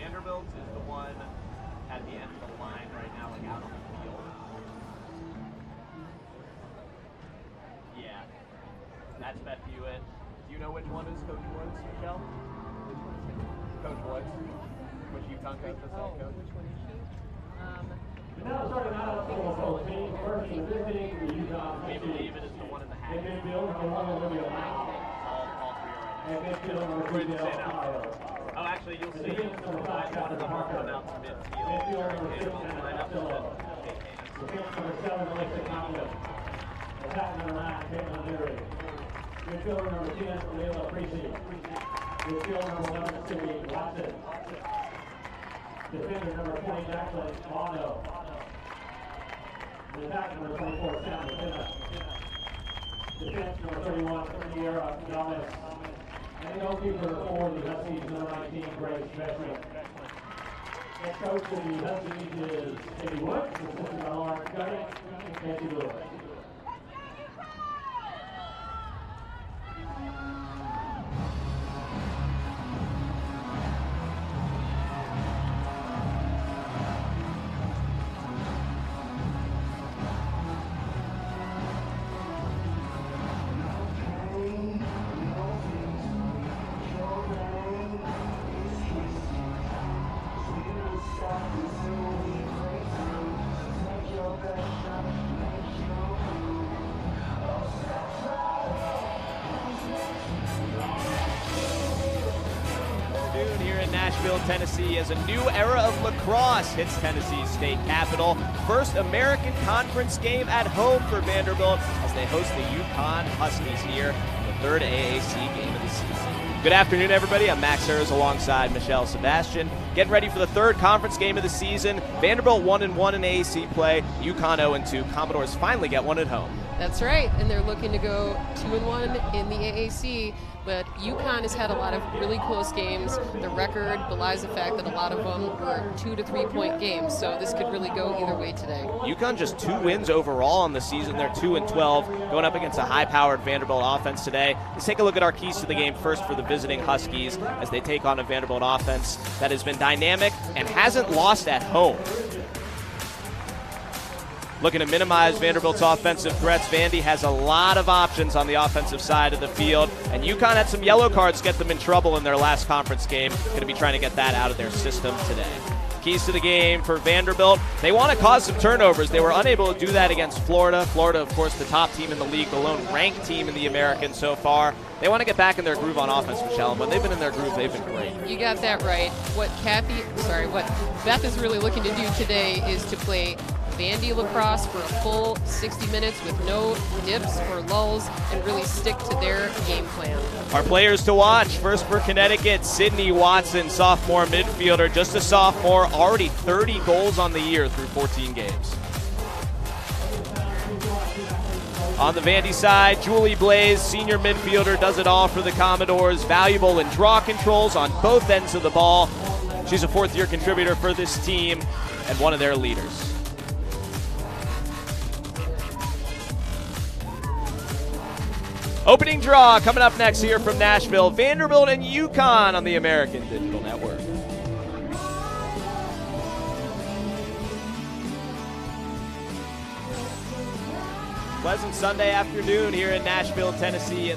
Vanderbilt is the one at the end of the line right now, like out on the field. Yeah, that's Beth Hewitt. Do you know which one is Coach Woods, Michelle? Which one is it? Coach Woods. Which UConn coach is that, Coach? Which one is she? Now starting out for both teams, first visiting the UConn. We believe it is the one in the hat. And midfield number 1, Olivia Lau. All three are right And midfield number 2, Dale Kyle. Oh, actually, you'll see Number 5, one of them will come out to midfield. Midfield number 6, We'll line up Priscilla. and shake hands. Midfield number 7, Alexa Conlon. Attack number 9, Caitlin Leary. Midfield number 10, Leila Precy. Midfield number 11, Sydney Watson. Defender number 20, Jacqueline Bono. Attack number 24, Sam McKenna. Defense number 31, Sierra Gomez. And the goalkeeper for the Huskies, number 19, Grace Beckman. Head coach of the Huskies is Katie Wood, assistant by Lauren Cuddy, and Nancy Lewis. Nashville, Tennessee, as a new era of lacrosse hits Tennessee's state capital. First American Conference game at home for Vanderbilt as they host the UConn Huskies here in the third AAC game of the season. Good afternoon, everybody. I'm Max Harris alongside Michelle Sebastian. Getting ready for the third conference game of the season. Vanderbilt 1-1 in AAC play. UConn 0-2. Commodores finally get one at home. That's right, and they're looking to go 2-1 in the AAC, but UConn has had a lot of really close games. The record belies the fact that a lot of them were 2 to 3 point games, so this could really go either way today. UConn just 2 wins overall on the season. They're 2-12, going up against a high-powered Vanderbilt offense today. Let's take a look at our keys to the game first for the visiting Huskies as they take on a Vanderbilt offense that has been dynamic and hasn't lost at home. Looking to minimize Vanderbilt's offensive threats, Vandy has a lot of options on the offensive side of the field, and UConn had some yellow cards get them in trouble in their last conference game. Going to be trying to get that out of their system today. Keys to the game for Vanderbilt. They want to cause some turnovers. They were unable to do that against Florida. Florida, of course, the top team in the league, the lone ranked team in the American so far. They want to get back in their groove on offense, Michelle. And when they've been in their groove, they've been great. You got that right. What Beth is really looking to do today is to play Vandy lacrosse for a full 60 minutes with no dips or lulls and really stick to their game plan. Our players to watch. First for Connecticut, Sydney Watson, sophomore midfielder, just a sophomore, already 30 goals on the year through 14 games. On the Vandy side, Julie Blaze, senior midfielder, does it all for the Commodores. Valuable in draw controls on both ends of the ball. She's a fourth-year contributor for this team and one of their leaders. Opening draw coming up next here from Nashville. Vanderbilt and UConn on the American Digital Network. Pleasant Sunday afternoon here in Nashville, Tennessee.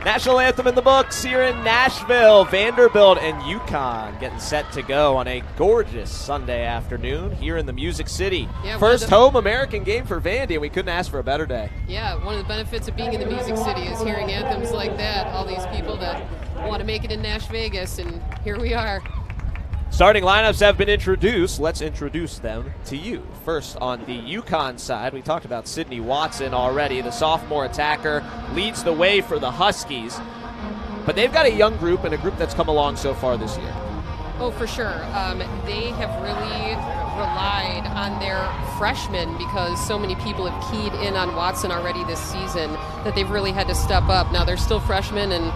National anthem in the books here in Nashville. Vanderbilt and UConn getting set to go on a gorgeous Sunday afternoon here in the Music City. Yeah, first home American game for Vandy, and we couldn't ask for a better day. Yeah, one of the benefits of being in the Music City is hearing anthems like that. All these people that want to make it in Nash Vegas, and here we are. Starting lineups have been introduced. Let's introduce them to you. First, on the UConn side, we talked about Sydney Watson already. The sophomore attacker leads the way for the Huskies. But they've got a young group and a group that's come along so far this year. Oh, for sure. They have really relied on their freshmen because so many people have keyed in on Watson already this season that they've really had to step up. Now, they're still freshmen and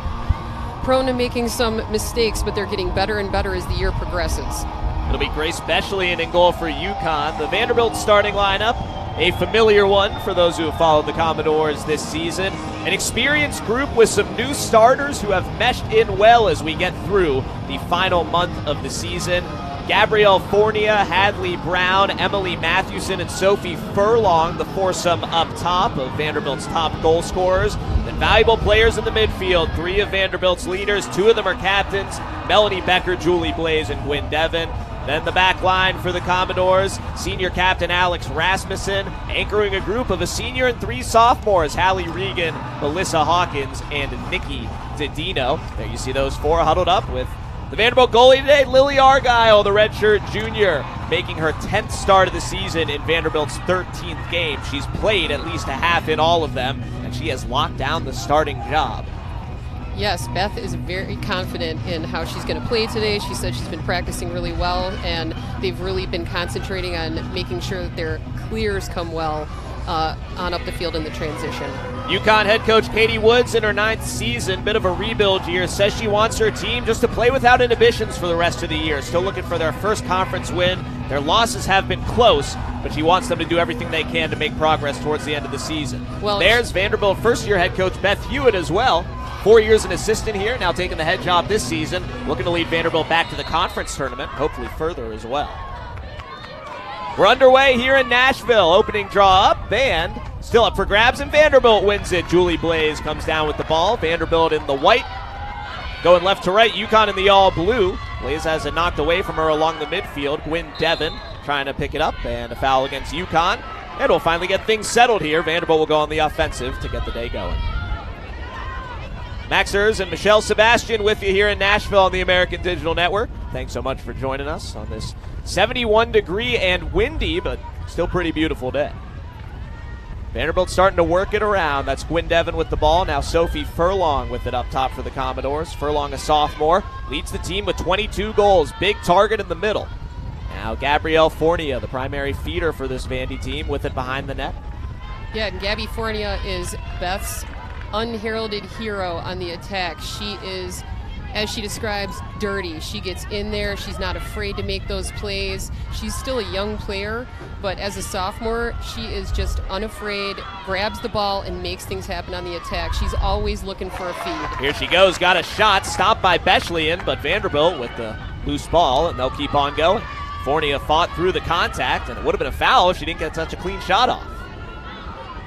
prone to making some mistakes, but they're getting better and better as the year progresses. It'll be Grace Bechley in goal for UConn. The Vanderbilt starting lineup, a familiar one for those who have followed the Commodores this season. An experienced group with some new starters who have meshed in well as we get through the final month of the season. Gabrielle Fournier, Hadley Brown, Emily Mathewson, and Sophie Furlong, the foursome up top of Vanderbilt's top goal scorers. Then valuable players in the midfield, three of Vanderbilt's leaders, two of them are captains, Melanie Becker, Julie Blaze, and Gwyn Devon. Then the back line for the Commodores, senior captain Alex Rasmussen, anchoring a group of a senior and three sophomores, Hallie Regan, Melissa Hawkins, and Nikki Didino. There you see those four huddled up with the Vanderbilt goalie today, Lily Argyle, the redshirt junior, making her 10th start of the season in Vanderbilt's 13th game. She's played at least a half in all of them, and she has locked down the starting job. Yes, Beth is very confident in how she's going to play today. She said she's been practicing really well, and they've really been concentrating on making sure that their clears come well on up the field in the transition. UConn head coach Katie Woods in her 9th season, bit of a rebuild year, says she wants her team just to play without inhibitions for the rest of the year. Still looking for their first conference win. Their losses have been close, but she wants them to do everything they can to make progress towards the end of the season. Well, there's Vanderbilt first-year head coach Beth Hewitt as well. 4 years an assistant here, now taking the head job this season, looking to lead Vanderbilt back to the conference tournament, hopefully further as well. We're underway here in Nashville. Opening draw up, and still up for grabs, and Vanderbilt wins it. Julie Blaze comes down with the ball. Vanderbilt in the white, going left to right. UConn in the all blue. Blaze has it knocked away from her along the midfield. Gwyn Devon trying to pick it up, and a foul against UConn. And we'll finally get things settled here. Vanderbilt will go on the offensive to get the day going. Max Erz and Michelle Sebastian with you here in Nashville on the American Digital Network. Thanks so much for joining us on this 71-degree and windy, but still pretty beautiful day. Vanderbilt starting to work it around. That's Gwyn Devon with the ball. Now Sophie Furlong with it up top for the Commodores. Furlong, a sophomore, leads the team with 22 goals. Big target in the middle. Now Gabrielle Fournier, the primary feeder for this Vandy team, with it behind the net. Yeah, and Gabby Fournier is Beth's unheralded hero on the attack. She is, as she describes, dirty. She gets in there. She's not afraid to make those plays. She's still a young player, but as a sophomore, she is just unafraid, grabs the ball, and makes things happen on the attack. She's always looking for a feed. Here she goes, got a shot, stopped by Bechley, but Vanderbilt with the loose ball, and they'll keep on going. Fournier fought through the contact, and it would have been a foul if she didn't get such a clean shot off.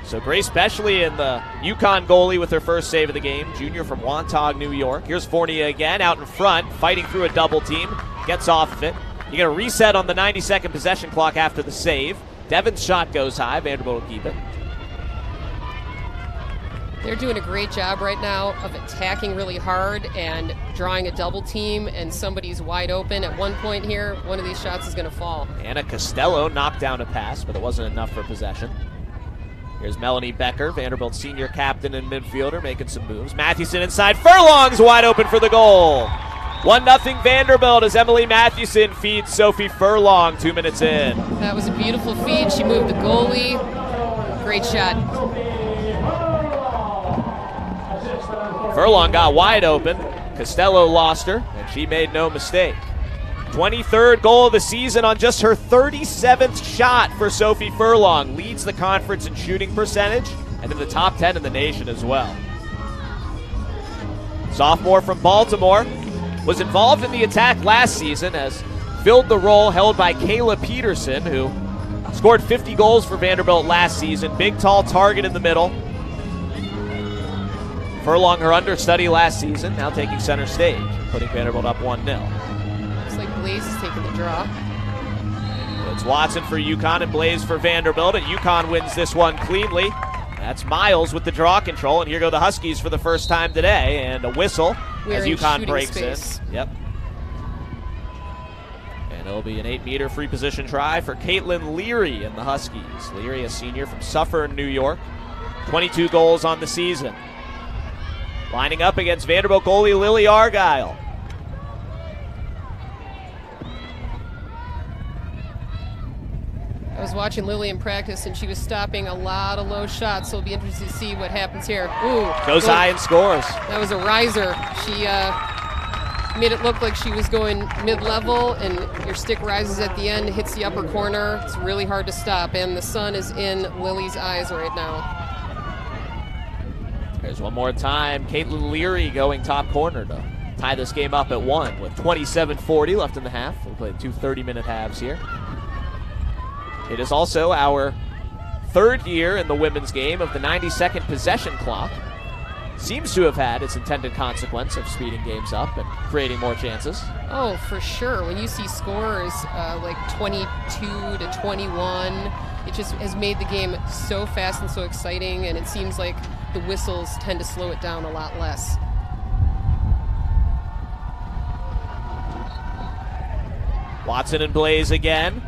So Grace Bechley and the UConn goalie with her first save of the game, junior from Wantagh, New York. Here's Fournier again out in front, fighting through a double team, gets off of it. You get a reset on the 90-second possession clock after the save. Devon's shot goes high. Vanderbilt will keep it. They're doing a great job right now of attacking really hard and drawing a double team, and somebody's wide open. At one point here, one of these shots is going to fall. Anna Costello knocked down a pass, but it wasn't enough for possession. Here's Melanie Becker, Vanderbilt's senior captain and midfielder, making some moves. Mathewson inside. Furlong's wide open for the goal. 1-0 Vanderbilt as Emily Mathewson feeds Sophie Furlong 2 minutes in. That was a beautiful feed. She moved the goalie. Great shot. Furlong got wide open. Costello lost her, and she made no mistake. 23rd goal of the season on just her 37th shot for Sophie Furlong. Leads the conference in shooting percentage and in the top 10 in the nation as well. Sophomore from Baltimore, was involved in the attack last season, as filled the role held by Kayla Peterson, who scored 50 goals for Vanderbilt last season. Big, tall target in the middle. Furlong, her understudy last season, now taking center stage, putting Vanderbilt up 1-0. Looks like Blaze is taking the draw. It's Watson for UConn and Blaze for Vanderbilt, and UConn wins this one cleanly. That's Miles with the draw control, and here go the Huskies for the first time today, and a whistle as UConn breaks in. Yep. And it'll be an 8-meter free position try for Caitlin Leary and the Huskies. Leary, a senior from Suffern, New York. 22 goals on the season. Lining up against Vanderbilt goalie Lily Argyle. I was watching Lily in practice, and she was stopping a lot of low shots, so it'll be interesting to see what happens here. Ooh. Goes high and scores. That was a riser. She made it look like she was going mid-level, and your stick rises at the end, hits the upper corner. It's really hard to stop, and the sun is in Lily's eyes right now. There's one more time. Caitlin Leary going top corner to tie this game up at 1 with 27:40 left in the half. We played 2 30-minute halves here. It is also our 3rd year in the women's game of the 90-second possession clock. Seems to have had its intended consequence of speeding games up and creating more chances. Oh, for sure. When you see scores like 22-21, it just has made the game so fast and so exciting, and it seems like the whistles tend to slow it down a lot less. Watson and Blaze again.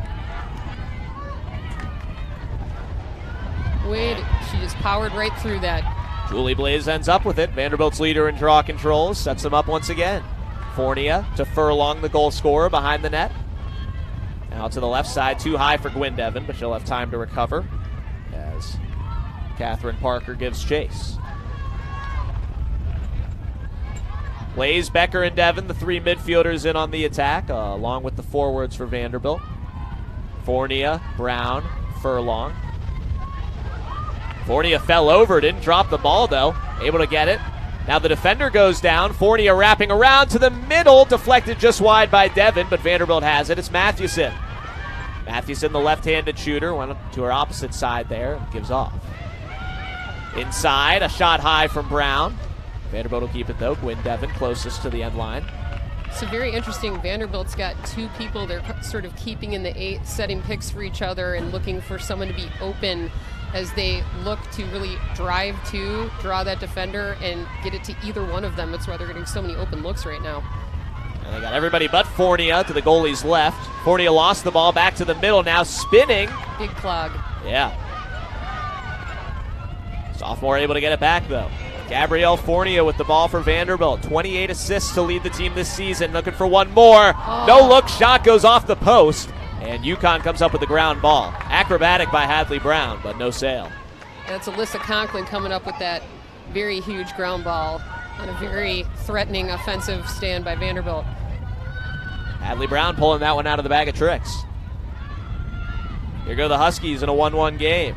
Wade, she just powered right through that. Julie Blaze ends up with it. Vanderbilt's leader in draw controls sets them up once again. Fornia to Furlong, the goal scorer, behind the net. Now to the left side, too high for Gwyn Devon, but she'll have time to recover as Catherine Parker gives chase. Blaze, Becker, and Devon, the 3 midfielders in on the attack, along with the forwards for Vanderbilt. Fornia, Brown, Furlong. Fornia fell over, didn't drop the ball though, able to get it. Now the defender goes down, Fornia wrapping around to the middle, deflected just wide by Devon, but Vanderbilt has it. It's Mathewson. Mathewson, the left-handed shooter, went to her opposite side there and gives off. Inside, a shot high from Brown. Vanderbilt will keep it though. Gwyn Devon closest to the end line. So very interesting. Vanderbilt's got 2 people they're sort of keeping in the 8, setting picks for each other and looking for someone to be open as they look to really drive to, draw that defender, and get it to either one of them. That's why they're getting so many open looks right now. And they got everybody but Fornia to the goalie's left. Fornia lost the ball back to the middle, now spinning. Big clog. Yeah. Sophomore able to get it back though. Gabrielle Fornia with the ball for Vanderbilt. 28 assists to lead the team this season. Looking for one more. Oh. No look, shot goes off the post. And UConn comes up with the ground ball. Acrobatic by Hadley Brown, but no sail. That's Alyssa Conklin coming up with that very huge ground ball on a very threatening offensive stand by Vanderbilt. Hadley Brown pulling that one out of the bag of tricks. Here go the Huskies in a 1-1 game.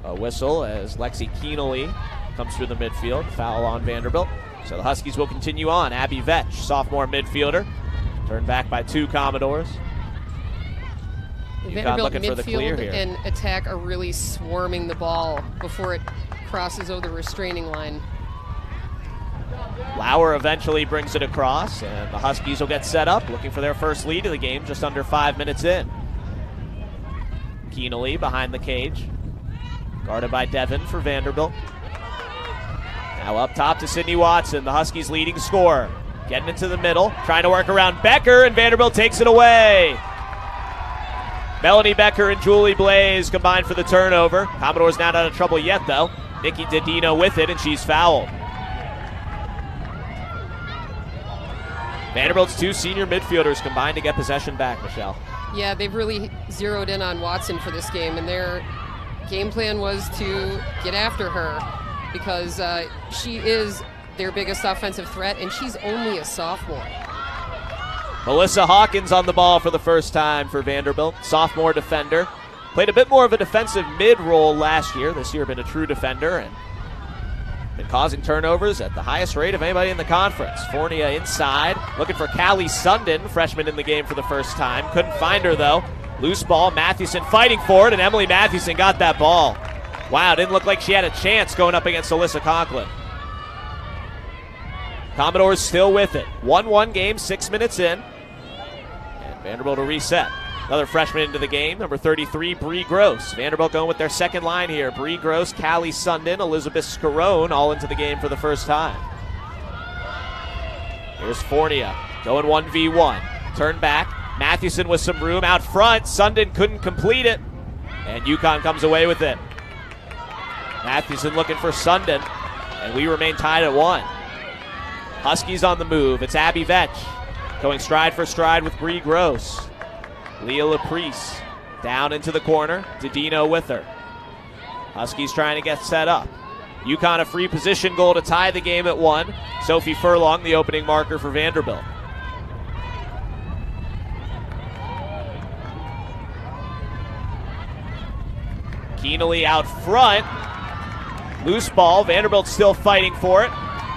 A whistle as Lexi Keenely comes through the midfield. Foul on Vanderbilt. So the Huskies will continue on. Abby Vetch, sophomore midfielder. Turned back by 2 Commodores. Vanderbilt looking for the clear midfield here. and attack are really swarming the ball before it crosses over the restraining line. Lauer eventually brings it across, and the Huskies will get set up, looking for their first lead of the game just under 5 minutes in. Keenely behind the cage, guarded by Devon for Vanderbilt. Now up top to Sydney Watson, the Huskies' leading scorer. Getting into the middle, trying to work around Becker, and Vanderbilt takes it away. Melanie Becker and Julie Blaze combined for the turnover. Commodore's not out of trouble yet, though. Nikki Didino with it, and she's fouled. Vanderbilt's 2 senior midfielders combined to get possession back, Michelle. Yeah, they've really zeroed in on Watson for this game, and their game plan was to get after her because she is their biggest offensive threat, and she's only a sophomore. Melissa Hawkins on the ball for the first time for Vanderbilt. Sophomore defender. Played a bit more of a defensive mid role last year. This year been a true defender and been causing turnovers at the highest rate of anybody in the conference. Fornia inside, looking for Callie Sundin, freshman in the game for the first time. Couldn't find her though. Loose ball, Mathewson fighting for it, and Emily Mathewson got that ball. Wow, didn't look like she had a chance going up against Alyssa Conklin. Commodores still with it. 1-1 game, 6 minutes in. And Vanderbilt to reset. Another freshman into the game, number 33, Bree Gross. Vanderbilt going with their second line here. Bree Gross, Callie Sundin, Elizabeth Scarone all into the game for the first time. Here's Fornia going 1v1. Turn back. Mathewson with some room out front. Sundin couldn't complete it. And UConn comes away with it. Mathewson looking for Sundin. And we remain tied at 1. Huskies on the move. It's Abby Vetch going stride for stride with Bree Gross. Leah Laprice down into the corner. Didino with her. Huskies trying to get set up. UConn a free position goal to tie the game at 1. Sophie Furlong, the opening marker for Vanderbilt. Keenely out front. Loose ball. Vanderbilt still fighting for it.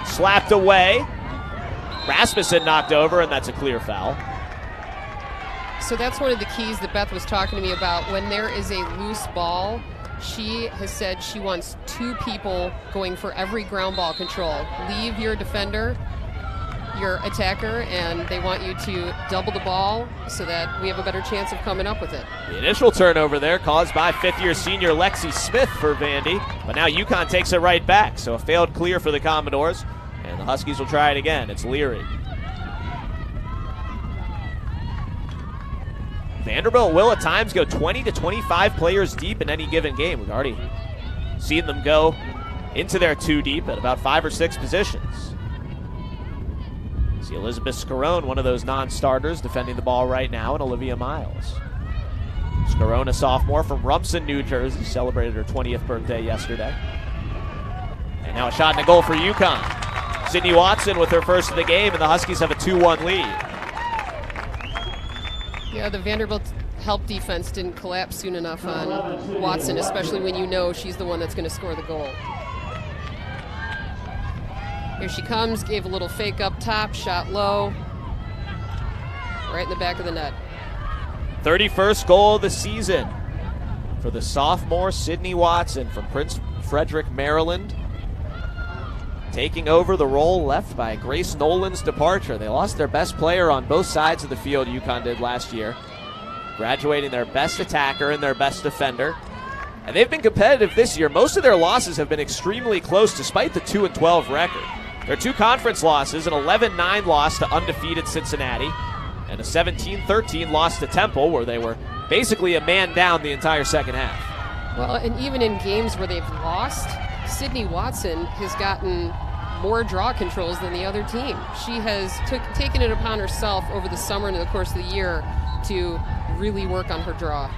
Slapped away. Rasmussen knocked over, and that's a clear foul. So that's one of the keys that Beth was talking to me about. When there is a loose ball, she has said she wants 2 people going for every ground ball control. Leave your defender, your attacker, and they want you to double the ball so that we have a better chance of coming up with it. The initial turnover there caused by 5th-year senior Lexi Smith for Vandy, but now UConn takes it right back, so a failed clear for the Commodores, and the Huskies will try it again. It's Leary. Vanderbilt will at times go 20 to 25 players deep in any given game. We've already seen them go into their 2 deep at about 5 or 6 positions. See Elizabeth Scarone, one of those non-starters, defending the ball right now, and Olivia Miles. Scarone, a sophomore from Rumson, New Jersey, celebrated her 20th birthday yesterday. And now a shot and a goal for UConn. Sydney Watson with her first of the game, and the Huskies have a 2-1 lead. Yeah, the Vanderbilt help defense didn't collapse soon enough on Watson, especially when you know she's the one that's going to score the goal. Here she comes, gave a little fake up top, shot low, right in the back of the net. 31st goal of the season for the sophomore Sydney Watson from Prince Frederick, Maryland. Taking over the role left by Grace Nolan's departure. They lost their best player on both sides of the field, UConn did last year, graduating their best attacker and their best defender. And they've been competitive this year. Most of their losses have been extremely close despite the 2-12 record. Their 2 conference losses, an 11-9 loss to undefeated Cincinnati and a 17-13 loss to Temple, where they were basically a man down the entire second half. Well, and even in games where they've lost, Sydney Watson has gotten more draw controls than the other team. She has taken it upon herself over the summer and the course of the year to really work on her draw.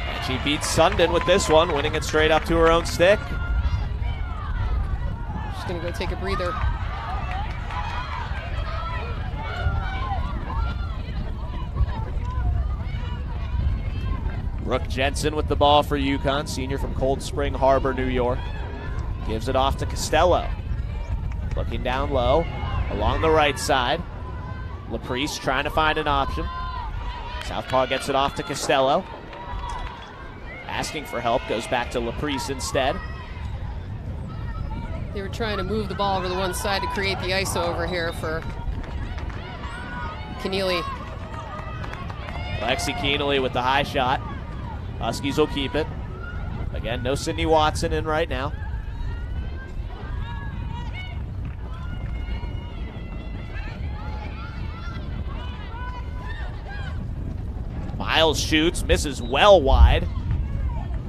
And she beats Sundin with this one, winning it straight up to her own stick. She's going to go take a breather. Brooke Jensen with the ball for UConn, senior from Cold Spring Harbor, New York. Gives it off to Costello. Looking down low, along the right side. Laprice trying to find an option. Southpaw gets it off to Costello. Asking for help, goes back to Laprice instead. They were trying to move the ball over the one side to create the ISO over here for Keneally. Lexi Keneally with the high shot. Huskies will keep it. Again, no Sydney Watson in right now. Miles shoots, misses well wide,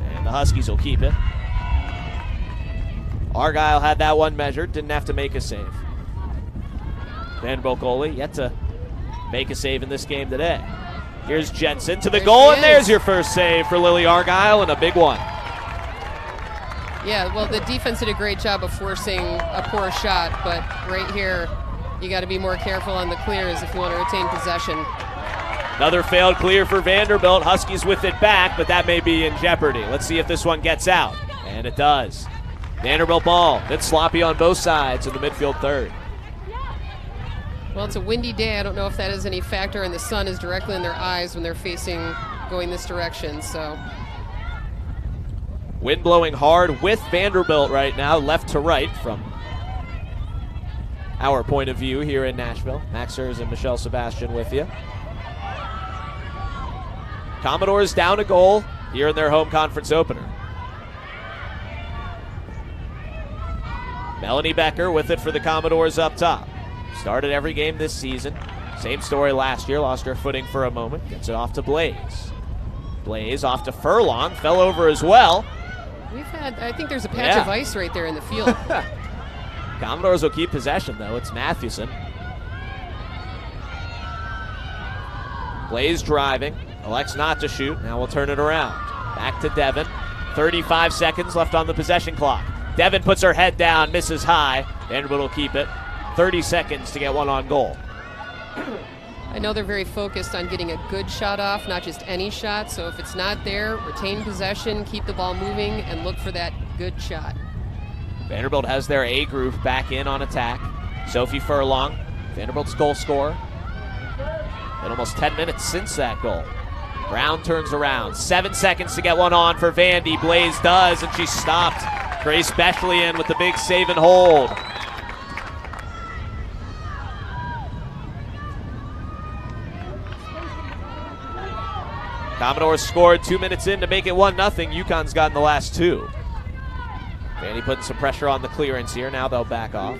and the Huskies will keep it. Argyle had that one measured, didn't have to make a save. Vanderbilt goalie yet to make a save in this game today. Here's Jensen to the goal, and there's your first save for Lily Argyle, and a big one. Yeah, well, the defense did a great job of forcing a poor shot, but right here, you got to be more careful on the clears if you want to retain possession. Another failed clear for Vanderbilt. Huskies with it back, but that may be in jeopardy. Let's see if this one gets out, and it does. Vanderbilt ball, bit sloppy on both sides in the midfield third. Well, it's a windy day. I don't know if that is any factor, and the sun is directly in their eyes when they're facing going this direction. So Wind blowing hard with Vanderbilt right now, left to right from our point of view here in Nashville. Max Hers and Michelle Sebastian with you. Commodores down a goal here in their home conference opener. Melanie Becker with it for the Commodores up top. Started every game this season. Same story last year, lost her footing for a moment. Gets it off to Blaze. Blaze off to Furlong, fell over as well. I think there's a patch of ice right there in the field. Commodores will keep possession though, it's Mathewson. Blaze driving, elects not to shoot, now we'll turn it around. Back to Devin, 35 seconds left on the possession clock. Devin puts her head down, misses high. Vanderbilt will keep it. 30 seconds to get one on goal. I know they're very focused on getting a good shot off, not just any shot. So if it's not there, retain possession, keep the ball moving, and look for that good shot. Vanderbilt has their A group back in on attack. Sophie Furlong, Vanderbilt's goal scorer. Been almost 10 minutes since that goal. Brown turns around. 7 seconds to get one on for Vandy. Blaze does, and she's stopped. Grace Bechlian with the big save and hold. Commodores scored 2 minutes in to make it 1-0. UConn's gotten the last two. Vandy putting some pressure on the clearance here. Now they'll back off.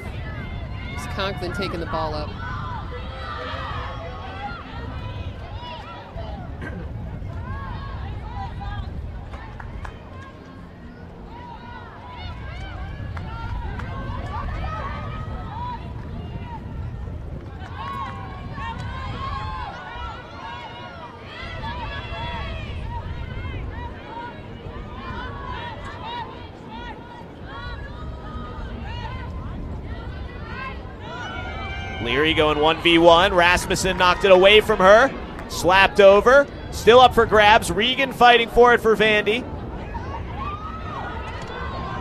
It's Conklin taking the ball up. Leary going 1v1. Rasmussen knocked it away from her. Slapped over. Still up for grabs. Regan fighting for it for Vandy.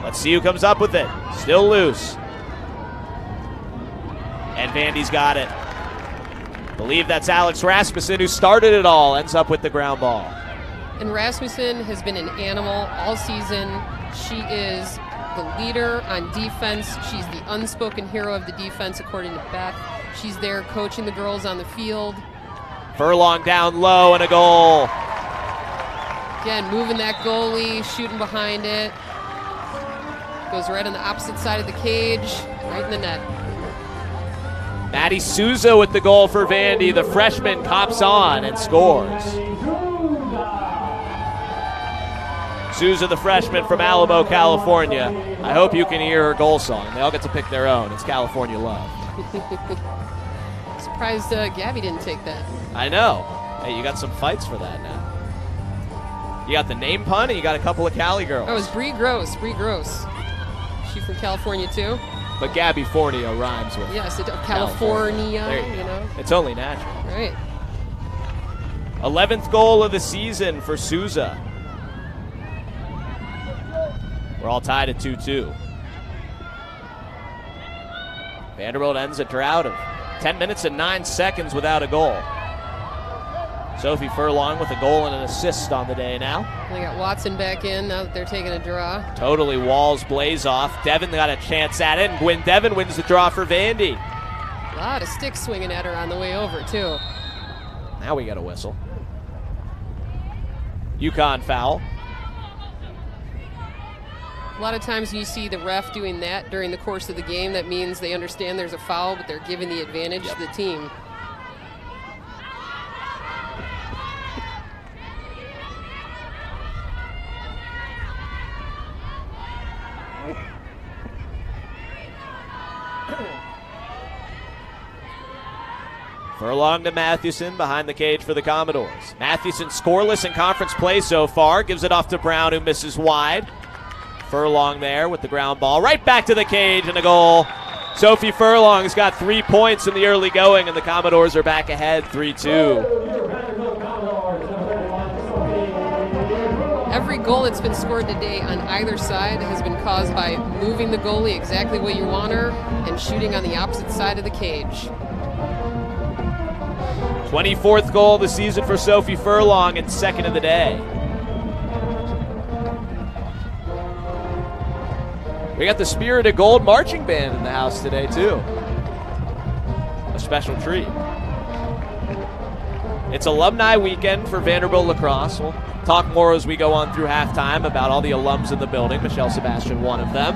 Let's see who comes up with it. Still loose. And Vandy's got it. Believe that's Alex Rasmussen who started it all. Ends up with the ground ball. And Rasmussen has been an animal all season. She is the leader on defense. She's the unspoken hero of the defense, according to Beth. She's there coaching the girls on the field. Furlong down low and a goal. Again, moving that goalie, shooting behind it. Goes right on the opposite side of the cage, right in the net. Maddie Souza with the goal for Vandy. The freshman cops on and scores. Souza, the freshman from Alamo, California. I hope you can hear her goal song. They all get to pick their own. It's California Love. Surprised Gabby didn't take that. I know. Hey, you got some fights for that now. You got the name pun and you got a couple of Cali girls. Oh, it was Bree Gross. Bree Gross. She from California too? But Gabby Fornio rhymes with California, you know. It's only natural. Right. 11th goal of the season for Souza. We're all tied at 2-2. Vanderbilt ends a drought of 10 minutes and 9 seconds without a goal. Sophie Furlong with a goal and an assist on the day now. They got Watson back in now that they're taking a draw. Totally walls Blaze off. Devin got a chance at it, and Gwen Devin wins the draw for Vandy. A lot of sticks swinging at her on the way over, too. Now we got a whistle. UConn foul. A lot of times when you see the ref doing that during the course of the game, that means they understand there's a foul, but they're giving the advantage to the team. Furlong to Mathewson behind the cage for the Commodores. Mathewson scoreless in conference play so far. Gives it off to Brown, who misses wide. Furlong there with the ground ball. Right back to the cage and a goal. Sophie Furlong's got 3 points in the early going, and the Commodores are back ahead 3-2. Every goal that's been scored today on either side has been caused by moving the goalie exactly where you want her and shooting on the opposite side of the cage. 24th goal of the season for Sophie Furlong and second of the day. We got the Spirit of Gold marching band in the house today, too. A special treat. It's alumni weekend for Vanderbilt lacrosse. We'll talk more as we go on through halftime about all the alums in the building. Michelle Sebastian, one of them.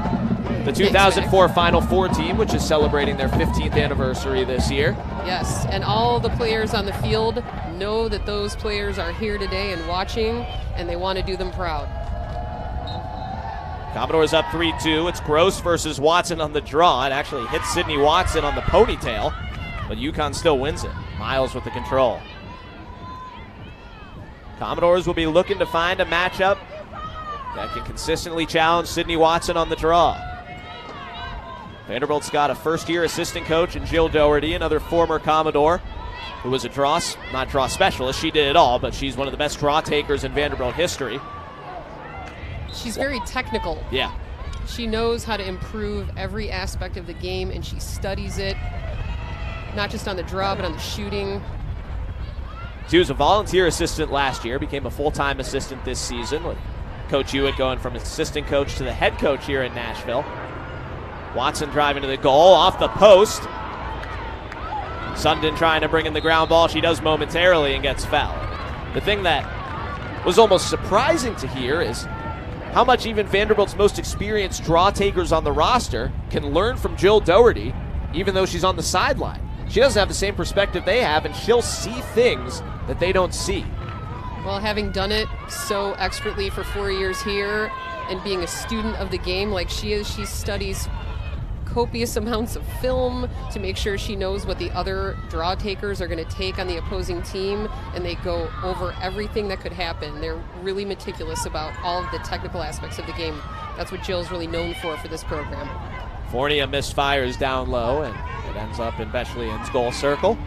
The 2004 Final Four team, which is celebrating their 15th anniversary this year. Yes, and all the players on the field know that those players are here today and watching, and they want to do them proud. Commodores up 3-2. It's Gross versus Watson on the draw. It actually hits Sydney Watson on the ponytail, but UConn still wins it. Miles with the control. Commodores will be looking to find a matchup that can consistently challenge Sydney Watson on the draw. Vanderbilt's got a first-year assistant coach in Jill Doherty, another former Commodore who was a not draw specialist. She did it all, but she's one of the best draw takers in Vanderbilt history. She's very technical. Yeah. She knows how to improve every aspect of the game, and she studies it, not just on the draw, but on the shooting. She was a volunteer assistant last year, became a full-time assistant this season, with Coach Hewitt going from assistant coach to the head coach here in Nashville. Watson driving to the goal, off the post. Sundin trying to bring in the ground ball. She does momentarily and gets fouled. The thing that was almost surprising to hear is how much even Vanderbilt's most experienced draw takers on the roster can learn from Jill Doherty, even though she's on the sideline. She doesn't have the same perspective they have, and she'll see things that they don't see. Well, having done it so expertly for 4 years here and being a student of the game like she is, she studies copious amounts of film to make sure she knows what the other draw takers are going to take on the opposing team, and they go over everything that could happen. They're really meticulous about all of the technical aspects of the game. That's what Jill's really known for this program. Fournier misfires down low, and it ends up in Bechelian's goal circle.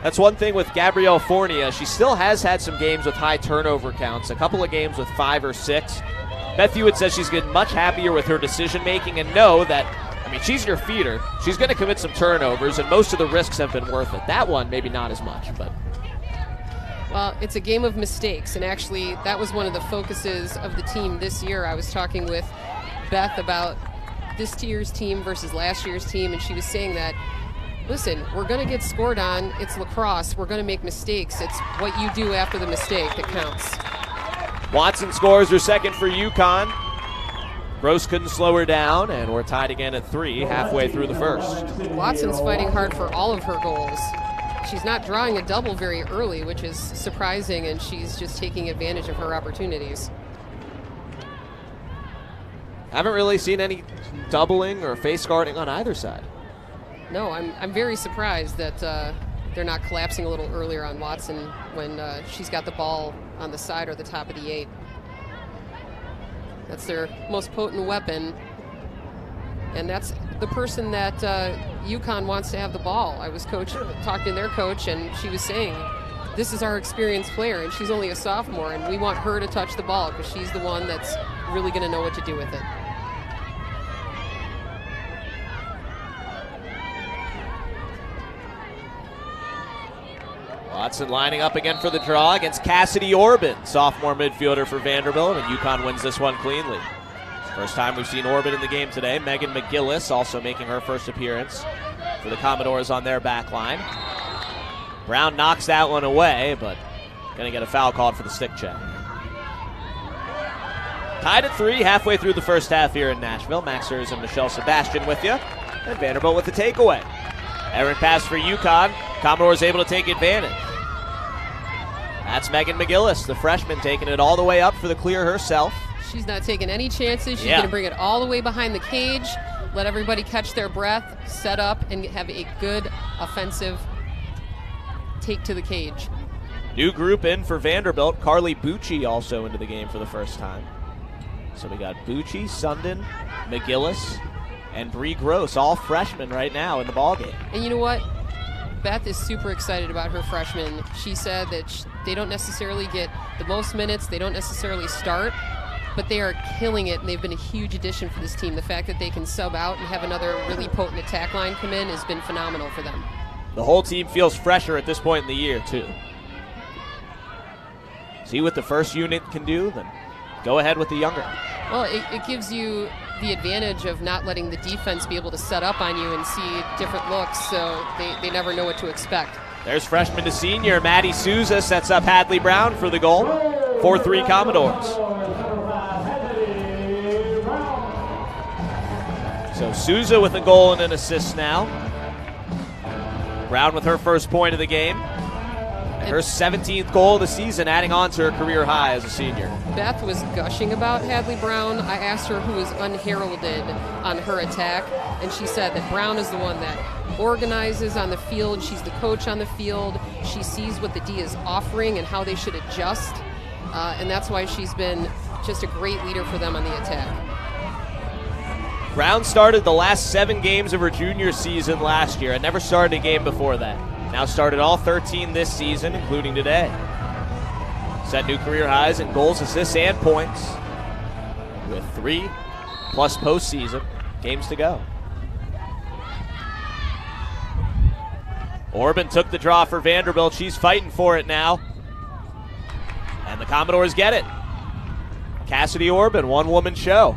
That's one thing with Gabrielle Fournier. She still has had some games with high turnover counts, a couple of games with 5 or 6. Beth Hewitt says she's getting much happier with her decision-making and know that, she's your feeder. She's going to commit some turnovers, and most of the risks have been worth it. That one, maybe not as much, but... Well, it's a game of mistakes, and actually that was one of the focuses of the team this year. I was talking with Beth about this year's team versus last year's team, and she was saying that, listen, we're going to get scored on. It's lacrosse. We're going to make mistakes. It's what you do after the mistake that counts. Watson scores her second for UConn. Gross couldn't slow her down, and we're tied again at 3 halfway through the first. Watson's fighting hard for all of her goals. She's not drawing a double very early, which is surprising, and she's just taking advantage of her opportunities. Haven't really seen any doubling or face guarding on either side. No, I'm very surprised that they're not collapsing a little earlier on Watson when she's got the ball on the side or the top of the 8. That's their most potent weapon, and that's the person that UConn wants to have the ball. I was talking to their coach, and she was saying, this is our experienced player, and she's only a sophomore, and we want her to touch the ball because she's the one that's really going to know what to do with it. Watson lining up again for the draw against Cassidy Orban, sophomore midfielder for Vanderbilt, and UConn wins this one cleanly. First time we've seen Orban in the game today. Megan McGillis also making her first appearance for the Commodores on their back line. Brown knocks that one away, but going to get a foul called for the stick check. Tied at 3 halfway through the first half here in Nashville. Max Hers and Michelle Sebastian with you, and Vanderbilt with the takeaway. Errant pass for UConn. Commodores able to take advantage. That's Megan McGillis, the freshman, taking it all the way up for the clear herself. She's not taking any chances. She's going to bring it all the way behind the cage, let everybody catch their breath, set up, and have a good offensive take to the cage. New group in for Vanderbilt. Carly Bucci also into the game for the first time. So we got Bucci, Sundin, McGillis, and Bree Gross, all freshmen right now in the ballgame. And you know what? Beth is super excited about her freshmen. She said that they don't necessarily get the most minutes, they don't necessarily start, but they are killing it, and they've been a huge addition for this team. The fact that they can sub out and have another really potent attack line come in has been phenomenal for them. The whole team feels fresher at this point in the year, too. See what the first unit can do, then go ahead with the younger. Well, it gives you the advantage of not letting the defense be able to set up on you and see different looks, so they never know what to expect. There's freshman to senior Maddie Souza sets up Hadley Brown for the goal. 4-3 Commodores. So Souza with a goal and an assist now. Brown with her first point of the game. And her 17th goal of the season, adding on to her career high as a senior. Beth was gushing about Hadley Brown. I asked her who was unheralded on her attack, and she said that Brown is the one that organizes on the field. She's the coach on the field. She sees what the D is offering and how they should adjust, and that's why she's been just a great leader for them on the attack. Brown started the last 7 games of her junior season last year and never started a game before that. Now started all 13 this season, including today. Set new career highs in goals, assists, and points with 3+ postseason games to go. Orban took the draw for Vanderbilt. She's fighting for it now. And the Commodores get it. Cassidy Orban, one-woman show.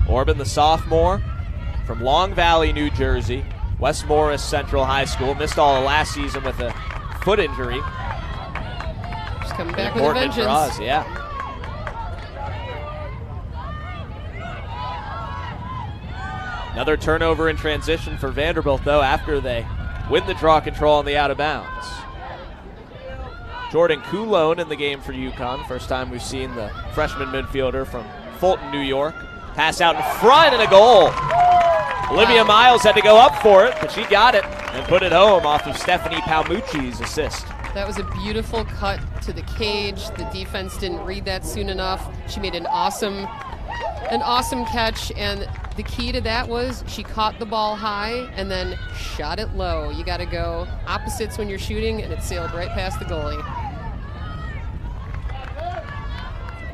Orban, the sophomore from Long Valley, New Jersey, West Morris Central High School. Missed all of last season with a foot injury. She's coming back with a vengeance. Draws, yeah. Another turnover in transition for Vanderbilt, though, after they win the draw control on the out of bounds. Jordan Coulone in the game for UConn. First time we've seen the freshman midfielder from Fulton, New York. Pass out in front and a goal. Olivia Miles had to go up for it, but she got it and put it home off of Stephanie Palmucci's assist. That was a beautiful cut to the cage. The defense didn't read that soon enough. She made an awesome catch, and the key to that was she caught the ball high and then shot it low. You got to go opposites when you're shooting, and it sailed right past the goalie.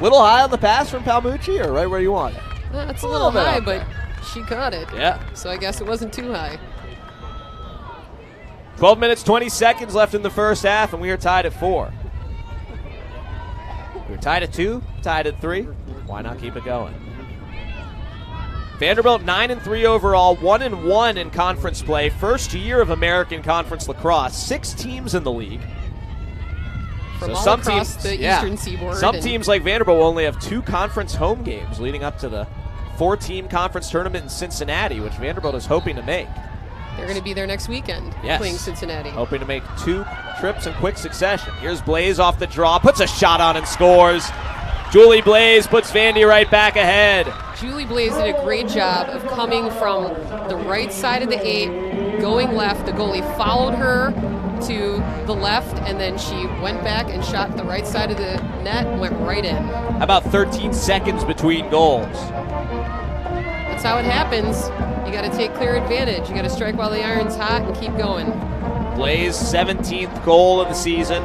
Little high on the pass from Palmucci, or right where you want it? It's a little high, but she caught it. Yeah. So I guess it wasn't too high. 12 minutes, 20 seconds left in the first half, and we are tied at 4. We were tied at 2, tied at 3. Why not keep it going? Vanderbilt 9-3 overall, 1-1 in conference play. First year of American Conference lacrosse. 6 teams in the league. From all across the Eastern Seaboard. Some teams like Vanderbilt will only have 2 conference home games leading up to the 4-team conference tournament in Cincinnati, which Vanderbilt is hoping to make. They're going to be there next weekend, playing Cincinnati. Hoping to make 2 trips in quick succession. Here's Blaze off the draw, puts a shot on and scores. Julie Blaze puts Vandy right back ahead. Julie Blaze did a great job of coming from the right side of the 8, going left. The goalie followed her to the left, and then she went back and shot the right side of the net and went right in. How about 13 seconds between goals? That's how it happens. You got to take clear advantage. You got to strike while the iron's hot and keep going. Blaze 17th goal of the season.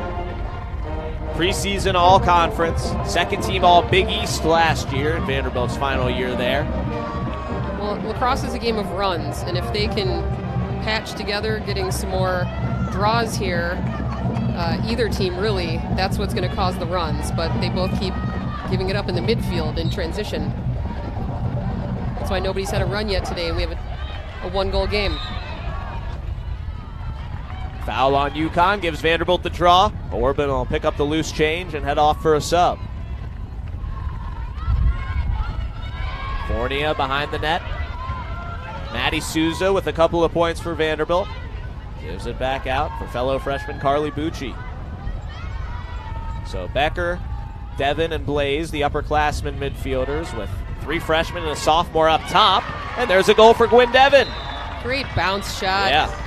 Preseason all-conference. Second team all-Big East last year in Vanderbilt's final year there. Well, lacrosse is a game of runs, and if they can patch together, getting some more draws here, either team really, that's what's going to cause the runs, but they both keep giving it up in the midfield in transition. That's why nobody's had a run yet today, and we have a 1-goal game. Foul on UConn gives Vanderbilt the draw. Orban will pick up the loose change and head off for a sub. Fornia behind the net. Maddie Souza with a couple of points for Vanderbilt. Gives it back out for fellow freshman Carly Bucci. So Becker, Devin, and Blaze, the upperclassmen midfielders, with 3 freshmen and a sophomore up top. And there's a goal for Gwyn Devin. Great bounce shot. Yeah.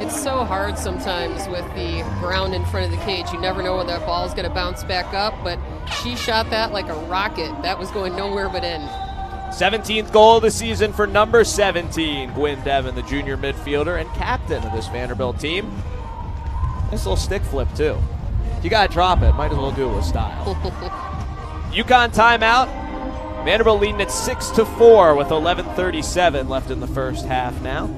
It's so hard sometimes with the ground in front of the cage. You never know when that ball's going to bounce back up, but she shot that like a rocket. That was going nowhere but in. 17th goal of the season for number 17, Gwyn Devin, the junior midfielder and captain of this Vanderbilt team. Nice little stick flip, too. You got to drop it. Might as well do it with style. UConn timeout. Vanderbilt leading at 6-4 with 11:37 left in the first half now.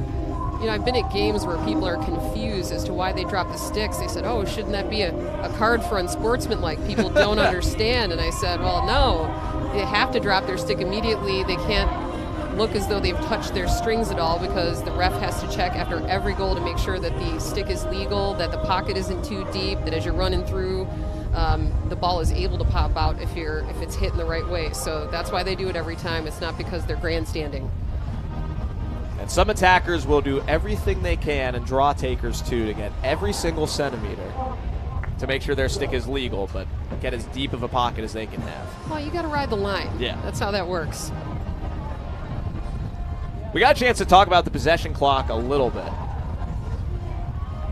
You know, I've been at games where people are confused as to why they drop the sticks. They said, oh, shouldn't that be a card for unsportsmanlike? People don't understand. And I said, well, no, they have to drop their stick immediately. They can't look as though they've touched their strings at all, because the ref has to check after every goal to make sure that the stick is legal, that the pocket isn't too deep, that as you're running through, the ball is able to pop out if it's hit in the right way. So that's why they do it every time. It's not because they're grandstanding. And some attackers will do everything they can, and draw takers too, to get every single centimeter to make sure their stick is legal, but get as deep of a pocket as they can have. Well, you got to ride the line. Yeah. That's how that works. We got a chance to talk about the possession clock a little bit.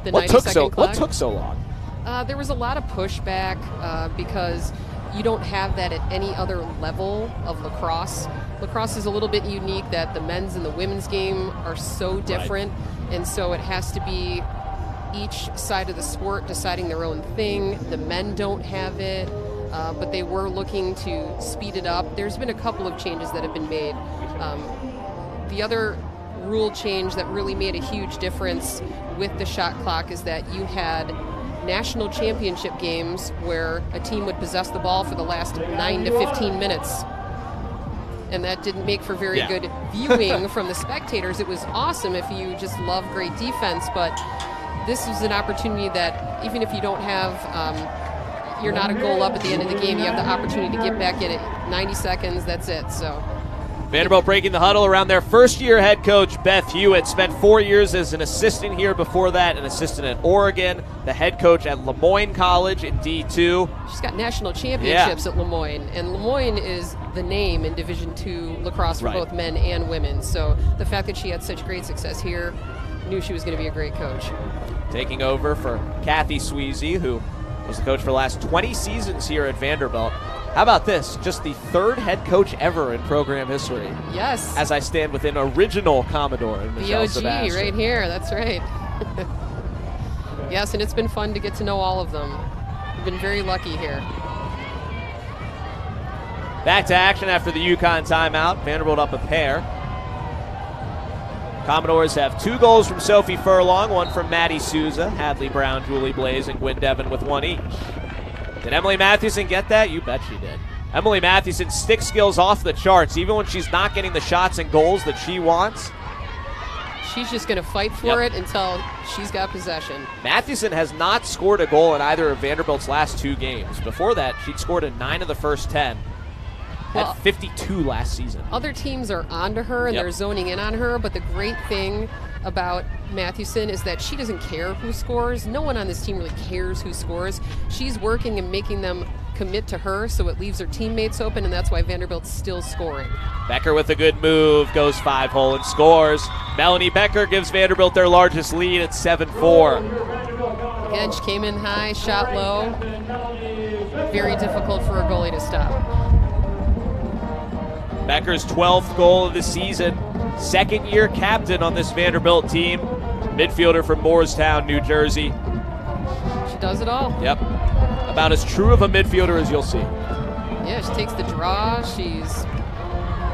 The What 90-second clock. What took so long? There was a lot of pushback because you don't have that at any other level of lacrosse. Lacrosse is a little bit unique that the men's and the women's game are so different, and so it has to be each side of the sport deciding their own thing. The men don't have it, but they were looking to speed it up. There's been a couple of changes that have been made. The other rule change that really made a huge difference with the shot clock is that you had national championship games where a team would possess the ball for the last 9 to 15 minutes. And that didn't make for very good viewing from the spectators. It was awesome if you just love great defense, but this is an opportunity that even if you don't have, you're not a goal up at the end of the game, you have the opportunity to get back in it. 90 seconds, that's it. So Vanderbilt breaking the huddle around their first-year head coach, Beth Hewitt. Spent 4 years as an assistant here, before that an assistant at Oregon, the head coach at Lemoyne College in D2. She's got national championships at Lemoyne, and Lemoyne is the name in Division II lacrosse for both men and women. So the fact that she had such great success here, knew she was going to be a great coach. Taking over for Kathy Sweezy, who was the coach for the last 20 seasons here at Vanderbilt. How about this? Just the third head coach ever in program history. Yes. As I stand with an original Commodore in Michelle the OG Sebastian. right here. That's right. Yes, and it's been fun to get to know all of them. We've been very lucky here. Back to action after the UConn timeout. Vanderbilt up a pair. Commodores have 2 goals from Sophie Furlong, 1 from Maddie Souza, Hadley Brown, Julie Blaze, and Gwyn Devon with 1 each. Did Emily Mathewson get that? You bet she did. Emily Mathewson's stick skills off the charts, even when she's not getting the shots and goals that she wants. She's just going to fight for it until she's got possession. Mathewson has not scored a goal in either of Vanderbilt's last 2 games. Before that, she'd scored in 9 of the first 10. Had 52 last season. Other teams are onto her and they're zoning in on her, but the great thing about Mathewson is that she doesn't care who scores. No one on this team really cares who scores. She's working and making them commit to her, so it leaves her teammates open, and that's why Vanderbilt's still scoring. Becker with a good move, goes 5-hole and scores. Melanie Becker gives Vanderbilt their largest lead at 7-4. Edge came in high, shot low. Very difficult for a goalie to stop. Becker's 12th goal of the season. Second-year captain on this Vanderbilt team. Midfielder from Moorestown, New Jersey. She does it all. Yep. About as true of a midfielder as you'll see. Yeah, she takes the draw. She's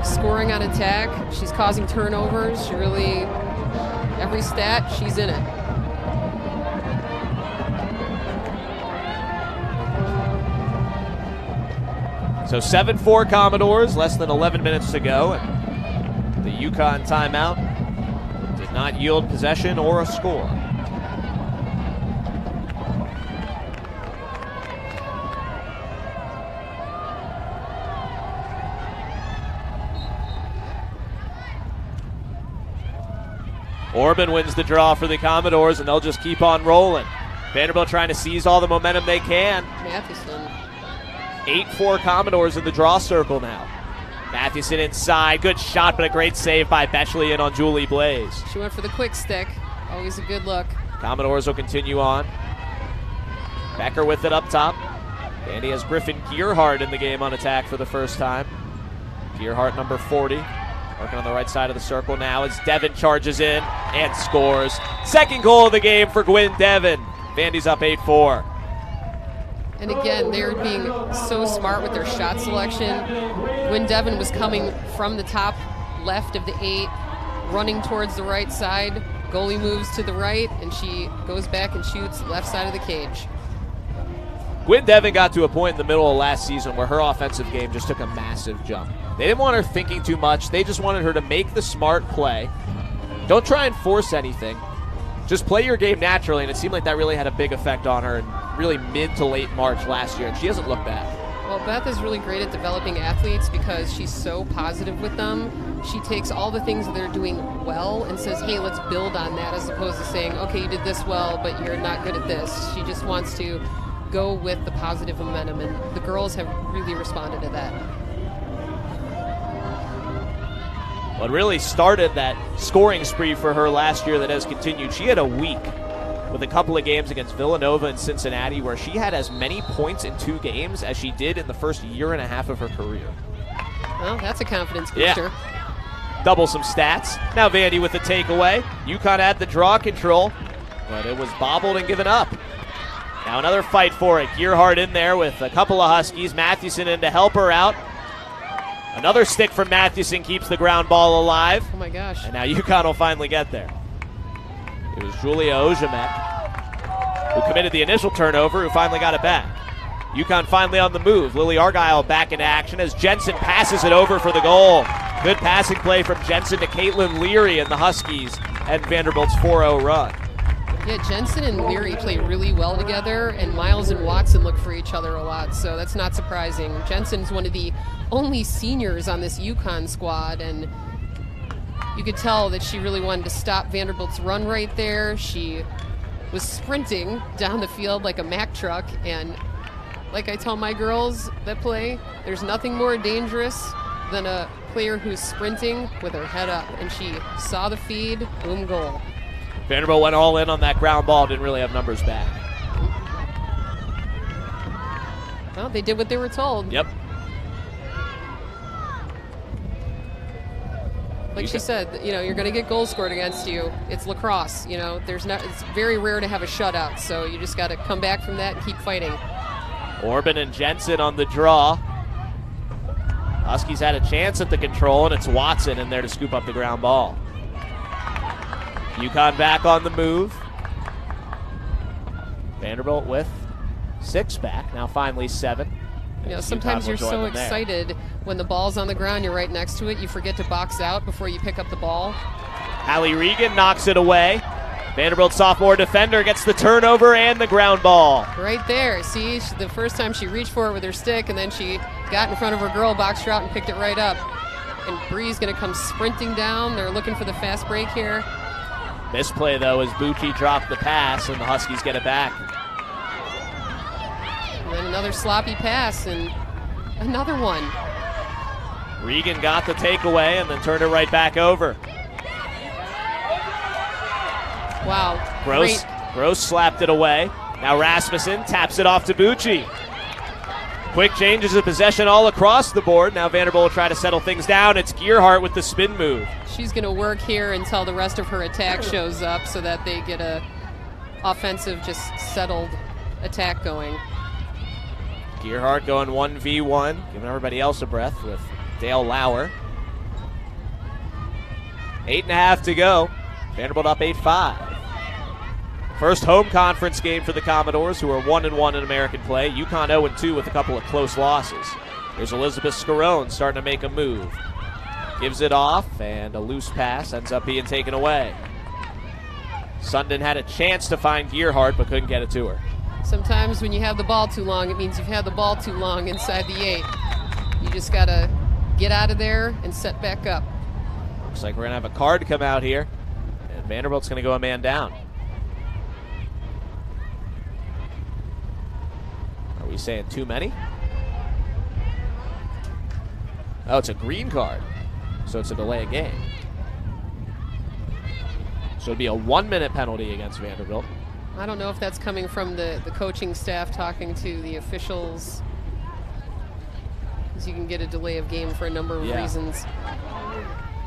scoring on attack. She's causing turnovers. She really, every stat, she's in it. So 7-4 Commodores, less than 11 minutes to go. And the UConn timeout did not yield possession or a score. Orban wins the draw for the Commodores, and they'll just keep on rolling. Vanderbilt trying to seize all the momentum they can. Mathewson. 8-4 Commodores in the draw circle now. Mathewson inside. Good shot, but a great save by Betchley on Julie Blaze. She went for the quick stick. Always a good look. Commodores will continue on. Becker with it up top. Vandy has Griffin Gearhart in the game on attack for the first time. Gearhart, number 40. Working on the right side of the circle now as Devon charges in and scores. Second goal of the game for Gwyn Devon. Vandy's up 8-4. And again, they're being so smart with their shot selection. When Devin was coming from the top left of the 8, running towards the right side, goalie moves to the right, and she goes back and shoots left side of the cage. Gwen Devin got to a point in the middle of last season where her offensive game just took a massive jump. They didn't want her thinking too much. They just wanted her to make the smart play. Don't try and force anything. Just play your game naturally, and it seemed like that really had a big effect on her in really mid to late March last year, and she hasn't looked back. Well, Beth is really great at developing athletes because she's so positive with them. She takes all the things that they're doing well and says, hey, let's build on that, as opposed to saying, okay, you did this well, but you're not good at this. She just wants to go with the positive momentum, and the girls have really responded to that. What really started that scoring spree for her last year that has continued, she had a week with a couple of games against Villanova and Cincinnati where she had as many points in 2 games as she did in the first year and a half of her career. Well, that's a confidence booster. Yeah. Double some stats. Now Vandy with the takeaway. UConn had the draw control, but it was bobbled and given up. Now another fight for it. Gearhart in there with a couple of Huskies. Mathewson in to help her out. Another stick from Mathewson keeps the ground ball alive. Oh my gosh. And now UConn will finally get there. It was Julia Ojemek who committed the initial turnover, who finally got it back. UConn finally on the move. Lily Argyle back into action as Jensen passes it over for the goal. Good passing play from Jensen to Caitlin Leary and the Huskies and Vanderbilt's 4-0 run. Yeah, Jensen and Leary play really well together, and Miles and Watson look for each other a lot, so that's not surprising. Jensen's one of the only seniors on this UConn squad, and you could tell that she really wanted to stop Vanderbilt's run right there. She was sprinting down the field like a Mack truck, and like I tell my girls that play, there's nothing more dangerous than a player who's sprinting with her head up, and she saw the feed, boom, goal. Vanderbilt went all in on that ground ball, didn't really have numbers back. Well, they did what they were told. Yep. Like she said, you know, you're going to get goals scored against you. It's lacrosse, you know. It's very rare to have a shutout, so you just got to come back from that and keep fighting. Orban and Jensen on the draw. Huskies had a chance at the control, and it's Watson in there to scoop up the ground ball. UConn back on the move. Vanderbilt with 6 back, now finally 7. You know, sometimes you're so excited when the ball's on the ground, you're right next to it, you forget to box out before you pick up the ball. Allie Regan knocks it away. Vanderbilt sophomore defender gets the turnover and the ground ball. Right there. See, the first time she reached for it with her stick, and then she got in front of her girl, boxed her out, and picked it right up. And Bree's going to come sprinting down. They're looking for the fast break here. Misplay, though, as Bucci dropped the pass, and the Huskies get it back. And then another sloppy pass, and another one. Regan got the takeaway and then turned it right back over. Wow. Gross slapped it away. Now Rasmussen taps it off to Bucci. Quick changes of possession all across the board. Now Vanderbilt will try to settle things down. It's Gearhart with the spin move. She's going to work here until the rest of her attack shows up so that they get a offensive, just settled attack going. Gearhart going 1v1, giving everybody else a breath with Dale Lauer. 8.5 to go. Vanderbilt up 8-5. First home conference game for the Commodores, who are 1-1 in American play. UConn 0-2 with a couple of close losses. There's Elizabeth Scarone starting to make a move. Gives it off, and a loose pass ends up being taken away. Sundin had a chance to find Gearhart, but couldn't get it to her. Sometimes when you have the ball too long, it means you've had the ball too long inside the 8. You just got to get out of there and set back up. Looks like we're going to have a card come out here, and Vanderbilt's going to go a man down. Are we saying too many? Oh, it's a green card, so it's a delay of game. So it'd be a 1-minute penalty against Vanderbilt. I don't know if that's coming from the coaching staff talking to the officials, because you can get a delay of game for a number of reasons.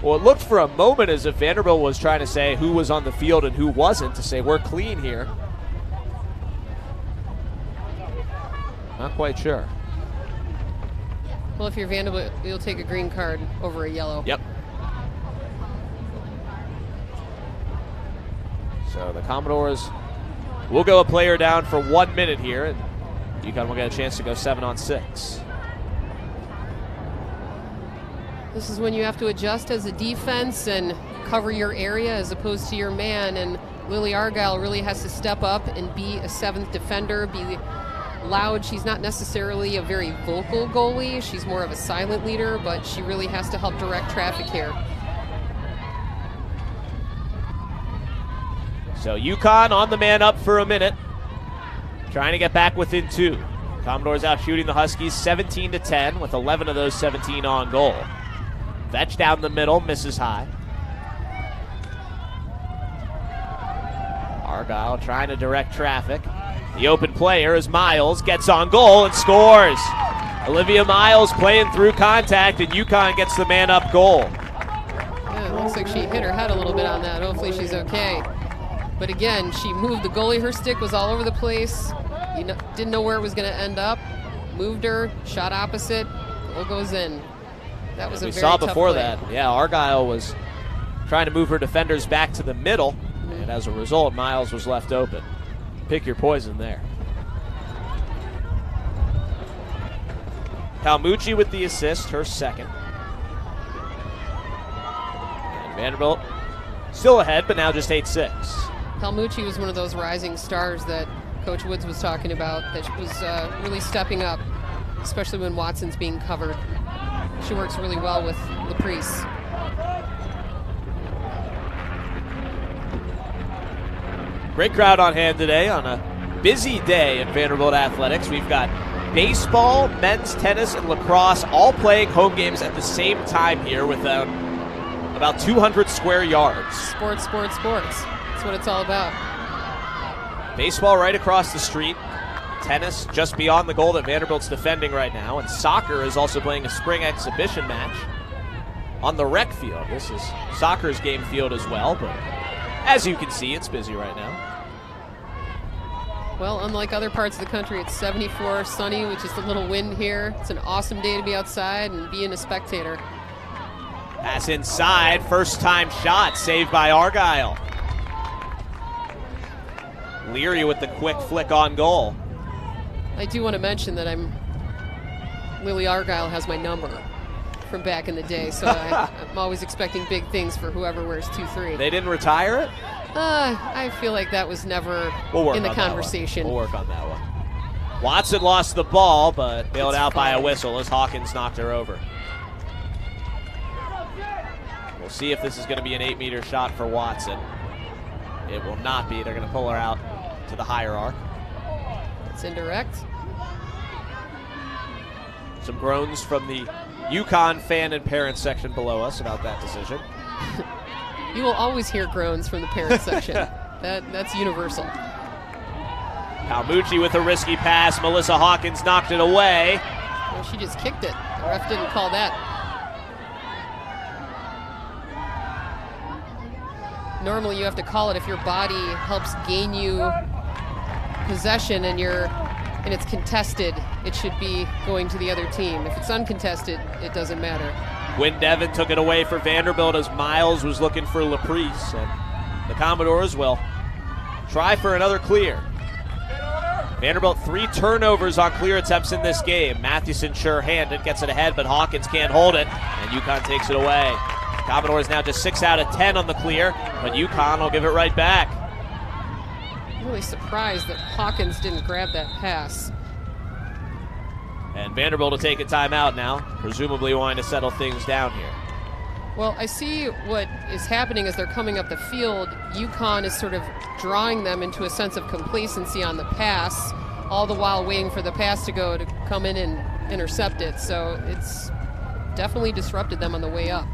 Well, it looked for a moment as if Vanderbilt was trying to say who was on the field and who wasn't, to say we're clean here. Not quite sure. Well, if you're Vanderbilt, you'll take a green card over a yellow. Yep. So the Commodores will go a player down for 1 minute here, and UConn will get a chance to go 7-on-6. This is when you have to adjust as a defense and cover your area as opposed to your man, and Lily Argyle really has to step up and be a seventh defender, be loud. She's not necessarily a very vocal goalie. She's more of a silent leader, but she really has to help direct traffic here. So UConn on the man up for a minute, trying to get back within 2. Commodores out shooting the Huskies 17-10 with 11 of those 17 on goal. Vetch down the middle, misses high. Argyle trying to direct traffic. The open player is Miles, gets on goal and scores. Olivia Miles playing through contact, and UConn gets the man up goal. Yeah, it looks like she hit her head a little bit on that. Hopefully she's okay. But again, she moved the goalie. Her stick was all over the place. Didn't know where it was going to end up. Moved her, shot opposite, goal goes in. That was a very tough play. We saw before that, yeah, Argyle was trying to move her defenders back to the middle, and as a result, Miles was left open. Pick your poison there. Palmucci with the assist, her second. And Vanderbilt still ahead, but now just 8-6. Palmucci was one of those rising stars that Coach Woods was talking about, that was really stepping up, especially when Watson's being covered. She works really well with Laprise. Great crowd on hand today on a busy day in Vanderbilt athletics. We've got baseball, men's tennis, and lacrosse all playing home games at the same time here with about 200 square yards. Sports, sports, sports. That's what it's all about. Baseball right across the street. Tennis just beyond the goal that Vanderbilt's defending right now. And soccer is also playing a spring exhibition match on the rec field. This is soccer's game field as well, but as you can see, it's busy right now. Well, unlike other parts of the country, it's 74, sunny, with just a little wind here. It's an awesome day to be outside and being a spectator. Pass inside, first time shot, saved by Argyle. Leary with the quick flick on goal. I do want to mention that Lily Argyle has my number from back in the day, so I'm always expecting big things for whoever wears 2-3. They didn't retire it? I feel like that was never in the conversation. We'll work on that one. Watson lost the ball, but bailed out by a whistle as Hawkins knocked her over. We'll see if this is going to be an 8-meter shot for Watson. It will not be. They're going to pull her out to the higher arc. It's indirect. Some groans from the UConn fan and parent section below us about that decision. You will always hear groans from the parent section. That's universal. Palmucci with a risky pass. Melissa Hawkins knocked it away. Well, she just kicked it. The ref didn't call that. Normally you have to call it if your body helps gain you possession and it's contested. It should be going to the other team. If it's uncontested, it doesn't matter. Quinn Devon took it away for Vanderbilt as Miles was looking for Laprise, and the Commodores will try for another clear. Vanderbilt 3 turnovers on clear attempts in this game. Mathewson sure-handed, gets it ahead, but Hawkins can't hold it, and UConn takes it away. Commodores now just 6 out of 10 on the clear, but UConn will give it right back. I'm really surprised that Hawkins didn't grab that pass. And Vanderbilt will take a timeout now, presumably wanting to settle things down here. Well, I see what is happening as they're coming up the field. UConn is sort of drawing them into a sense of complacency on the pass, all the while waiting for the pass to go to come in and intercept it. So it's definitely disrupted them on the way up.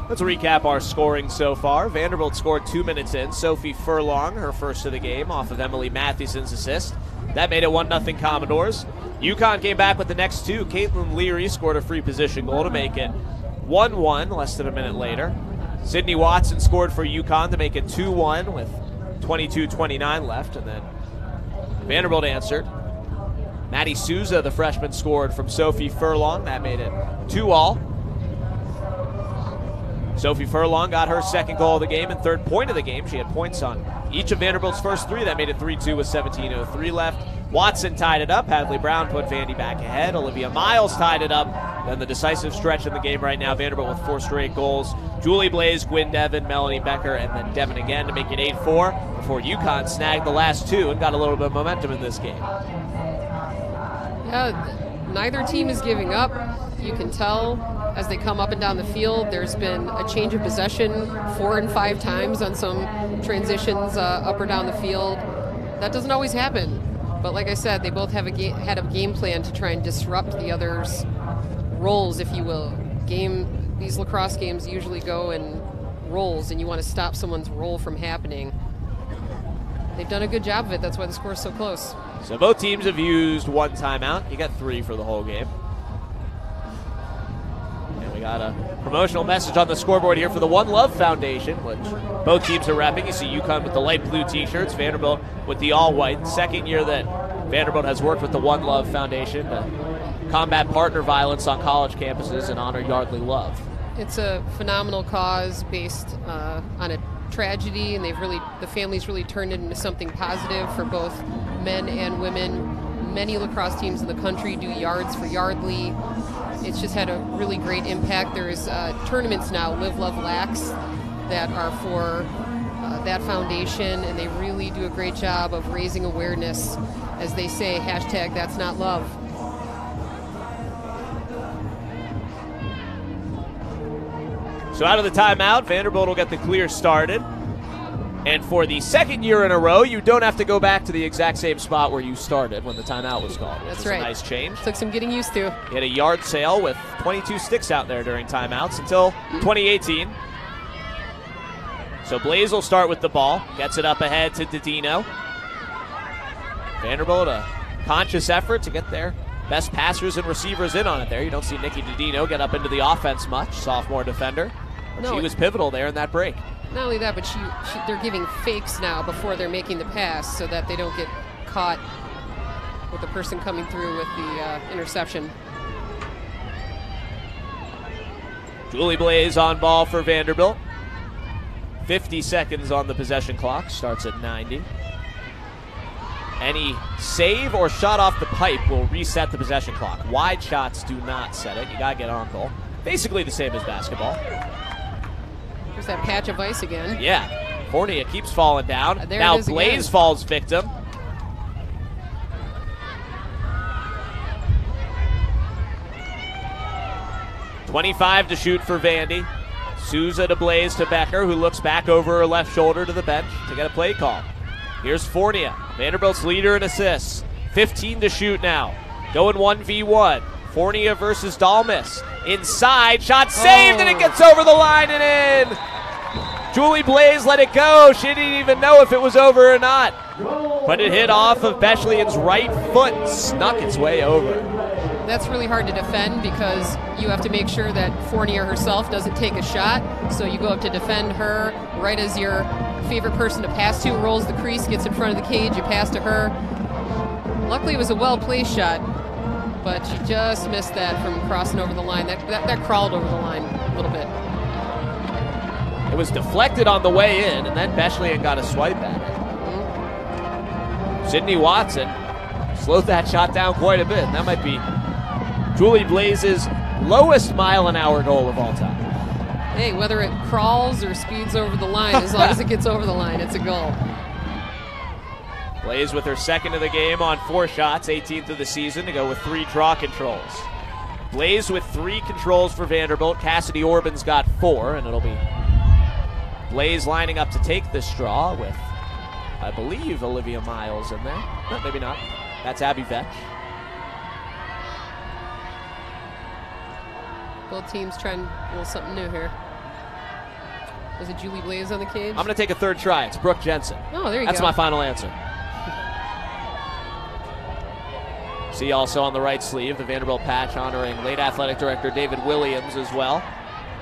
Let's recap our scoring so far. Vanderbilt scored 2 minutes in. Sophie Furlong, her first of the game, off of Emily Mathewson's assist. That made it 1-0 Commodores. UConn came back with the next 2. Caitlin Leary scored a free position goal to make it 1-1 less than a minute later. Sydney Watson scored for UConn to make it 2-1 with 22:29 left. And then Vanderbilt answered Maddie Souza, the freshman, scored from Sophie Furlong. That made it 2-all. Sophie Furlong got her second goal of the game and third point of the game. She had points on each of Vanderbilt's first three. That made it 3-2 with 17:03 left. Watson tied it up. Hadley Brown put Vandy back ahead. Olivia Miles tied it up. Then the decisive stretch in the game right now, Vanderbilt with 4 straight goals. Julie Blaze, Gwynn Devon, Melanie Becker, and then Devon again to make it 8-4 before UConn snagged the last 2 and got a little bit of momentum in this game. Yeah, neither team is giving up. You can tell as they come up and down the field. There's been a change of possession 4 and 5 times on some transitions up or down the field. That doesn't always happen. But like I said, they both have had a game plan to try and disrupt the other's roles, if you will. These lacrosse games usually go in roles, and you want to stop someone's role from happening. They've done a good job of it. That's why the score is so close. So both teams have used 1 timeout. You got 3 for the whole game. And we got a promotional message on the scoreboard here for the One Love Foundation, which both teams are repping. You see UConn with the light blue t-shirts, Vanderbilt with the all-white. Second year that Vanderbilt has worked with the One Love Foundation to combat partner violence on college campuses and honor Yardley love. It's a phenomenal cause based on a tragedy, and the families really turned it into something positive for both men and women. Many lacrosse teams in the country do yards for Yardley. It's just had a really great impact. There's tournaments now, Live, Love, Lax, that are for that foundation, and they really do a great job of raising awareness. As they say, hashtag that's not love. So out of the timeout, Vanderbilt will get the clear started. And for the second year in a row, you don't have to go back to the exact same spot where you started when the timeout was called. That's right. A nice change. Took some getting used to. He had a yard sale with 22 sticks out there during timeouts until 2018. So Blaze will start with the ball. Gets it up ahead to Didino. Vanderbilt, a conscious effort to get their best passers and receivers in on it there. You don't see Nikki Didino get up into the offense much, sophomore defender. But she was pivotal there in that break. Not only that, but they're giving fakes now before they're making the pass so that they don't get caught with the person coming through with the interception. Julie Blaze on ball for Vanderbilt. 50 seconds on the possession clock. Starts at 90. Any save or shot off the pipe will reset the possession clock. Wide shots do not set it. You got to get on goal. Basically the same as basketball. There's that patch of ice again. Yeah. Fournier keeps falling down. There now it is Blaze again. falls victim. .25 to shoot for Vandy. Souza to Blaze to Becker, who looks back over her left shoulder to the bench to get a play call. Here's Fournier, Vanderbilt's leader in assists. 15 to shoot now. Going 1v1. Fournier versus Dalmas. Inside, shot saved, and it gets over the line and in. Julie Blaze let it go. She didn't even know if it was over or not. But it hit off of Bechlian's right foot, snuck its way over. That's really hard to defend because you have to make sure that Fournier herself doesn't take a shot. So you go up to defend her right as your favorite person to pass to rolls the crease, gets in front of the cage, you pass to her. Luckily, it was a well-placed shot, but she just missed that from crossing over the line. That crawled over the line a little bit. It was deflected on the way in, and then Bechlian got a swipe at it. Sydney Watson slowed that shot down quite a bit, and that might be Julie Blaze's lowest mile-an-hour goal of all time. Hey, whether it crawls or speeds over the line, as long as it gets over the line, it's a goal. Blaze with her second of the game on 4 shots, 18th of the season, to go with 3 draw controls. Blaze with 3 controls for Vanderbilt. Cassidy Orban's got 4, and it'll be Blaze lining up to take this draw with, I believe, Olivia Miles in there. No, maybe not. That's Abby Vetch. Both teams trying a little something new here. Was it Julie Blaze on the cage? I'm going to take a third try. It's Brooke Jensen. Oh, there you That's go. my final answer. See also on the right sleeve the Vanderbilt patch honoring late athletic director David Williams as well.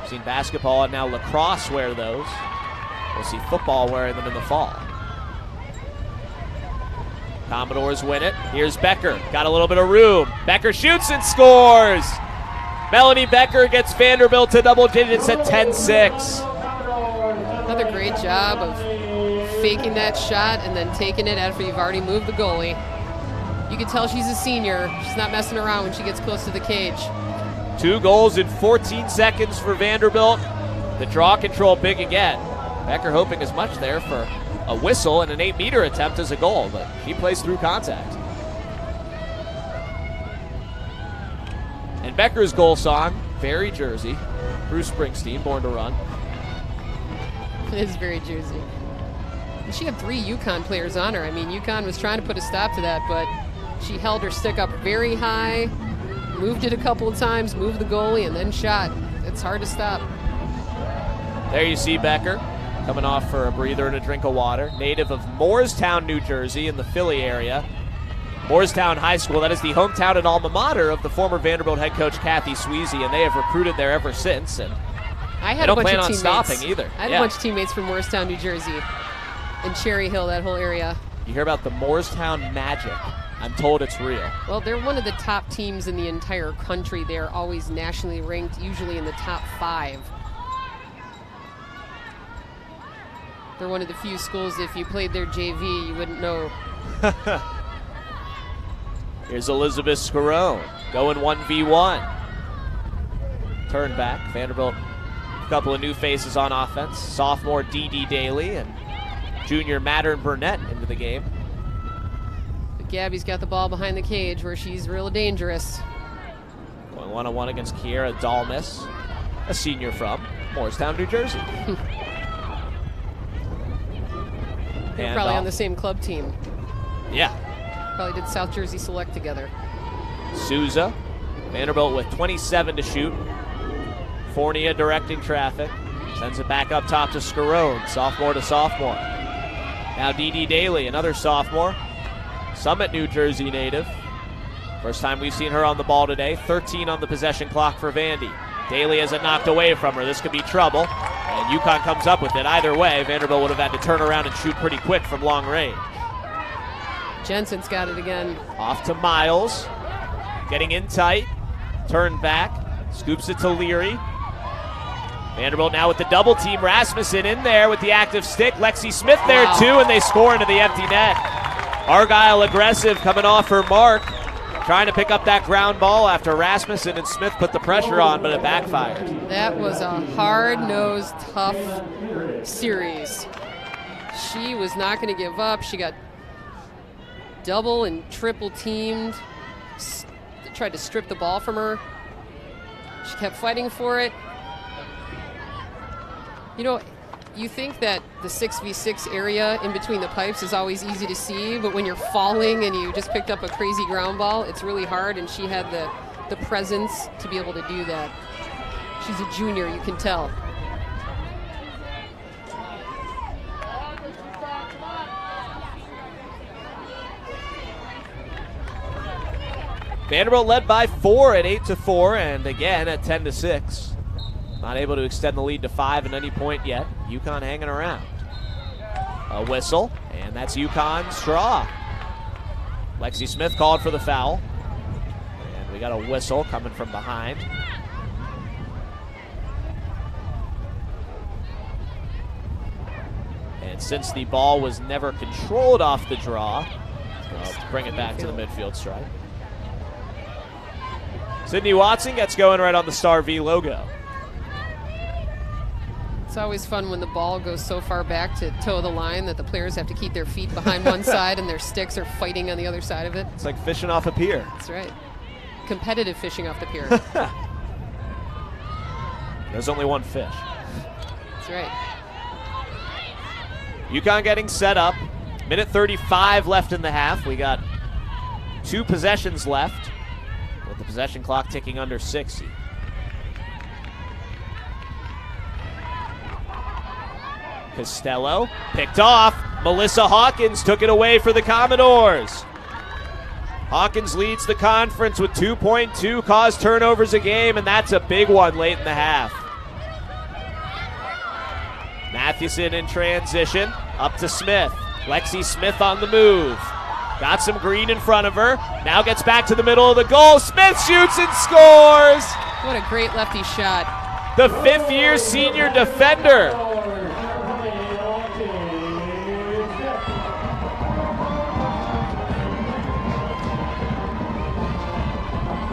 We've seen basketball and now lacrosse wear those. We'll see football wearing them in the fall. Commodores win it. Here's Becker. Got a little bit of room. Becker shoots and scores. Melanie Becker gets Vanderbilt to double digits at 10-6. Another great job of faking that shot and then taking it after you've already moved the goalie. You can tell she's a senior. She's not messing around when she gets close to the cage. 2 goals in 14 seconds for Vanderbilt. The draw control big again. Becker hoping as much there for a whistle and an 8-meter attempt as a goal, but she plays through contact. And Becker's goal song, very Jersey. Bruce Springsteen, Born to Run. It is very Jersey. And she had 3 UConn players on her. I mean, UConn was trying to put a stop to that, but she held her stick up very high, moved it a couple of times, moved the goalie, and then shot. It's hard to stop. There you see Becker coming off for a breather and a drink of water. Native of Morristown, New Jersey, in the Philly area. Morristown High School, that is the hometown and alma mater of the former Vanderbilt head coach Kathy Sweezy, and they have recruited there ever since. And I had they don't a bunch plan of on teammates. stopping either. I had a bunch of teammates from Morristown, New Jersey, and Cherry Hill, that whole area. You hear about the Morristown Magic. I'm told it's real. Well, they're one of the top teams in the entire country. They're always nationally ranked, usually in the top 5. They're one of the few schools, if you played their JV, you wouldn't know. Here's Elizabeth Scarone going 1v1. Turn back. Vanderbilt, a couple of new faces on offense. Sophomore Dee Daly and junior Mattern Burnett into the game. But Gabby's got the ball behind the cage where she's real dangerous. Going one-on-one against Kiera Dalmas, a senior from Morristown, New Jersey. They're probably on the same club team. Yeah. Probably did South Jersey Select together. Souza, Vanderbilt with 27 to shoot. Fournier directing traffic. Sends it back up top to Scarone, sophomore to sophomore. Now Dee Daly, another sophomore. Summit, New Jersey native. First time we've seen her on the ball today. 13 on the possession clock for Vandy. Daly has it knocked away from her. This could be trouble. And UConn comes up with it. Either way, Vanderbilt would have had to turn around and shoot pretty quick from long range. Jensen's got it again. Off to Miles. Getting in tight. Turn back. Scoops it to Leary. Vanderbilt now with the double team. Rasmussen in there with the active stick. Lexi Smith there too, and they score into the empty net. Argyle aggressive coming off her mark. Trying to pick up that ground ball after Rasmussen and Smith put the pressure on, but it backfired. That was a hard-nosed, tough series. She was not going to give up. She got double and triple teamed. Tried to strip the ball from her. She kept fighting for it. You know, you think that the 6v6 area in between the pipes is always easy to see, but when you're falling and you just picked up a crazy ground ball, it's really hard, and she had the presence to be able to do that. She's a junior, you can tell. Vanderbilt led by 4 at 8-4, and again at 10-6. Not able to extend the lead to 5 at any point yet. UConn hanging around. A whistle, and that's UConn straw. Lexi Smith called for the foul. And we got a whistle coming from behind. And since the ball was never controlled off the draw, we'll bring it back to the midfield stripe. Sydney Watson gets going right on the Star V logo. It's always fun when the ball goes so far back to toe the line that the players have to keep their feet behind one side and their sticks are fighting on the other side of it. It's like fishing off a pier. That's right. Competitive fishing off the pier. There's only one fish. That's right. UConn getting set up. Minute 35 left in the half. We got 2 possessions left with the possession clock ticking under 60. Costello picked off. Melissa Hawkins took it away for the Commodores. Hawkins leads the conference with 2.2 caused turnovers a game, and that's a big one late in the half. Mathewson in transition, up to Smith. Lexi Smith on the move. Got some green in front of her. Now gets back to the middle of the goal. Smith shoots and scores. What a great lefty shot. The fifth-year senior defender.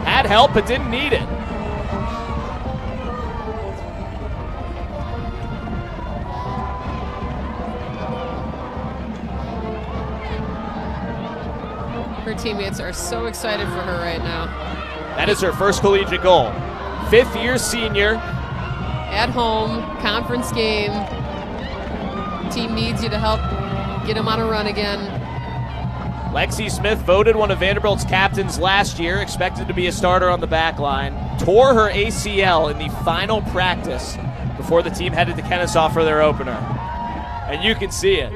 Had help, but didn't need it. Her teammates are so excited for her right now. That is her first collegiate goal. Fifth-year senior. At home, conference game. Team needs you to help get them on a run again. Lexi Smith voted one of Vanderbilt's captains last year, expected to be a starter on the back line. Tore her ACL in the final practice before the team headed to Kennesaw for their opener. And you can see it.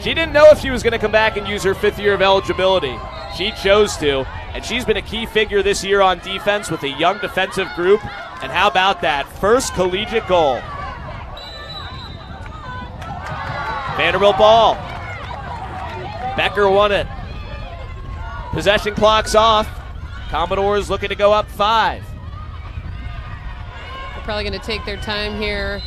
She didn't know if she was going to come back and use her fifth year of eligibility. She chose to, and she's been a key figure this year on defense with a young defensive group. And how about that? First collegiate goal. Vanderbilt ball. Becker won it. Possession clock's off. Commodores looking to go up 5. They're probably going to take their time here.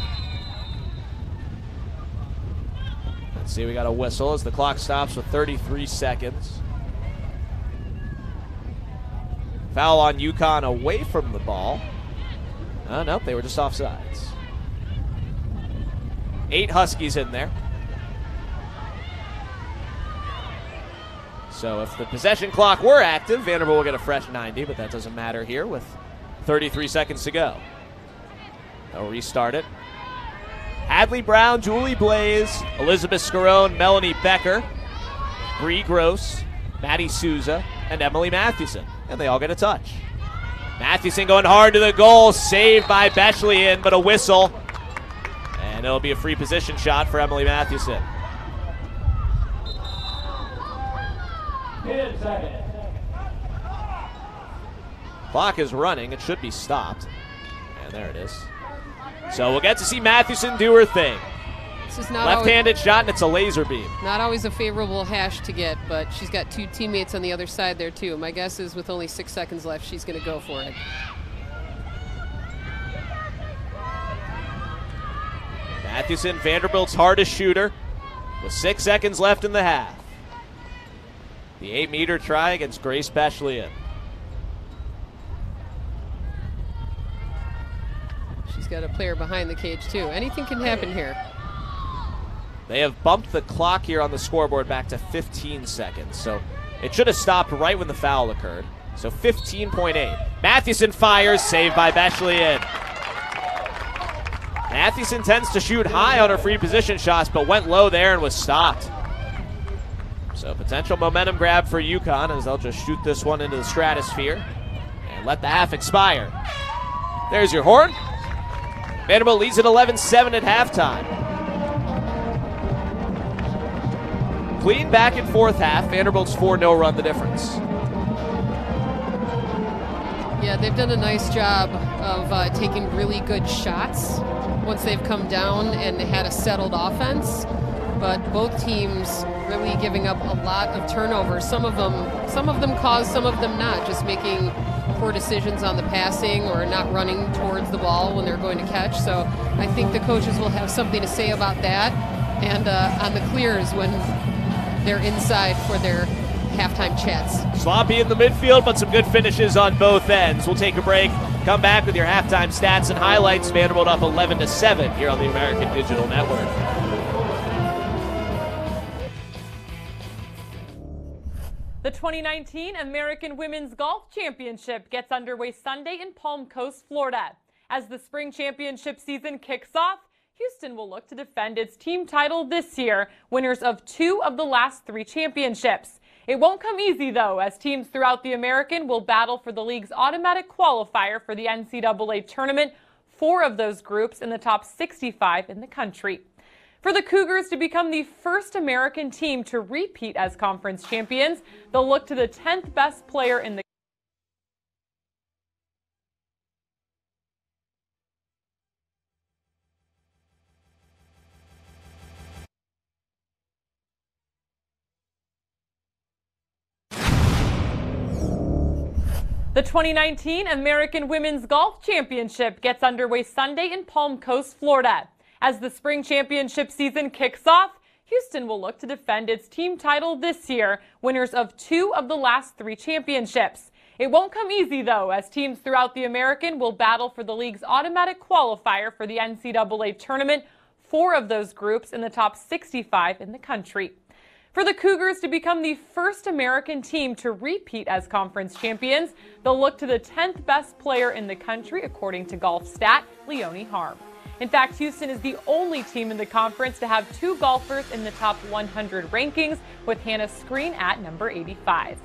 Let's see, we got a whistle as the clock stops with 33 seconds. Foul on UConn away from the ball. Oh, nope, they were just offsides. 8 Huskies in there. So if the possession clock were active, Vanderbilt will get a fresh 90, but that doesn't matter here with 33 seconds to go. They'll restart it. Hadley Brown, Julie Blaze, Elizabeth Scarone, Melanie Becker, Bree Gross, Maddie Souza, and Emily Mathewson. And they all get a touch. Mathewson going hard to the goal, saved by Bechley, but a whistle. And it'll be a free position shot for Emily Mathewson. 10 seconds. Clock is running. It should be stopped. And there it is. So we'll get to see Mathewson do her thing. This is not left-handed shot, and it's a laser beam. Not always a favorable hash to get, but she's got 2 teammates on the other side there too. My guess is with only 6 seconds left, she's going to go for it. Mathewson, Vanderbilt's hardest shooter, with 6 seconds left in the half. The 8-meter try against Grace Bechley. She's got a player behind the cage too. Anything can happen here. They have bumped the clock here on the scoreboard back to 15 seconds. So it should have stopped right when the foul occurred. So 15.8. Mathewson fires, saved by Bechley. Mathewson tends to shoot high on her free position shots, but went low there and was stopped. So potential momentum grab for UConn as they'll just shoot this one into the stratosphere and let the half expire. There's your horn. Vanderbilt leads at 11-7 at halftime. Clean back and forth half. Vanderbilt's 4-0 run the difference. Yeah, they've done a nice job of taking really good shots once they've come down and had a settled offense. But both teams really giving up a lot of turnovers. Some of them caused, some of them not. Just making poor decisions on the passing or not running towards the ball when they're going to catch. So I think the coaches will have something to say about that. And on the clears when they're inside for their halftime chats. Sloppy in the midfield, but some good finishes on both ends. We'll take a break, come back with your halftime stats and highlights. Vanderbilt up 11-7 here on the American Digital Network. The 2019 American Women's Golf Championship gets underway Sunday in Palm Coast, Florida. As the spring championship season kicks off, Houston will look to defend its team title this year, winners of 2 of the last 3 championships. It won't come easy, though, as teams throughout the American will battle for the league's automatic qualifier for the NCAA tournament, 4 of those groups in the top 65 in the country. For the Cougars to become the first American team to repeat as conference champions, they'll look to the 10th best player in the The 2019 American Women's Golf Championship gets underway Sunday in Palm Coast, Florida. As the spring championship season kicks off, Houston will look to defend its team title this year, winners of 2 of the last 3 championships. It won't come easy, though, as teams throughout the American will battle for the league's automatic qualifier for the NCAA tournament, 4 of those groups in the top 65 in the country. For the Cougars to become the first American team to repeat as conference champions, they'll look to the 10th best player in the country, according to Golf Stat, Leonie Harm. In fact, Houston is the only team in the conference to have 2 golfers in the top 100 rankings, with Hannah Screen at number 85.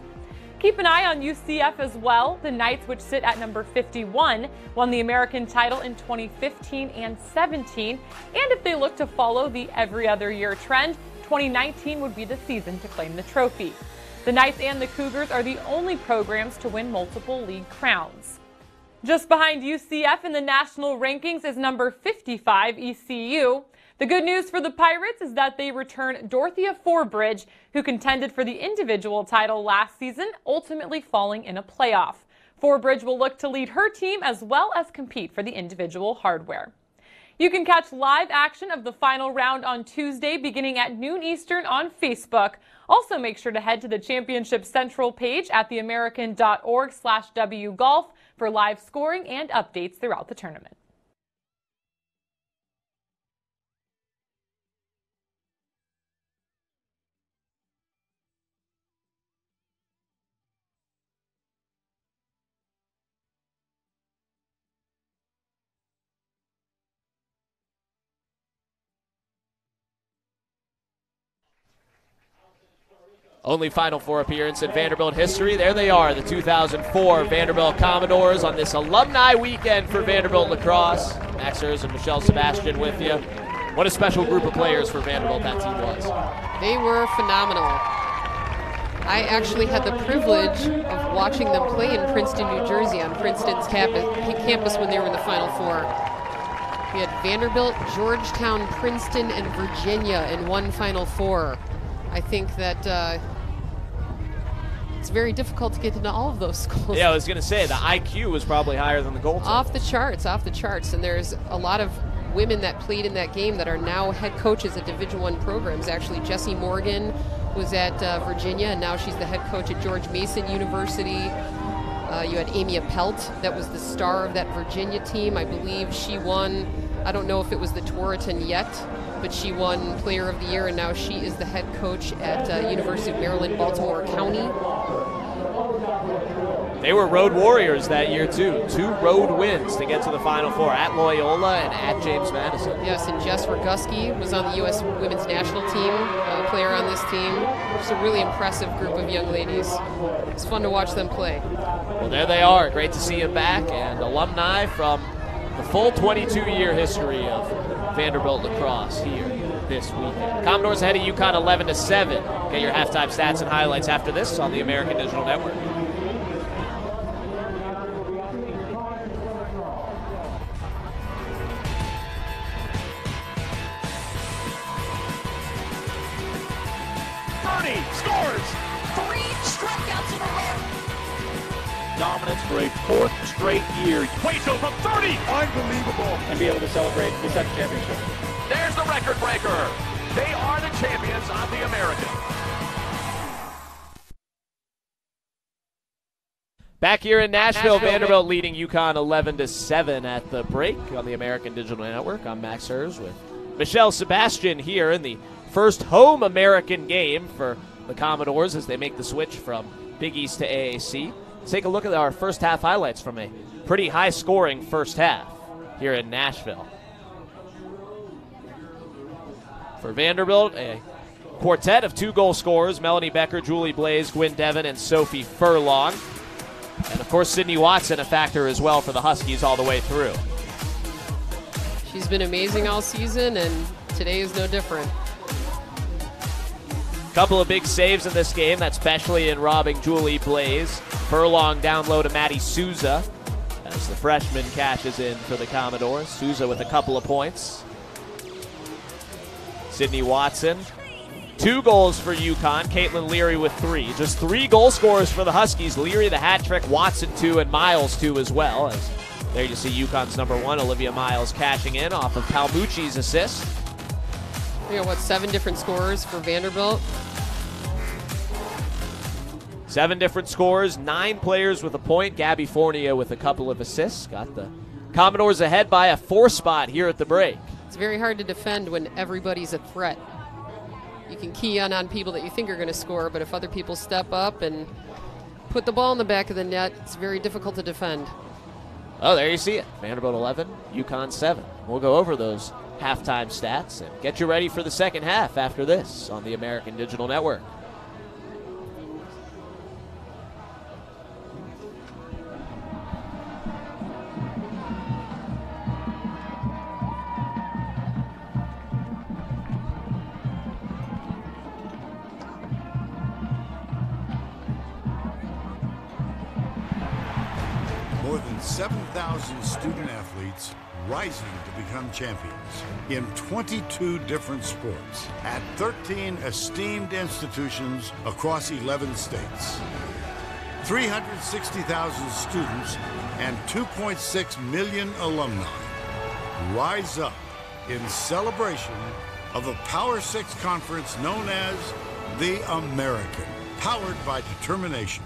Keep an eye on UCF as well. The Knights, which sit at number 51, won the American title in 2015 and 17. And if they look to follow the every other year trend, 2019 would be the season to claim the trophy. The Knights and the Cougars are the only programs to win multiple league crowns. Just behind UCF in the national rankings is number 55, ECU. The good news for the Pirates is that they return Dorothea Forbridge, who contended for the individual title last season, ultimately falling in a playoff. Forbridge will look to lead her team as well as compete for the individual hardware. You can catch live action of the final round on Tuesday beginning at noon Eastern on Facebook. Also make sure to head to the Championship Central page at theamerican.org/WGolf for live scoring and updates throughout the tournament. Only Final Four appearance in Vanderbilt history. There they are, the 2004 Vanderbilt Commodores on this alumni weekend for Vanderbilt Lacrosse. Max Hers and Michelle Sebastian with you. What a special group of players for Vanderbilt that team was. They were phenomenal. I actually had the privilege of watching them play in Princeton, New Jersey, on Princeton's campus when they were in the Final Four. We had Vanderbilt, Georgetown, Princeton, and Virginia in one Final Four. I think that it's very difficult to get into all of those schools. Yeah, I was going to say, the IQ was probably higher than the goal. Off the charts. And there's a lot of women that played in that game that are now head coaches at Division I programs. Actually, Jessie Morgan was at Virginia, and now she's the head coach at George Mason University. You had Amy Appelt, that was the star of that Virginia team. I believe she won, I don't know if it was the Torriton yet, but she won Player of the Year, and now she is the head coach at University of Maryland, Baltimore County. They were road warriors that year, too. 2 road wins to get to the Final Four, at Loyola and at James Madison. Yes, and Jess Roguski was on the U.S. women's national team, player on this team. Just a really impressive group of young ladies. It's fun to watch them play. Well, there they are. Great to see them back, and alumni from the full 22-year history of Vanderbilt Lacrosse here this weekend. Commodores ahead of UConn 11-7. Get your halftime stats and highlights after this on the American Digital Network. Scores 3 strikeouts in a row. Dominance for a 4th straight year. Cueto from 30. Unbelievable. And be able to celebrate the second championship. There's the record breaker. They are the champions of the American. Back here in Nashville, Vanderbilt leading UConn 11-7 at the break on the American Digital Network. I'm Max Hers with Michelle Sebastian here in the first home American game for the Commodores as they make the switch from Big East to AAC. Let's take a look at our first half highlights from a pretty high-scoring first half here in Nashville. For Vanderbilt, a quartet of 2 goal scorers, Melanie Becker, Julie Blaze, Gwynn Devon, and Sophie Furlong. And, of course, Sydney Watson a factor as well for the Huskies all the way through. She's been amazing all season, and today is no different. Couple of big saves in this game, that's especially in robbing Julie Blaze. Furlong down low to Maddie Souza as the freshman cashes in for the Commodores. Souza with a couple of points. Sydney Watson 2 goals for UConn. Caitlin Leary with 3. Just 3 goal scorers for the Huskies. Leary the hat trick, Watson 2, and Miles 2 as well. As there you see UConn's #1, Olivia Miles, cashing in off of Palmucci's assist. 7 different scorers for Vanderbilt? 7 different scores, 9 players with a point. Gabby Fournier with a couple of assists. Got the Commodores ahead by a 4 spot here at the break. It's very hard to defend when everybody's a threat. You can key on people that you think are going to score, but if other people step up and put the ball in the back of the net, it's very difficult to defend. Oh, there you see it. Vanderbilt 11, UConn 7. We'll go over those halftime stats and get you ready for the second half after this on the American Digital Network. More than 7,000 student-athletes rising to become champions in 22 different sports at 13 esteemed institutions across 11 states. 360,000 students and 2.6 million alumni rise up in celebration of a Power 6 conference known as the American, powered by determination.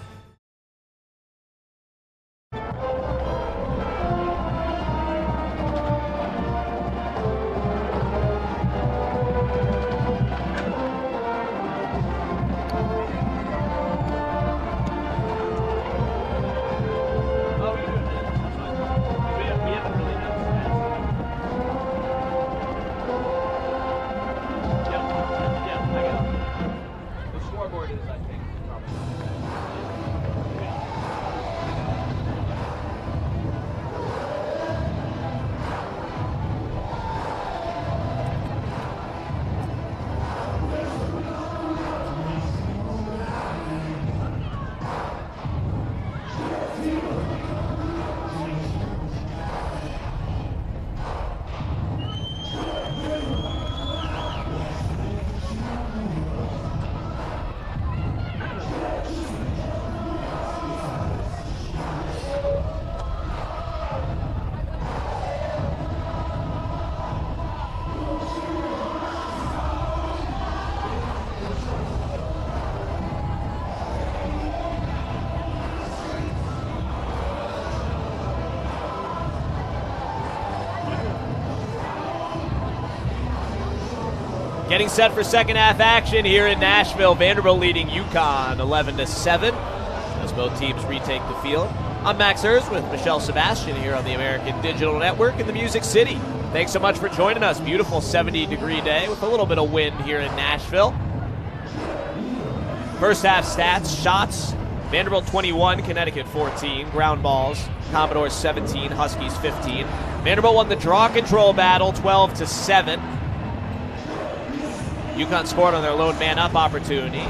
Getting set for second half action here in Nashville. Vanderbilt leading UConn 11-7 as both teams retake the field. I'm Max Hers with Michelle Sebastian here on the American Digital Network in the Music City. Thanks so much for joining us. Beautiful 70-degree day with a little bit of wind here in Nashville. First half stats, shots, Vanderbilt 21, Connecticut 14, ground balls, Commodores 17, Huskies 15. Vanderbilt won the draw control battle 12-7. UConn scored on their lone man-up opportunity.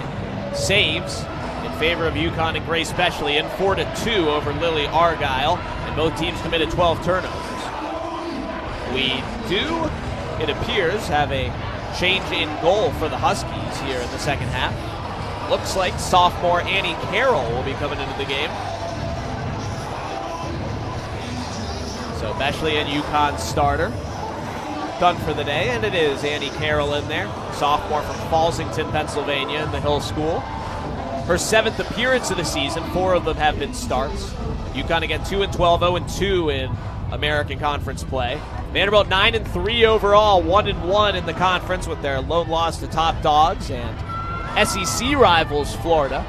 Saves in favor of UConn and Grace Bechley in 4-2 over Lily Argyle, and both teams committed 12 turnovers. We do, it appears, have a change in goal for the Huskies here in the second half. Looks like sophomore Annie Carroll will be coming into the game. So Bechley and UConn starter. Done for the day, and it is Annie Carroll in there, sophomore from Fallsington, Pennsylvania, in the Hill School. Her 7th appearance of the season, 4 of them have been starts. UConn again 2-12, 0-2 in American Conference play. Vanderbilt 9-3 overall, 1-1 in the conference with their lone loss to top dogs and SEC rivals Florida.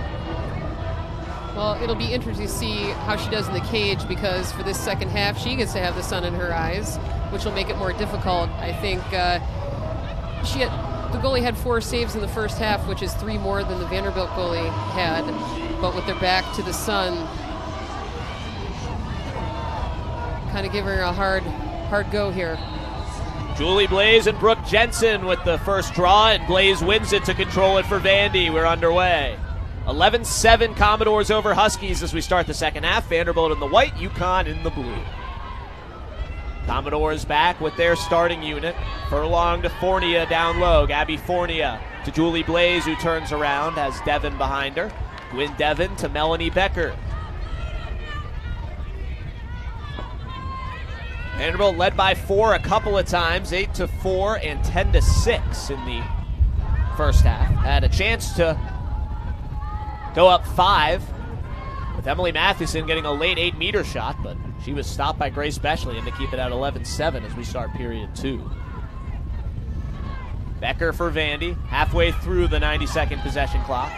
Well, it'll be interesting to see how she does in the cage, because for this second half, she gets to have the sun in her eyes, which will make it more difficult. I think the goalie had 4 saves in the first half, which is 3 more than the Vanderbilt goalie had. But with their back to the sun, kind of giving her a hard go here. Julie Blaze and Brooke Jensen with the first draw, and Blaze wins it to control it for Vandy. We're underway. 11-7 Commodores over Huskies as we start the second half. Vanderbilt in the white, UConn in the blue. Commodores back with their starting unit. Furlong to Fournier down low. Gabby Fournier to Julie Blaze, who turns around, has Devin behind her. Gwyn Devin to Melanie Becker. Vanderbilt led by 4 a couple of times, 8-4 and 10-6 in the first half. Had a chance to go up 5 with Emily Mathewson getting a late 8-meter shot, but she was stopped by Grace Bechley and to keep it at 11-7 as we start period 2. Becker for Vandy, halfway through the 90-second possession clock.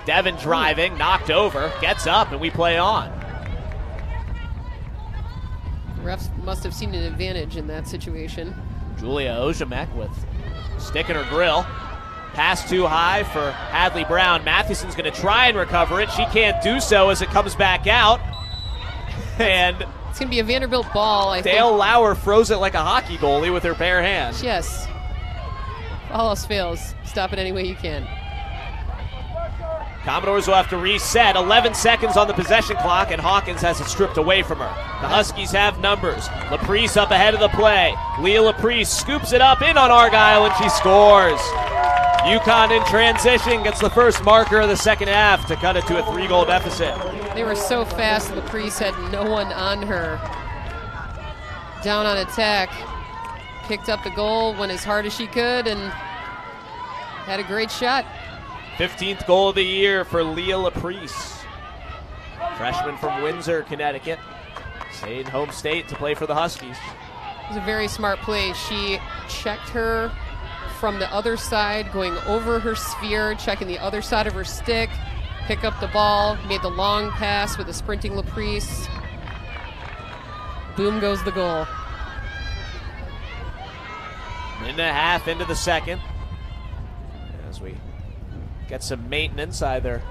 Devin driving, knocked over, gets up, and we play on. Refs must have seen an advantage in that situation. Julia Ojamek with stick in her grill. Pass too high for Hadley Brown. Mathewson's going to try and recover it. She can't do so as it comes back out. And it's going to be a Vanderbilt ball, I think. Dale Lauer froze it like a hockey goalie with her bare hands. Yes. All else fails. Stop it any way you can. Commodores will have to reset. 11 seconds on the possession clock, and Hawkins has it stripped away from her. The Huskies have numbers. Laprice up ahead of the play. Leah Laprice scoops it up in on Argyle, and she scores. UConn in transition gets the first marker of the second half to cut it to a 3-goal deficit. They were so fast, Laprice had no one on her. Down on attack. Picked up the goal, went as hard as she could, and had a great shot. 15th goal of the year for Leah Laprice. Freshman from Windsor, Connecticut. Stayed home state to play for the Huskies. It was a very smart play. She checked her from the other side, going over her sphere, checking the other side of her stick, pick up the ball, made the long pass with a sprinting Laprice. Boom goes the goal. Minute and a half into the second. As we get some maintenance either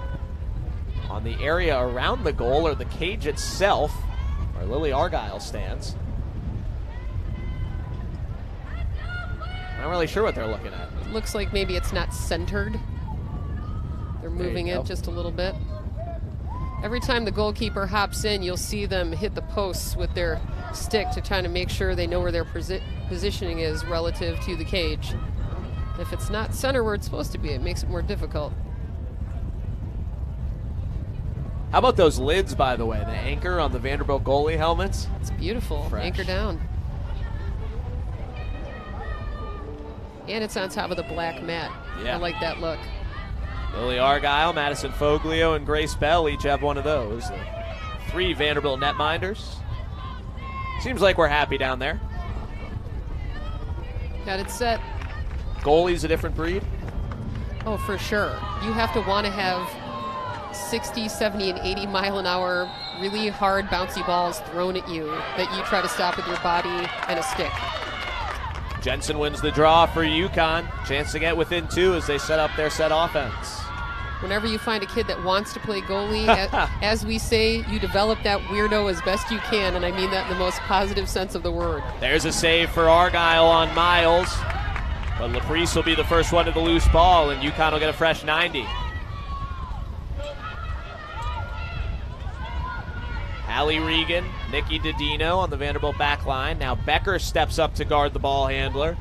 on the area around the goal or the cage itself, where Lily Argyle stands. Not really sure what they're looking at. It looks like maybe it's not centered. They're moving it just a little bit. Every time the goalkeeper hops in, you'll see them hit the posts with their stick to try to make sure they know where their positioning is relative to the cage. If it's not center where it's supposed to be, it makes it more difficult. How about those lids, by the way? The anchor on the Vanderbilt goalie helmets? It's beautiful. Fresh. Anchor down. And it's on top of the black mat. Yeah. I like that look. Lily Argyle, Madison Foglio, and Grace Bell each have one of those. The 3 Vanderbilt netminders. Seems like we're happy down there. Got it set. Goalie's a different breed? Oh, for sure. You have to want to have 60, 70, and 80 mile an hour, really hard, bouncy balls thrown at you that you try to stop with your body and a stick. Jensen wins the draw for UConn. Chance to get within 2 as they set up their set offense. Whenever you find a kid that wants to play goalie, as we say, you develop that weirdo as best you can, and I mean that in the most positive sense of the word. There's a save for Argyle on Miles, but Laprice will be the first one to the loose ball, and UConn will get a fresh 90. Allie Regan, Nikki Didino on the Vanderbilt back line. Now Becker steps up to guard the ball handler.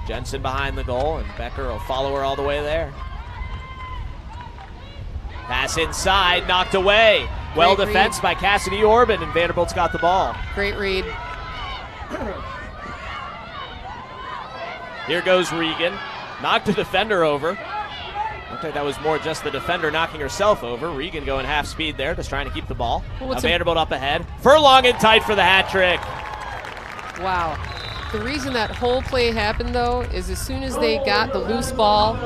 Jensen behind the goal, and Becker will follow her all the way there. Pass inside, knocked away. Well defensed by Cassidy Orban, and Vanderbilt's got the ball. Great read. Here goes Regan. Knocked the defender over. Looked like that was more just the defender knocking herself over. Regan going half speed there, just trying to keep the ball. Now Vanderbilt up ahead. Furlong in tight for the hat trick. Wow. The reason that whole play happened, though, is as soon as they got the loose ball,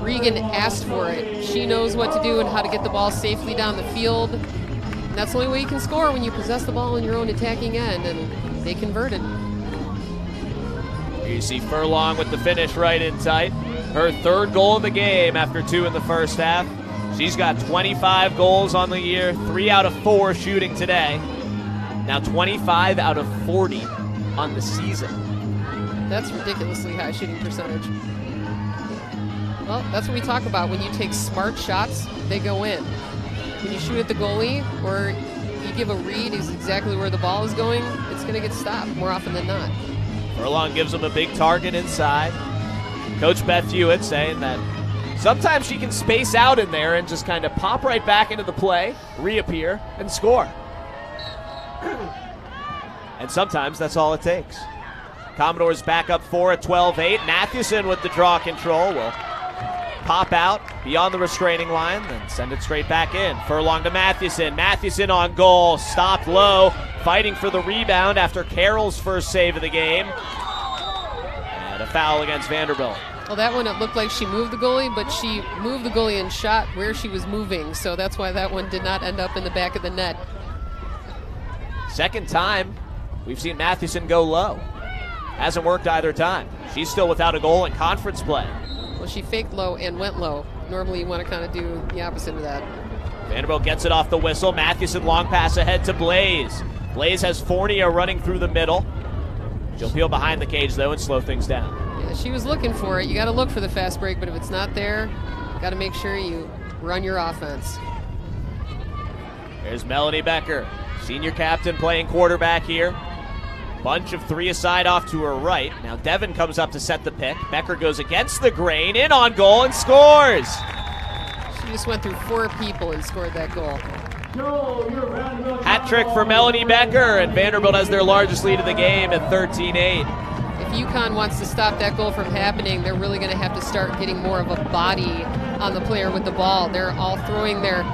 Regan asked for it. She knows what to do and how to get the ball safely down the field. And that's the only way you can score, when you possess the ball in your own attacking end, and they converted. Here you see Furlong with the finish right in tight. Her 3rd goal of the game after 2 in the first half. She's got 25 goals on the year, 3 out of 4 shooting today. Now 25 out of 40 on the season. That's ridiculously high shooting percentage. Well, that's what we talk about. When you take smart shots, they go in. When you shoot at the goalie or you give a read is exactly where the ball is going, it's going to get stopped more often than not. Furlong gives him a big target inside. Coach Beth Hewitt saying that sometimes she can space out in there and just kind of pop right back into the play, reappear, and score. And sometimes that's all it takes. Commodores back up 4 at 12-8. Mathewson with the draw control will pop out beyond the restraining line, then send it straight back in. Furlong to Mathewson. Mathewson on goal, stopped low, fighting for the rebound after Carroll's first save of the game. And a foul against Vanderbilt. Well, that one, it looked like she moved the goalie, but she moved the goalie and shot where she was moving, so that's why that one did not end up in the back of the net. Second time we've seen Mathewson go low. Hasn't worked either time. She's still without a goal in conference play. Well, she faked low and went low. Normally you want to kind of do the opposite of that. Vanderbilt gets it off the whistle. Mathewson long pass ahead to Blaze. Blaze has Fournier running through the middle. She'll peel behind the cage, though, and slow things down. Yeah, she was looking for it. You got to look for the fast break, but if it's not there, you got to make sure you run your offense. Here's Melanie Becker, senior captain, playing quarterback here. Bunch of 3 aside off to her right. Now Devin comes up to set the pick. Becker goes against the grain, in on goal, and scores. She just went through 4 people and scored that goal. Hat trick for Melanie Becker, and Vanderbilt has their largest lead of the game at 13-8. If UConn wants to stop that goal from happening, they're really going to have to start getting more of a body on the player with the ball. They're all throwing their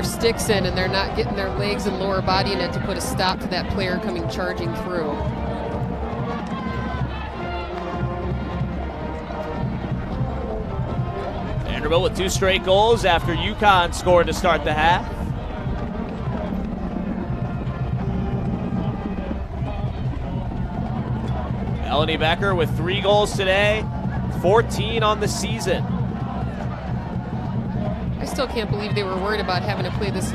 sticks in, and they're not getting their legs and lower body in it to put a stop to that player coming charging through. Vanderbilt with 2 straight goals after UConn scored to start the half. Melanie Becker with 3 goals today, 14 on the season. I still can't believe they were worried about having to play this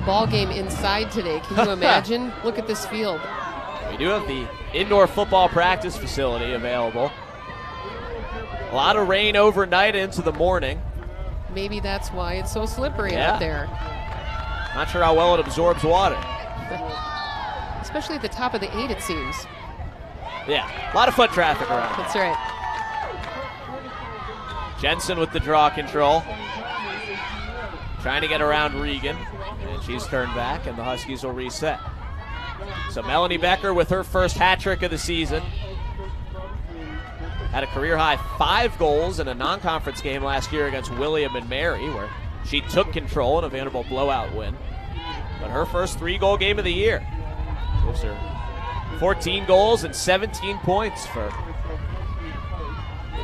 ball game inside today. Can you imagine? Look at this field. We do have the indoor football practice facility available. A lot of rain overnight into the morning. Maybe that's why it's so slippery out there. Not sure how well it absorbs water. Especially at the top of the 8, it seems. Yeah, a lot of foot traffic around. That's right. Jensen with the draw control. Trying to get around Regan, and she's turned back, and the Huskies will reset. So Melanie Becker with her first hat trick of the season. Had a career-high 5 goals in a non-conference game last year against William and Mary, where she took control in a Vanderbilt blowout win. But her first 3-goal game of the year gives her 14 goals and 17 points for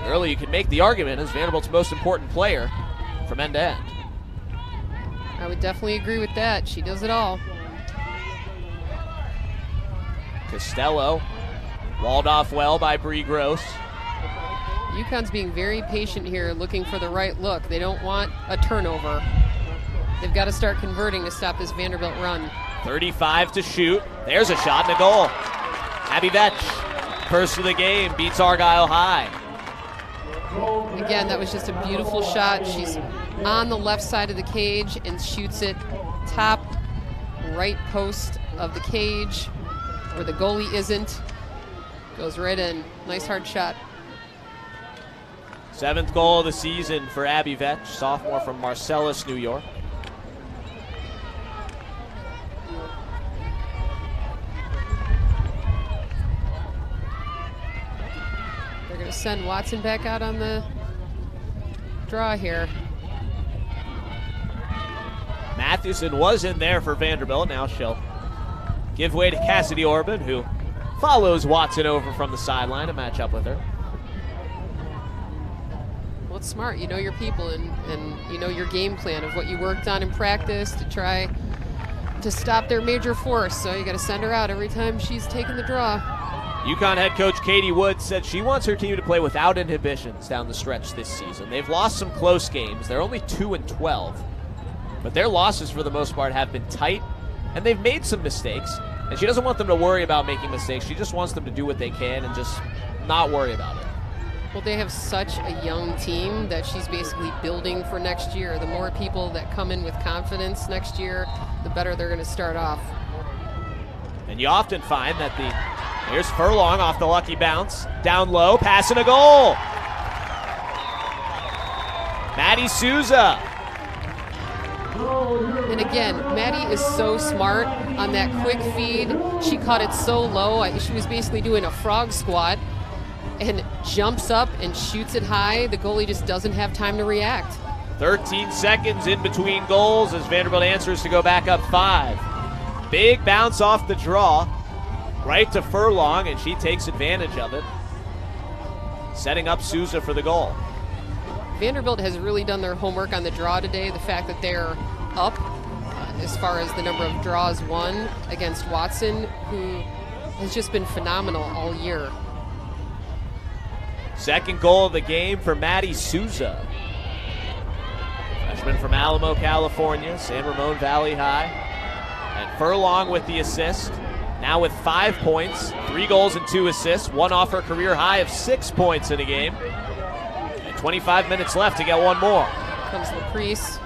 early. You can make the argument as Vanderbilt's most important player from end to end. I would definitely agree with that. She does it all. Costello walled off well by Bree Gross. UConn's being very patient here, looking for the right look. They don't want a turnover. They've got to start converting to stop this Vanderbilt run. 35 to shoot. There's a shot and a goal. Abby Vetch, first of the game, beats Argyle High. Again, that was just a beautiful shot. She's on the left side of the cage and shoots it top right post of the cage where the goalie isn't. Goes right in. Nice hard shot. 7th goal of the season for Abby Vetch, sophomore from Marcellus, New York. They're going to send Watson back out on the draw here. Mathewson was in there for Vanderbilt. Now she'll give way to Cassidy Orban, who follows Watson over from the sideline to match up with her. Well, it's smart. You know your people and you know your game plan of what you worked on in practice to try to stop their major force. So you got to send her out every time she's taking the draw. UConn head coach Katie Woods said she wants her team to play without inhibitions down the stretch this season. They've lost some close games. They're only 2-12. But their losses, for the most part, have been tight, and they've made some mistakes. And she doesn't want them to worry about making mistakes. She just wants them to do what they can and just not worry about it. Well, they have such a young team that she's basically building for next year. The more people that come in with confidence next year, the better they're going to start off. And you often find that the Here's Furlong off the lucky bounce. Down low, pass and a goal. Maddie Souza. And again, Maddie is so smart on that quick feed. She caught it so low. She was basically doing a frog squat and jumps up and shoots it high. The goalie just doesn't have time to react. 13 seconds in between goals as Vanderbilt answers to go back up 5. Big bounce off the draw. Right to Furlong, and she takes advantage of it. Setting up Souza for the goal. Vanderbilt has really done their homework on the draw today. The fact that they're up as far as the number of draws won against Watson, who has just been phenomenal all year. Second goal of the game for Maddie Souza. Freshman from Alamo, California, San Ramon Valley High. And Furlong with the assist. Now with 5 points, 3 goals and 2 assists, one off her career high of 6 points in a game. And 25 minutes left to get one more. Comes Laprice.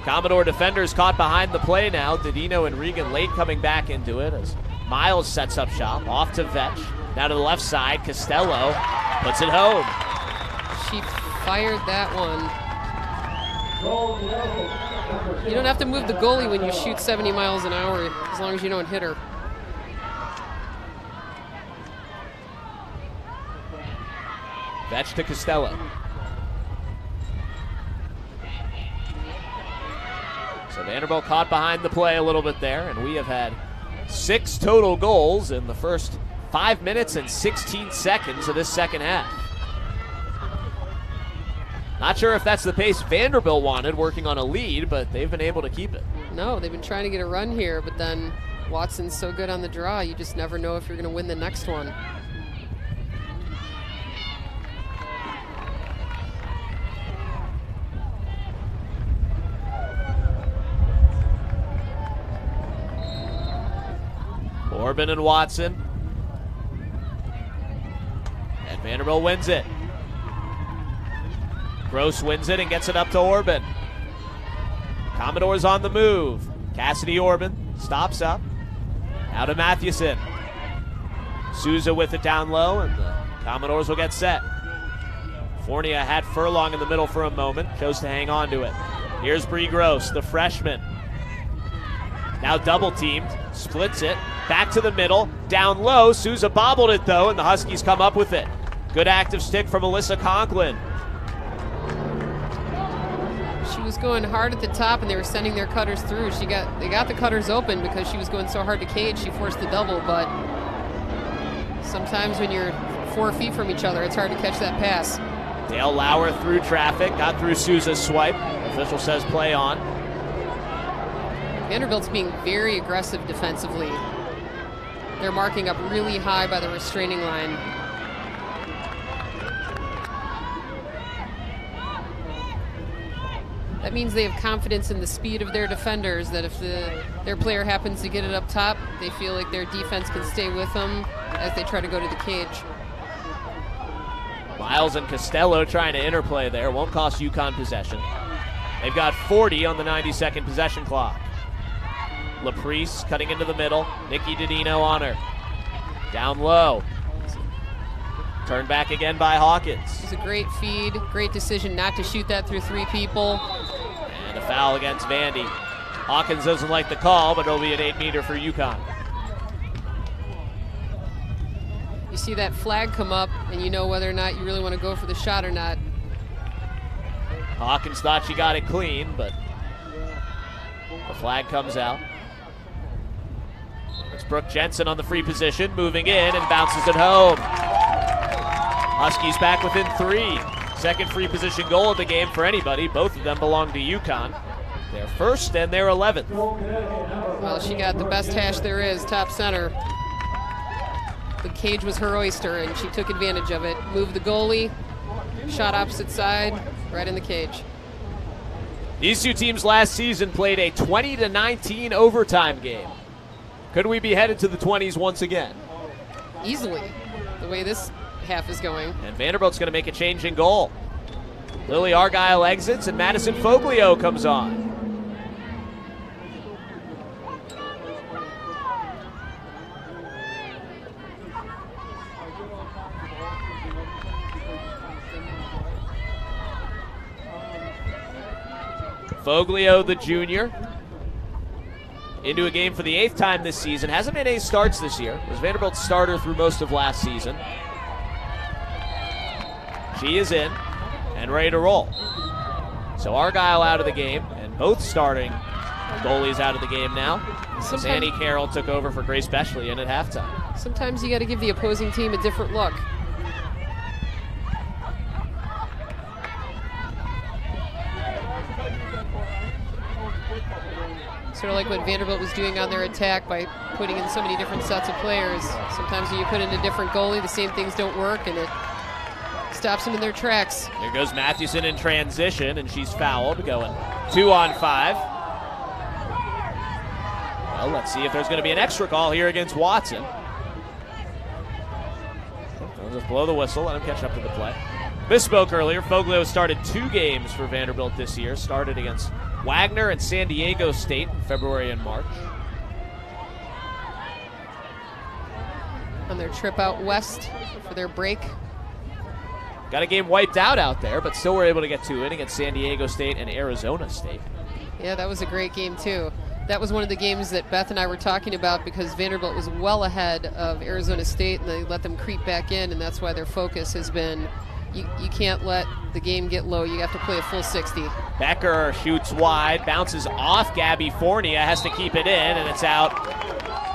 Commodore defenders caught behind the play now. Didino and Regan late coming back into it as Miles sets up shop. Off to Vetch. Now to the left side. Costello puts it home. She fired that one. You don't have to move the goalie when you shoot 70 miles an hour, as long as you don't hit her. Vetch to Costello. So Vanderbilt caught behind the play a little bit there, and we have had 6 total goals in the first 5 minutes and 16 seconds of this second half. Not sure if that's the pace Vanderbilt wanted, working on a lead, but they've been able to keep it. No, they've been trying to get a run here, but then Watson's so good on the draw, you just never know if you're going to win the next one. Orban and Watson. And Vanderbilt wins it. Gross wins it and gets it up to Orban. Commodore's on the move. Cassidy Orban stops up. Now to Mathewson. Souza with it down low, and the Commodores will get set. Fournier had Furlong in the middle for a moment, chose to hang on to it. Here's Bree Gross, the freshman. Now double teamed, splits it, back to the middle, down low. Souza bobbled it though, and the Huskies come up with it. Good active stick from Alyssa Conklin. She was going hard at the top, and they were sending their cutters through. They got the cutters open because she was going so hard to cage. She forced the double, but sometimes when you're 4 feet from each other, it's hard to catch that pass. Dale Lauer through traffic, got through Souza's swipe. Official says play on. Vanderbilt's being very aggressive defensively. They're marking up really high by the restraining line. That means they have confidence in the speed of their defenders, that if their player happens to get it up top, they feel like their defense can stay with them as they try to go to the cage. Miles and Costello trying to interplay there. Won't cost UConn possession. They've got 40 on the 90-second possession clock. Laprice cutting into the middle. Nikki Didino on her. Down low. Turned back again by Hawkins. It was a great feed. Great decision not to shoot that through 3 people. And a foul against Vandy. Hawkins doesn't like the call, but it'll be an 8-meter for UConn. You see that flag come up, and you know whether or not you really want to go for the shot or not. Hawkins thought she got it clean, but the flag comes out. It's Brooke Jensen on the free position, moving in and bounces it home. Huskies back within 3. Second free position goal of the game for anybody. Both of them belong to UConn. Their first and their 11th. Well, she got the best hash there is, top center. The cage was her oyster, and she took advantage of it. Moved the goalie, shot opposite side, right in the cage. These two teams last season played a 20-19 overtime game. Could we be headed to the 20s once again? Easily, the way this half is going. And Vanderbilt's going to make a change in goal. Lily Argyle exits and Madison Foglio comes on. Foglio, the junior, into a game for the 8th time this season. Hasn't made any starts this year. Was Vanderbilt's starter through most of last season. She is in and ready to roll. So Argyle out of the game, and both starting goalies out of the game now. Annie Carroll took over for Grace Bechley in at halftime. Sometimes you got to give the opposing team a different look. Sort of like what Vanderbilt was doing on their attack by putting in so many different sets of players. Sometimes when you put in a different goalie, the same things don't work, and it stops them in their tracks. There goes Mathewson in transition, and she's fouled, going 2-on-5. Well, let's see if there's going to be an extra call here against Watson. They'll just blow the whistle, let him catch up to the play. Misspoke earlier. Foglio started 2 games for Vanderbilt this year. Started against Wagner and San Diego State in February and March. On their trip out west for their break. Got a game wiped out there, but still were able to get 2 in against San Diego State and Arizona State. Yeah, that was a great game too. That was one of the games that Beth and I were talking about because Vanderbilt was well ahead of Arizona State, and they let them creep back in, and that's why their focus has been you can't let the game get low. You have to play a full 60. Becker shoots wide, bounces off Gabby Fornia, has to keep it in, and it's out.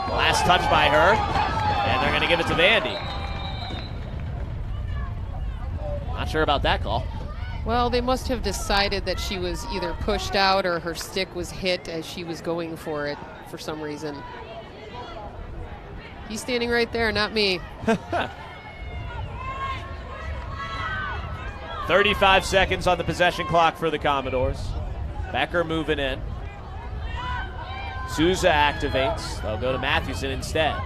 Last touch by her, and they're going to give it to Vandy. Not sure about that call. Well, they must have decided that she was either pushed out or her stick was hit as she was going for it for some reason. He's standing right there, not me. 35 seconds on the possession clock for the Commodores. Becker moving in. Souza activates. They'll go to Mathewson instead.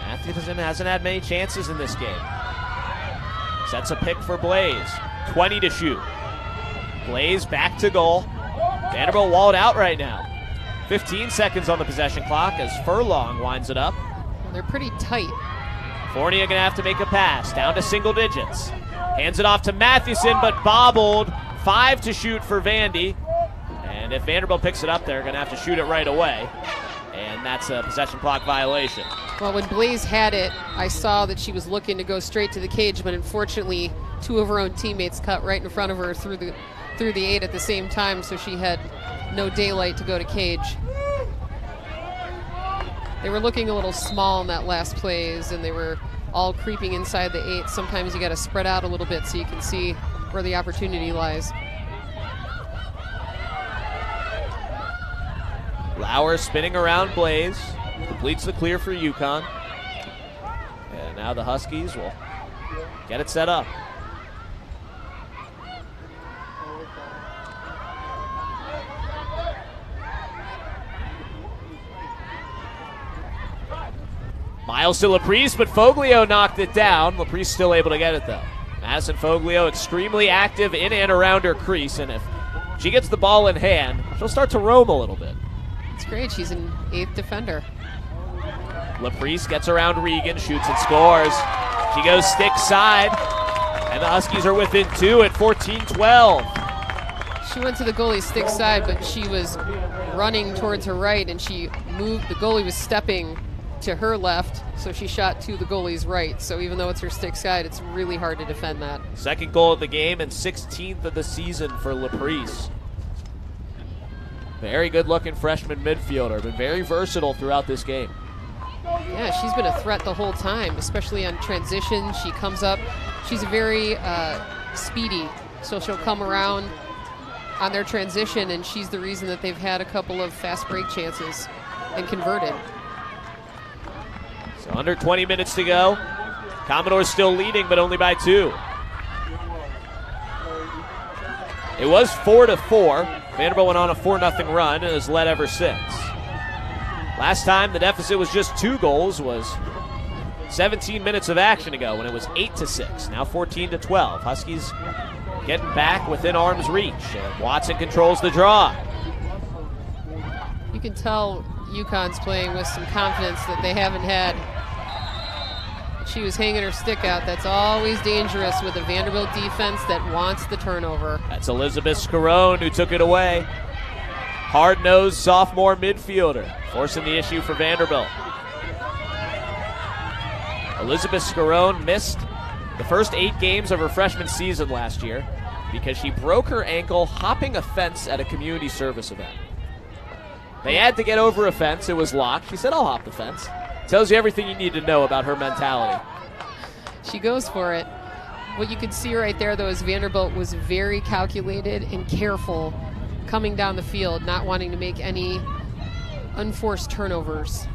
Mathewson hasn't had many chances in this game. Sets a pick for Blaze. 20 to shoot. Blaze back to goal. Vanderbilt walled out right now. 15 seconds on the possession clock as Furlong winds it up. Well, they're pretty tight. Fornia going to have to make a pass. Down to single digits. Hands it off to Mathewson, but bobbled. 5 to shoot for Vandy. And if Vanderbilt picks it up, they're going to have to shoot it right away. And that's a possession clock violation. Well, when Blaze had it, I saw that she was looking to go straight to the cage, but unfortunately, 2 of her own teammates cut right in front of her through the 8 at the same time, so she had no daylight to go to cage. They were looking a little small in that last plays, and they were all creeping inside the 8. Sometimes you got to spread out a little bit so you can see where the opportunity lies. Lauer spinning around Blaze. Completes the clear for UConn. And now the Huskies will get it set up. Miles to Laprise, but Foglio knocked it down. Laprise still able to get it, though. Madison Foglio extremely active in and around her crease, and if she gets the ball in hand, she'll start to roam a little bit. It's great. She's an 8th defender. Laprise gets around Regan, shoots and scores. She goes stick side, and the Huskies are within 2 at 14-12. She went to the goalie's stick side, but she was running towards her right, and she moved. The goalie was stepping to her left, so she shot to the goalie's right. So even though it's her stick side, it's really hard to defend that. Second goal of the game and 16th of the season for Laprise. Very good-looking freshman midfielder, been very versatile throughout this game. Yeah, she's been a threat the whole time, especially on transition. She comes up. She's very speedy, so she'll come around on their transition, and she's the reason that they've had a couple of fast break chances and converted. So under 20 minutes to go. Commodores still leading, but only by 2. It was 4-4. Vanderbilt went on a 4-0 run and has led ever since. Last time the deficit was just 2 goals was 17 minutes of action ago when it was 8-6. Now 14-12. Huskies getting back within arm's reach, and Watson controls the draw. You can tell UConn's playing with some confidence that they haven't had She was hanging her stick out. That's always dangerous with a Vanderbilt defense that wants the turnover. That's Elizabeth Scarone who took it away. Hard-nosed sophomore midfielder, forcing the issue for Vanderbilt. Elizabeth Scarone missed the first 8 games of her freshman season last year because she broke her ankle hopping a fence at a community service event. They had to get over a fence. It was locked. She said, I'll hop the fence. Tells you everything you need to know about her mentality. She goes for it. What you could see right there, though, is Vanderbilt was very calculated and careful coming down the field, not wanting to make any unforced turnovers.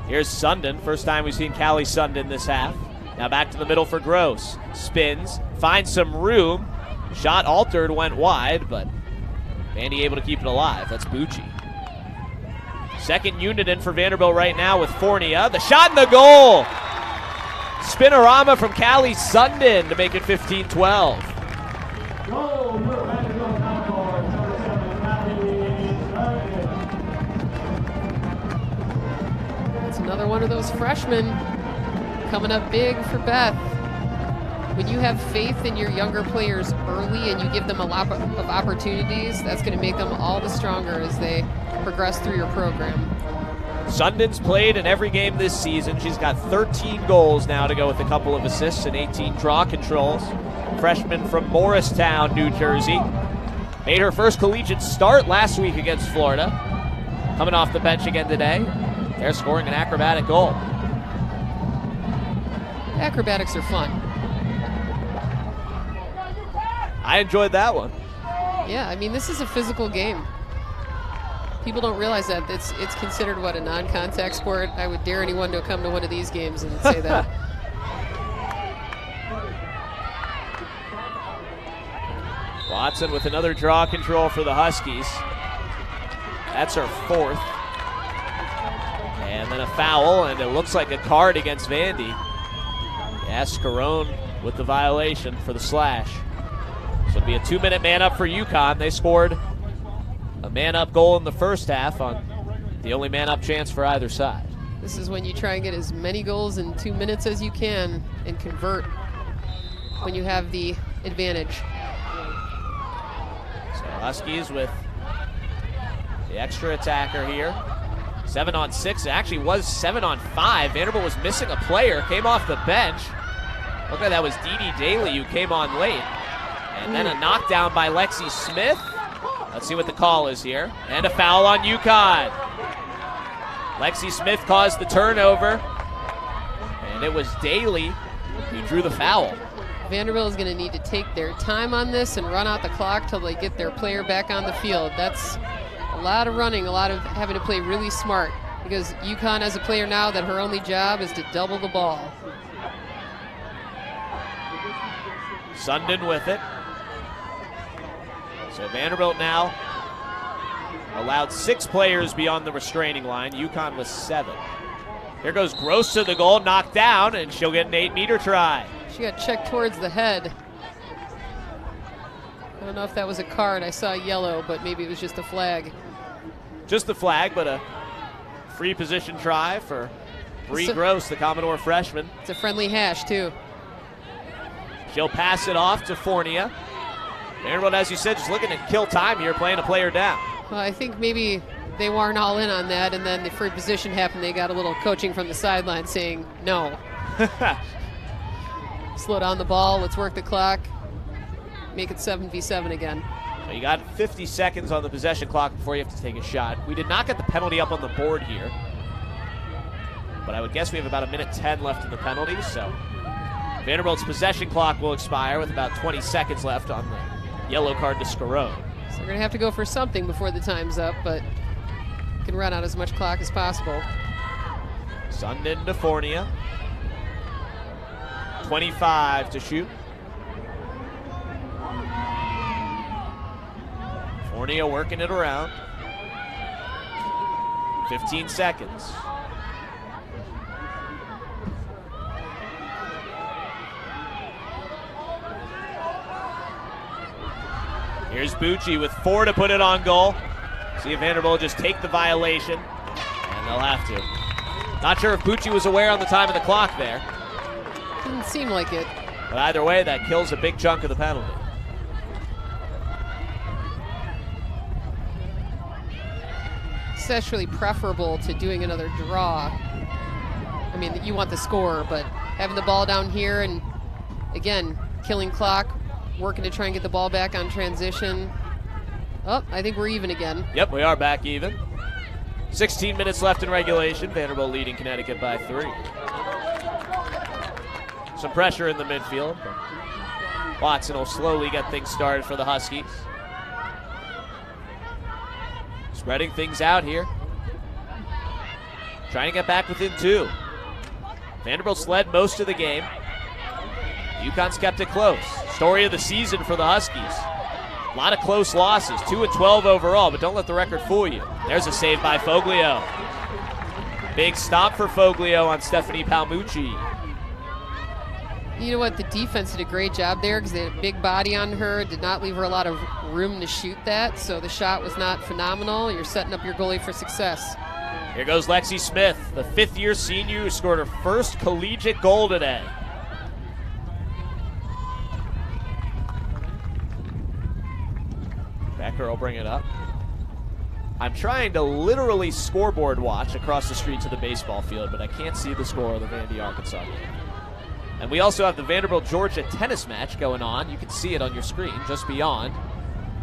Here's Sundin. First time we've seen Callie Sundin this half. Now back to the middle for Gross. Spins, finds some room. Shot altered, went wide, but Vandy able to keep it alive. That's Bucci. Second unit in for Vanderbilt right now with Fournier. The shot and the goal. Spinorama from Callie Sundin to make it 15-12. Goal for Vanderbilt Cowboys, number 7, It's another one of those freshmen coming up big for Beth. When you have faith in your younger players early and you give them a lot of opportunities, that's going to make them all the stronger as they progress through your program. Sundin's played in every game this season. She's got 13 goals now to go with a couple of assists and 18 draw controls. Freshman from Morristown, New Jersey. Made her first collegiate start last week against Florida. Coming off the bench again today. They're scoring an acrobatic goal. Acrobatics are fun. I enjoyed that one. Yeah, I mean, this is a physical game. People don't realize that. It's considered, what, a non-contact sport? I would dare anyone to come to one of these games and say that. Watson with another draw control for the Huskies. That's her 4th. And then a foul, and it looks like a card against Vandy. Yeah, Scarone with the violation for the slash. So it'll be a 2-minute man-up for UConn. They scored a man-up goal in the first half on the only man-up chance for either side. This is when you try and get as many goals in 2 minutes as you can and convert when you have the advantage. So Huskies with the extra attacker here. 7-on-6. It actually was 7-on-5. Vanderbilt was missing a player. Came off the bench. Looked like that was Dee Dee Daly who came on late. And then a knockdown by Lexi Smith. Let's see what the call is here. And a foul on UConn. Lexi Smith caused the turnover. And it was Daly who drew the foul. Vanderbilt is going to need to take their time on this and run out the clock till they get their player back on the field. That's a lot of running, a lot of having to play really smart, because UConn has a player now that her only job is to double the ball. Sundin with it. So Vanderbilt now allowed 6 players beyond the restraining line. UConn was 7. Here goes Gross to the goal, knocked down, and she'll get an 8-meter try. She got checked towards the head. I don't know if that was a card. I saw yellow, but maybe it was just a flag. Just the flag, but a free position try for Bree Gross, the Commodore freshman. It's a friendly hash, too. She'll pass it off to Fournier. Vanderbilt, as you said, just looking to kill time here, playing a player down. Well, I think maybe they weren't all in on that, and then the free position happened. They got a little coaching from the sideline saying, no. Slow down the ball, let's work the clock, make it 7v7 again. So you got 50 seconds on the possession clock before you have to take a shot. We did not get the penalty up on the board here, but I would guess we have about 1:10 left in the penalties, so Vanderbilt's possession clock will expire with about 20 seconds left on the yellow card to Scarone. So they're going to have to go for something before the time's up, but can run out as much clock as possible. Sundin to Fournier. 25 to shoot. Fournier working it around. 15 seconds. Here's Bucci with 4 to put it on goal. See if Vanderbilt will just take the violation, and they'll have to. Not sure if Bucci was aware on the time of the clock there. Didn't seem like it. But either way, that kills a big chunk of the penalty. It's actually preferable to doing another draw. I mean, you want the score, but having the ball down here and, again, killing clock, working to try and get the ball back on transition. Oh, I think we're even again. Yep, we are back even. 16 minutes left in regulation. Vanderbilt leading Connecticut by 3. Some pressure in the midfield. Watson will slowly get things started for the Huskies. Spreading things out here. Trying to get back within 2. Vanderbilt's led most of the game. UConn's kept it close. Story of the season for the Huskies. A lot of close losses, 2-12 overall, but don't let the record fool you. There's a save by Foglio. Big stop for Foglio on Stephanie Palmucci. You know what? The defense did a great job there because they had a big body on her, did not leave her a lot of room to shoot that, so the shot was not phenomenal. You're setting up your goalie for success. Here goes Lexi Smith, the 5th-year senior who scored her first collegiate goal today. Becker will bring it up. I'm trying to literally scoreboard watch across the street to the baseball field, but I can't see the score of the Vandy Arkansas game. And we also have the Vanderbilt-Georgia tennis match going on. You can see it on your screen just beyond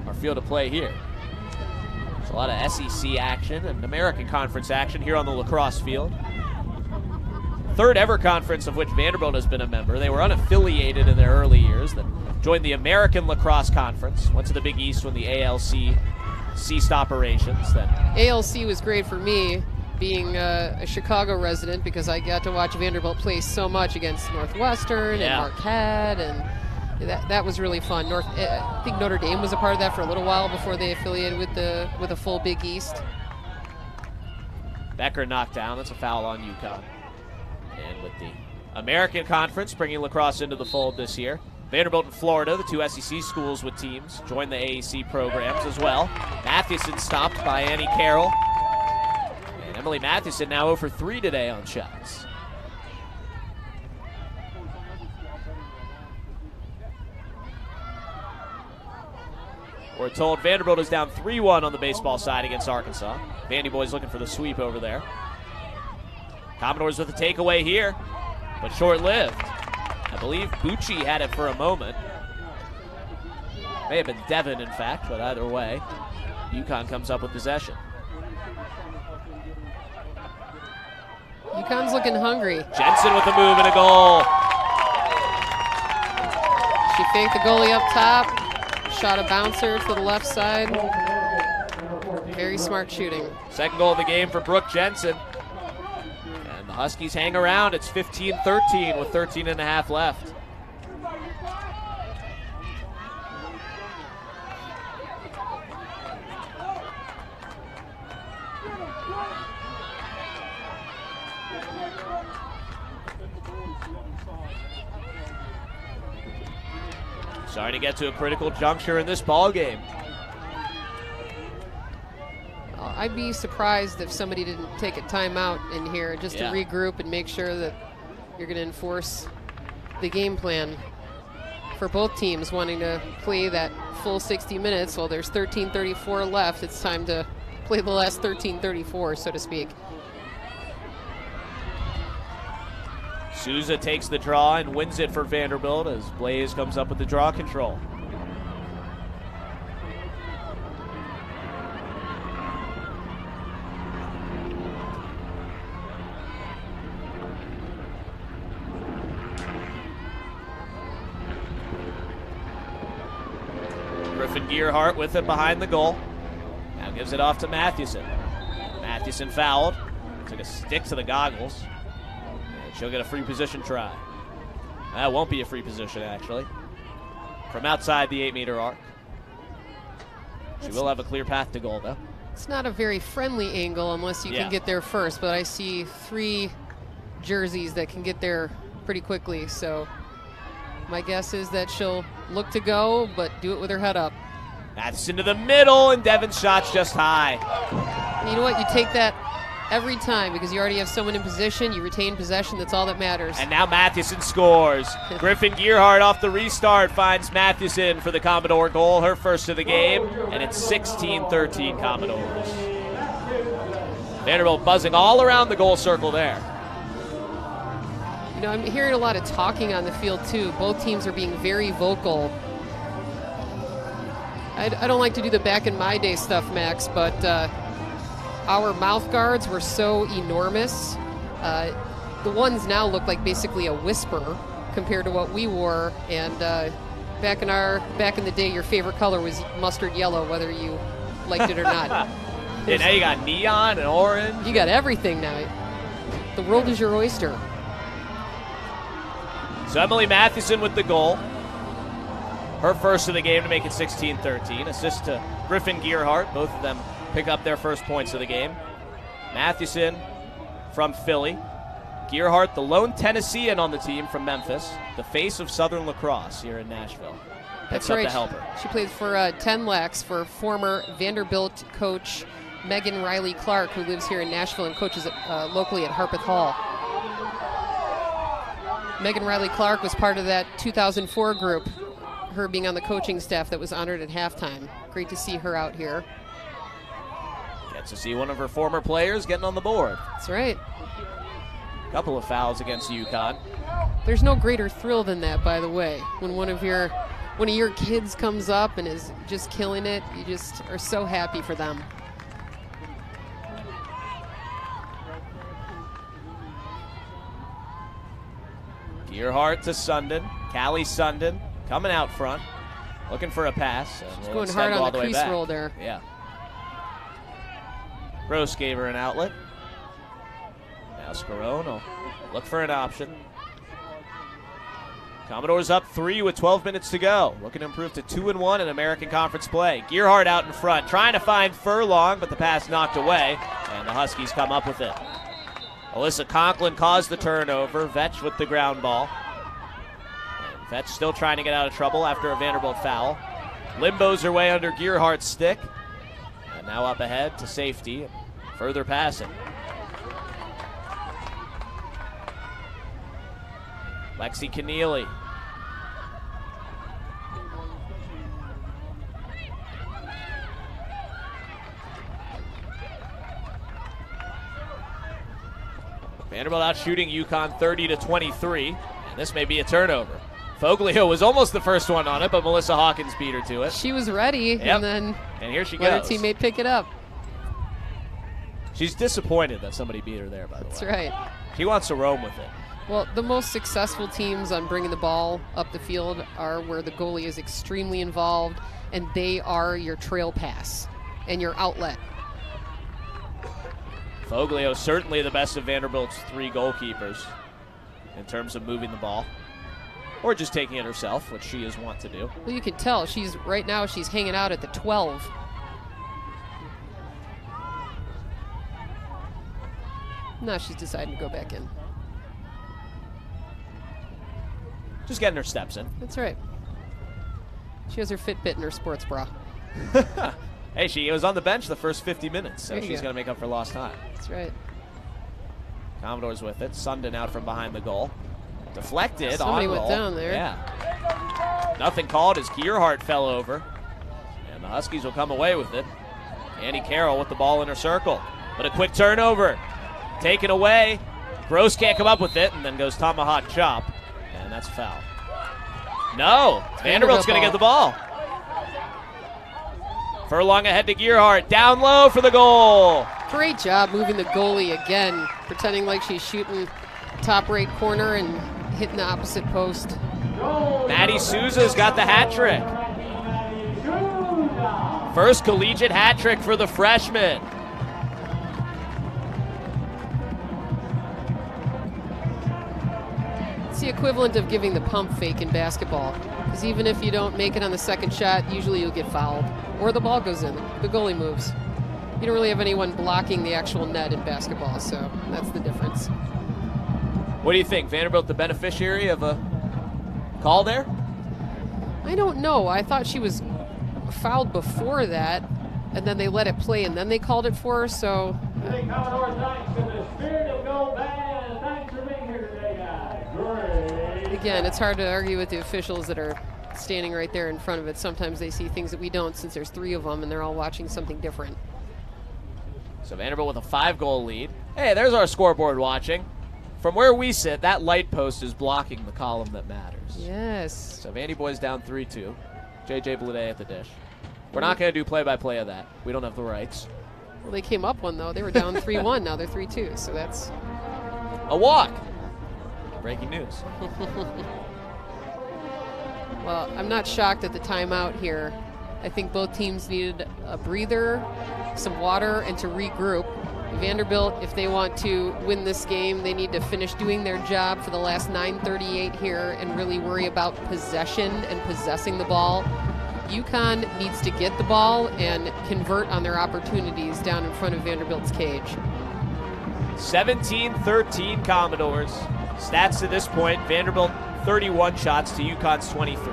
our field of play here. There's a lot of SEC action and American Conference action here on the lacrosse field. 3rd ever conference of which Vanderbilt has been a member. They were unaffiliated in their early years, then joined the American Lacrosse Conference, went to the Big East when the ALC ceased operations. Then ALC was great for me, being a Chicago resident, because I got to watch Vanderbilt play so much against Northwestern and Marquette, and that was really fun. I think Notre Dame was a part of that for a little while before they affiliated with a full Big East. Becker knocked down. That's a foul on UConn. And with the American Conference bringing lacrosse into the fold this year, Vanderbilt and Florida, the 2 SEC schools with teams, join the AAC programs as well. Mathewson stopped by Annie Carroll. And Emily Mathewson now 0 for 3 today on shots. We're told Vanderbilt is down 3-1 on the baseball side against Arkansas. Vandy boys looking for the sweep over there. Commodores with a takeaway here, but short-lived. I believe Bucci had it for a moment. May have been Devin, in fact, but either way, UConn comes up with possession. UConn's looking hungry. Jensen with a move and a goal. She faked the goalie up top. Shot a bouncer to the left side. Very smart shooting. Second goal of the game for Brooke Jensen. And the Huskies hang around. It's 15-13 with 13 and a half left. Starting to get to a critical juncture in this ball game. I'd be surprised if somebody didn't take a timeout in here just to regroup and make sure that you're going to enforce the game plan for both teams wanting to play that full 60 minutes. Well, there's 13:34 left. It's time to play the last 13:34, so to speak. Souza takes the draw and wins it for Vanderbilt as Blaze comes up with the draw control. Griffin Gearhart with it behind the goal. Now gives it off to Mathewson. Mathewson fouled. Took a stick to the goggles. She'll get a free position try. That won't be a free position, actually. From outside the 8-meter arc. She will have a clear path to goal, though. It's not a very friendly angle unless you can get there first, but I see 3 jerseys that can get there pretty quickly, so my guess is that she'll look to go, but do it with her head up. That's into the middle, and Devin's shot's just high. And you know what? You take that every time because you already have someone in position. You retain possession. That's all that matters. And now Mathewson scores. Griffin Gearhart off the restart finds Mathewson for the Commodore goal, her first of the game, and it's 16-13 Commodores. Vanderbilt buzzing all around the goal circle there. You know, I'm hearing a lot of talking on the field, too. Both teams are being very vocal. I don't like to do the back-in-my-day stuff, Max, but our mouth guards were so enormous. The ones now look like basically a whisper compared to what we wore. And back in the day, your favorite color was mustard yellow, whether you liked it or not. And now you got neon and orange. You got everything now. The world is your oyster. So Emily Mathewson with the goal. Her first of the game to make it 16-13. Assist to Griffin Gearhart. Both of them pick up their first points of the game. Mathewson from Philly. Gearhart, the lone Tennessean on the team from Memphis. The face of Southern Lacrosse here in Nashville. That's up right. to help her. She plays for 10 Lacs for former Vanderbilt coach Megan Riley Clark, who lives here in Nashville and coaches locally at Harpeth Hall. Megan Riley Clark was part of that 2004 group, her being on the coaching staff that was honored at halftime. Great to see her out here. Gets to see one of her former players getting on the board. That's right. Couple of fouls against UConn. There's no greater thrill than that, by the way. When one of your kids comes up and is just killing it, you just are so happy for them. Gearhart to Sundin. Callie Sundin coming out front, looking for a pass. She's going hard on the crease roll there. Yeah. Gross gave her an outlet. Now Scarone will look for an option. Commodores up 3 with 12 minutes to go. Looking to improve to 2-1 in American Conference play. Gearhart out in front, trying to find Furlong, but the pass knocked away, and the Huskies come up with it. Alyssa Conklin caused the turnover. Vetch with the ground ball. And Vetch still trying to get out of trouble after a Vanderbilt foul. Limbos her way under Gearhart's stick. And now up ahead to safety. Further passing. Lexi Keneally. Vanderbilt out shooting UConn 30-23, and this may be a turnover. Foglio was almost the first one on it, but Melissa Hawkins beat her to it. She was ready, and then here she let goes. her teammate pick it up. She's disappointed that somebody beat her there, by the way. That's right. She wants to roam with it. Well, the most successful teams on bringing the ball up the field are where the goalie is extremely involved, and they are your trail pass and your outlet. Foglio certainly the best of Vanderbilt's 3 goalkeepers in terms of moving the ball. Or just taking it herself, which she is wont to do. Well, you can tell right now she's hanging out at the 12. Now she's deciding to go back in. Just getting her steps in. That's right. She has her Fitbit in her sports bra. Hey, she was on the bench the first 50 minutes, so she's go. going to make up for lost time. That's right. Commodores with it. Sundin out from behind the goal. Deflected. Somebody on went goal. down there. Yeah. Nothing called as Gearhart fell over. And the Huskies will come away with it. Annie Carroll with the ball in her circle. But a quick turnover. Taken away. Gross can't come up with it, and then goes tomahawk chop. And that's a foul. No. Vanderbilt's going to get the ball. Furlong ahead to Gearhart. Down low for the goal. Great job moving the goalie again, pretending like she's shooting top right corner and hitting the opposite post. Maddie Souza's got the hat trick. First collegiate hat trick for the freshman. It's the equivalent of giving the pump fake in basketball. Because even if you don't make it on the second shot, usually you'll get fouled. Or the ball goes in, the goalie moves. You don't really have anyone blocking the actual net in basketball, so that's the difference. What do you think? Vanderbilt the beneficiary of a call there? I don't know. I thought she was fouled before that, and then they let it play, and then they called it for her, so Today, Commodore, thanks to the Spirit of Gold Band. Thanks for being here today, guys. Great. Again, it's hard to argue with the officials that are standing right there in front of it. Sometimes they see things that we don't, since there's 3 of them and they're all watching something different. So Vanderbilt with a 5-goal lead. Hey, there's our scoreboard watching. From where we sit, that light post is blocking the column that matters. Yes. So Vandy boys down 3-2. JJ Blade at the dish. We're not going to do play-by-play of that. We don't have the rights. Well, they came up one, though. They were down 3-1. Now they're 3-2, so that's... A walk. Breaking news. Well, I'm not shocked at the timeout here. I think both teams needed a breather, some water, and to regroup. Vanderbilt, if they want to win this game, they need to finish doing their job for the last 9:38 here and really worry about possession and possessing the ball. UConn needs to get the ball and convert on their opportunities down in front of Vanderbilt's cage. 17-13 Commodores. Stats to this point, Vanderbilt 31 shots to UConn's 23.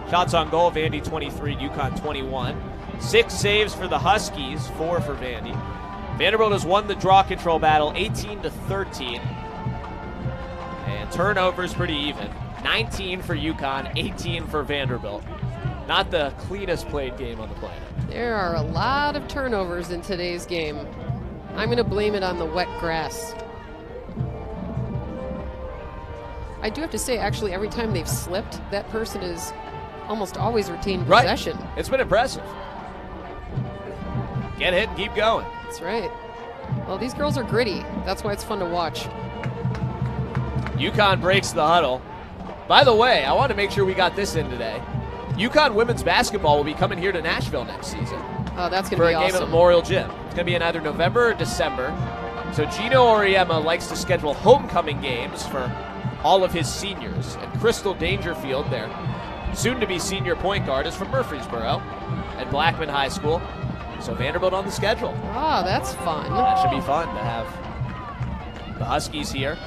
Shots on goal, Vandy 23, UConn 21. 6 saves for the Huskies, 4 for Vandy. Vanderbilt has won the draw control battle 18-13. And turnovers pretty even. 19 for UConn, 18 for Vanderbilt. Not the cleanest played game on the planet. There are a lot of turnovers in today's game. I'm going to blame it on the wet grass. I do have to say, actually, every time they've slipped, that person has almost always retained possession. Right. It's been impressive. Get hit and keep going. That's right. Well, these girls are gritty. That's why it's fun to watch. UConn breaks the huddle. By the way, I want to make sure we got this in today. UConn women's basketball will be coming here to Nashville next season. Oh, that's going to be awesome. For a game at Memorial Gym. It's going to be in either November or December. So Gino Auriemma likes to schedule homecoming games for all of his seniors. And Crystal Dangerfield, their soon-to-be senior point guard, is from Murfreesboro at Blackman High School. So Vanderbilt on the schedule. Oh, that's fun. That should be fun to have the Huskies here.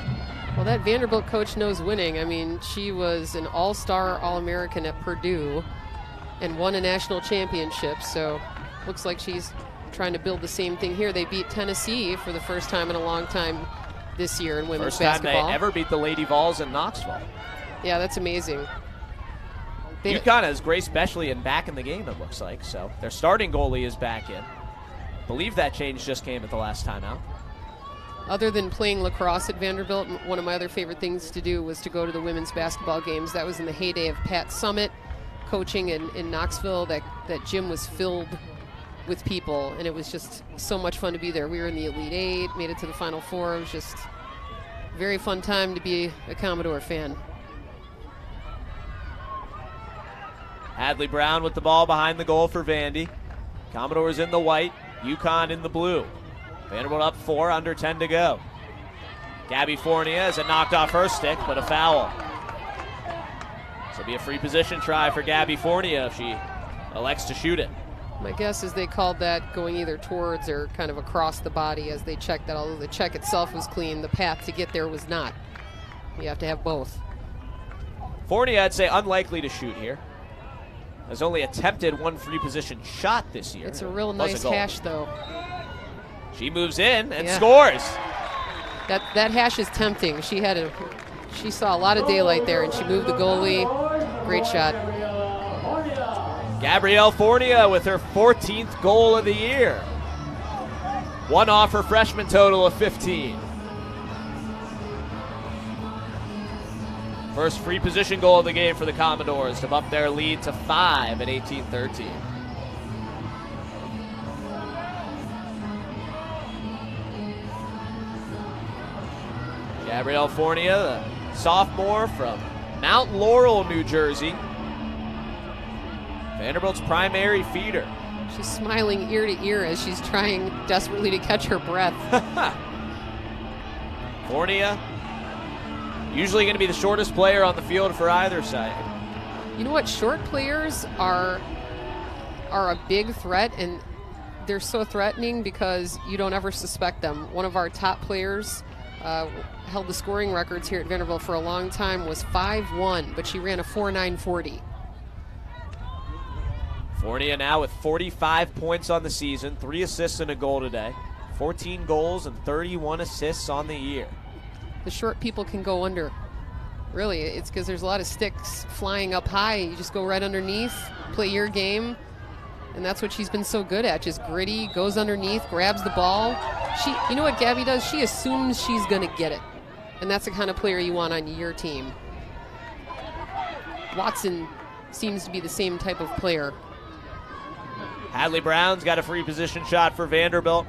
Well, that Vanderbilt coach knows winning. I mean, she was an all-star, all-American at Purdue and won a national championship. So looks like she's trying to build the same thing here. They beat Tennessee for the first time in a long time this year in women's basketball. First time they ever beat the Lady Vols in Knoxville. Yeah, that's amazing. UConn has Grace Bechley back in the game, it looks like. So their starting goalie is back in. Believe that change just came at the last timeout. Other than playing lacrosse at Vanderbilt, one of my other favorite things to do was to go to the women's basketball games. That was in the heyday of Pat Summitt coaching in Knoxville. That gym was filled with people, and it was just so much fun to be there. We were in the Elite Eight, made it to the Final Four. It was just a very fun time to be a Commodore fan. Hadley Brown with the ball behind the goal for Vandy. Commodores in the white, UConn in the blue. Vanderbilt up 4, under 10 to go. Gabby Fournier has it knocked off her stick, but a foul. So it'll be a free position try for Gabby Fournier if she elects to shoot it. My guess is they called that going either towards or kind of across the body as they checked that. Although the check itself was clean, the path to get there was not. You have to have both. Fournier, I'd say, unlikely to shoot here. Has only attempted one free position shot this year. It's a real nice hash, though. She moves in and scores. That hash is tempting. She saw a lot of daylight there, and she moved the goalie. Great shot. Gabrielle Fournier with her 14th goal of the year. One off her freshman total of 15. First free position goal of the game for the Commodores to bump their lead to 5 at 18-13. Gabrielle Fournier, the sophomore from Mount Laurel, New Jersey. Vanderbilt's primary feeder. She's smiling ear to ear as she's trying desperately to catch her breath. Fournier, usually going to be the shortest player on the field for either side. You know what? Short players are a big threat, and they're so threatening because you don't ever suspect them. One of our top players held the scoring records here at Vanderbilt for a long time, was 5'1", but she ran a 4.940. Fournier now with 45 points on the season, 3 assists and a goal today. 14 goals and 31 assists on the year. The short people can go under. Really, it's because there's a lot of sticks flying up high. You just go right underneath, play your game, and that's what she's been so good at. Just gritty, goes underneath, grabs the ball. You know what Gabby does? She assumes she's going to get it, and that's the kind of player you want on your team. Watson seems to be the same type of player. Hadley Brown's got a free position shot for Vanderbilt.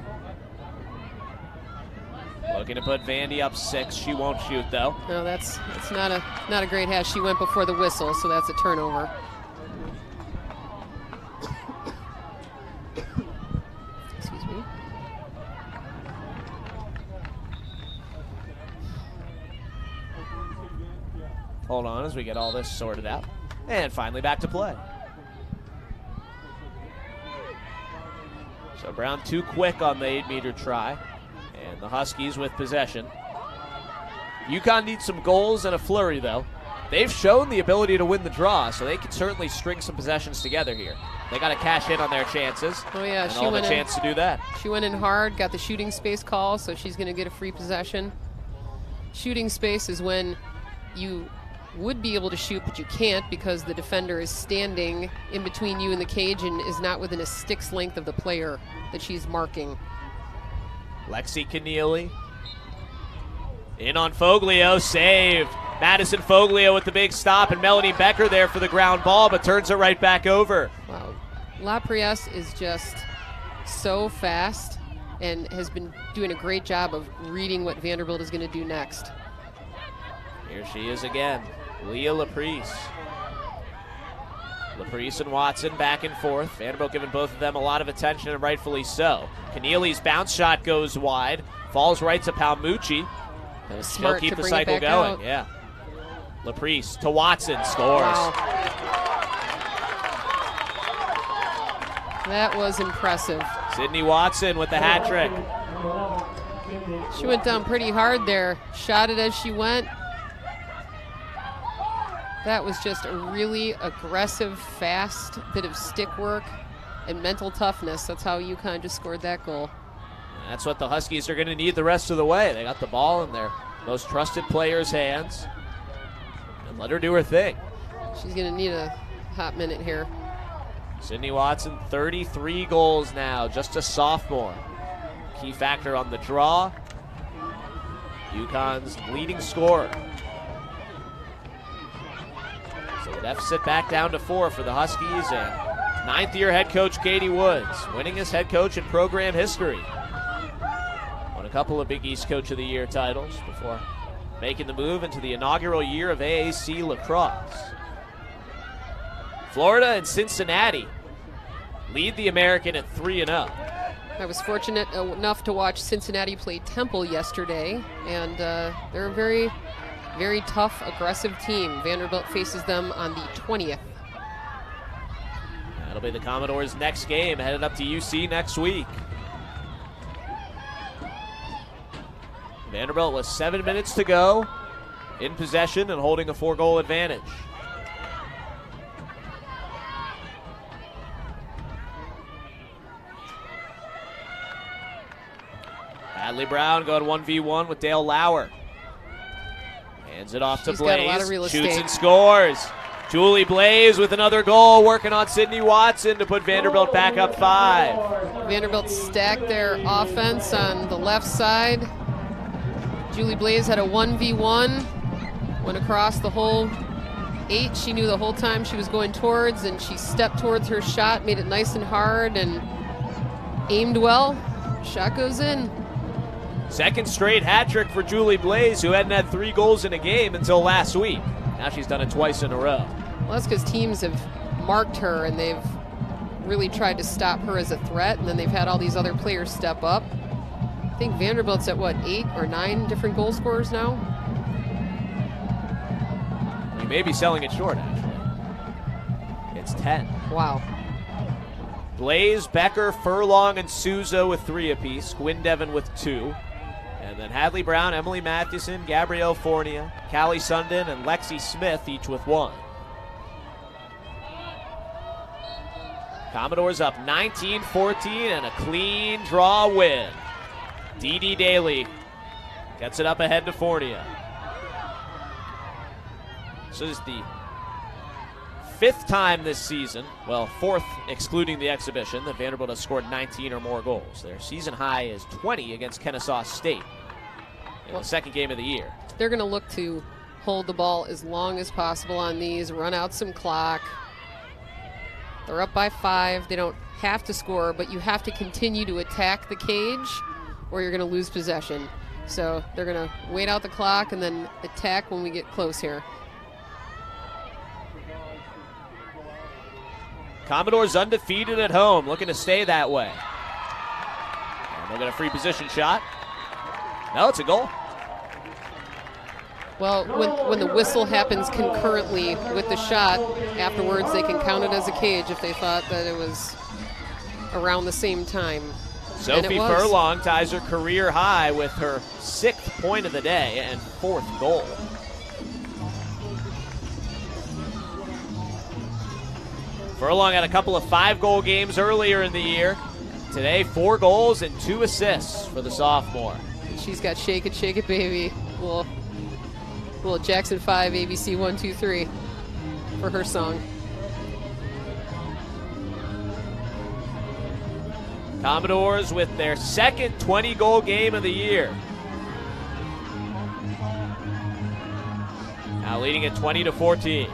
Looking to put Vandy up 6. She won't shoot, though. No, that's not a great hash. She went before the whistle, so that's a turnover. Excuse me. Hold on as we get all this sorted out. And finally back to play. So Brown too quick on the 8-meter try. And the Huskies with possession. UConn needs some goals and a flurry, though. They've shown the ability to win the draw, so they can certainly string some possessions together here. They got to cash in on their chances. Oh, yeah. And she went a chance to do that. She went in hard, got the shooting space call, so she's going to get a free possession. Shooting space is when you would be able to shoot, but you can't because the defender is standing in between you and the cage and is not within a stick's length of the player that she's marking. Lexi Keneally in on Foglio, saved. Madison Foglio with the big stop, and Melanie Becker there for the ground ball, but turns it right back over. Wow. La Priesse is just so fast and has been doing a great job of reading what Vanderbilt is going to do next. Here she is again, Leah Laprise. Laprise and Watson back and forth. Vanderbilt giving both of them a lot of attention, and rightfully so. Keneally's bounce shot goes wide, falls right to Palmucci. She'll keep the cycle going. Out. Yeah. Laprise to Watson, scores. Wow. That was impressive. Sydney Watson with the hat trick. She went down pretty hard there, shot it as she went. That was just a really aggressive, fast bit of stick work and mental toughness. That's how UConn just scored that goal. That's what the Huskies are going to need the rest of the way. They got the ball in their most trusted player's hands. And let her do her thing. She's going to need a hot minute here. Sydney Watson, 33 goals now, just a sophomore. Key factor on the draw. UConn's leading scorer. So the deficit back down to 4 for the Huskies, and ninth-year head coach Katie Woods, winningest head coach in program history. Won a couple of Big East Coach of the Year titles before making the move into the inaugural year of AAC Lacrosse. Florida and Cincinnati lead the American at 3-0. I was fortunate enough to watch Cincinnati play Temple yesterday, and they're a very, very tough, aggressive team. Vanderbilt faces them on the 20th. That'll be the Commodores' next game, headed up to UC next week. Vanderbilt with 7 minutes to go, in possession and holding a 4-goal advantage. Hadley Brown going 1v1 with Dale Lauer. Hands it off to She's Blaze. got a lot of real estate. Shoots and scores. Julie Blaze with another goal, working on Sydney Watson to put Vanderbilt back up 5. Vanderbilt stacked their offense on the left side. Julie Blaze had a 1v1, went across the whole 8. She knew the whole time she was going towards, and she stepped towards her shot, made it nice and hard, and aimed well. Shot goes in. Second straight hat trick for Julie Blaze, who hadn't had 3 goals in a game until last week. Now she's done it twice in a row. Well, that's because teams have marked her and they've really tried to stop her as a threat, and then they've had all these other players step up. I think Vanderbilt's at, what, 8 or 9 different goal scorers now? You may be selling it short, actually. It's 10. Wow. Blaze, Becker, Furlong, and Souza with 3 apiece. Gwyn Devon with 2. And then Hadley Brown, Emily Mathewson, Gabrielle Fournier, Callie Sundin, and Lexi Smith, each with 1. Commodores up 19-14 and a clean draw win. Dee Daly gets it up ahead to Fournier. So this is the 5th time this season, well, 4th excluding the exhibition, that Vanderbilt has scored 19 or more goals. Their season high is 20 against Kennesaw State in the second game of the year. They're going to look to hold the ball as long as possible on these, run out some clock. They're up by 5. They don't have to score, but you have to continue to attack the cage or you're going to lose possession. So they're going to wait out the clock and then attack when we get close here. Commodores undefeated at home, looking to stay that way. And they'll get a free position shot. No, it's a goal. Well, when the whistle happens concurrently with the shot, afterwards they can count it as a cage if they thought that it was around the same time. Sophie Furlong ties her career high with her 6th point of the day and 4th goal. Furlong had a couple of 5-goal games earlier in the year. Today, 4 goals and 2 assists for the sophomore. She's got Shake It, Baby. Little Jackson 5, ABC 1, 2, 3 for her song. Commodores with their 2nd 20-goal game of the year. Now leading at 20-14.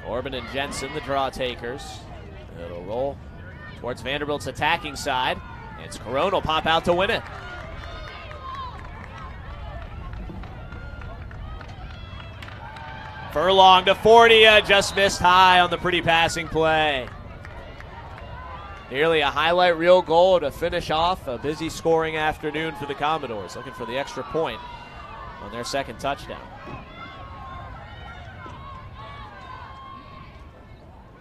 Orban and Jensen, the draw takers. It'll roll towards Vanderbilt's attacking side. It's Corona will pop out to win it. Furlong to Fornia, just missed high on the pretty passing play. Nearly a highlight reel goal to finish off a busy scoring afternoon for the Commodores, looking for the extra point on their 2nd touchdown.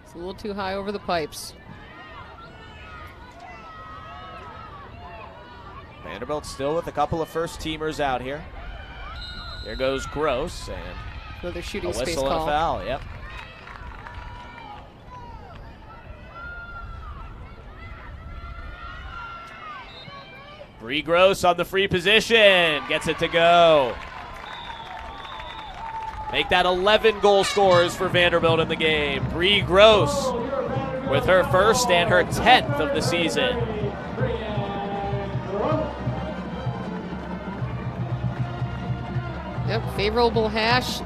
It's a little too high over the pipes. Vanderbilt still with a couple of first-teamers out here. There goes Gross, and another shooting a space whistle call. and a foul, yep. Bree Gross on the free position, gets it to go. Make that 11 goal scorers for Vanderbilt in the game. Bree Gross with her 1st and her 10th of the season. Yep, favorable hash,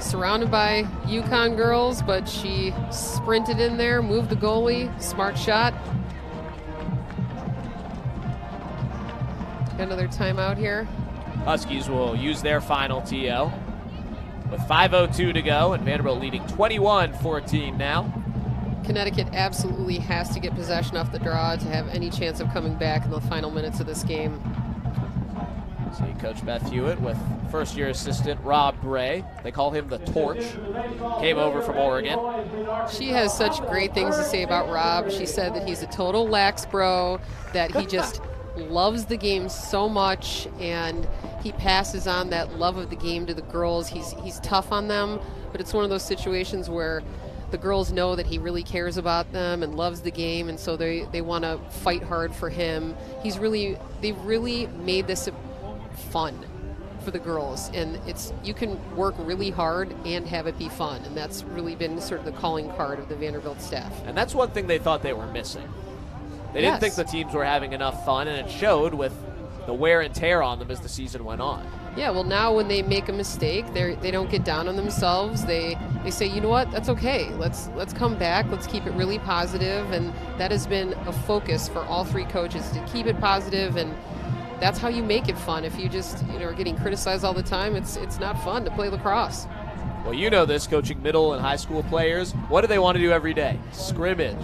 surrounded by UConn girls, but she sprinted in there, moved the goalie, smart shot. Got another timeout here. Huskies will use their final TO with 5:02 to go, and Vanderbilt leading 21-14 now. Connecticut absolutely has to get possession off the draw to have any chance of coming back in the final minutes of this game. See Coach Beth Hewitt with first-year assistant Rob Bray. They call him the Torch. Came over from Oregon. She has such great things to say about Rob. She said that he's a total lax bro, that he just loves the game so much, and he passes on that love of the game to the girls. He's tough on them, but it's one of those situations where the girls know that he really cares about them and loves the game, and so they want to fight hard for him. They've really made this fun for the girls, and you can work really hard and have it be fun, and that's really been sort of the calling card of the Vanderbilt staff. And that's one thing they thought they were missing. They didn't think the teams were having enough fun, and it showed with the wear and tear on them as the season went on. Yeah, well, now when they make a mistake, they don't get down on themselves. They say, you know what, that's okay. Let's come back. Let's keep it really positive, and that has been a focus for all 3 coaches, to keep it positive, and that's how you make it fun. If you just are getting criticized all the time, it's not fun to play lacrosse. Well, you know this, coaching middle and high school players. What do they want to do every day? Scrimmage.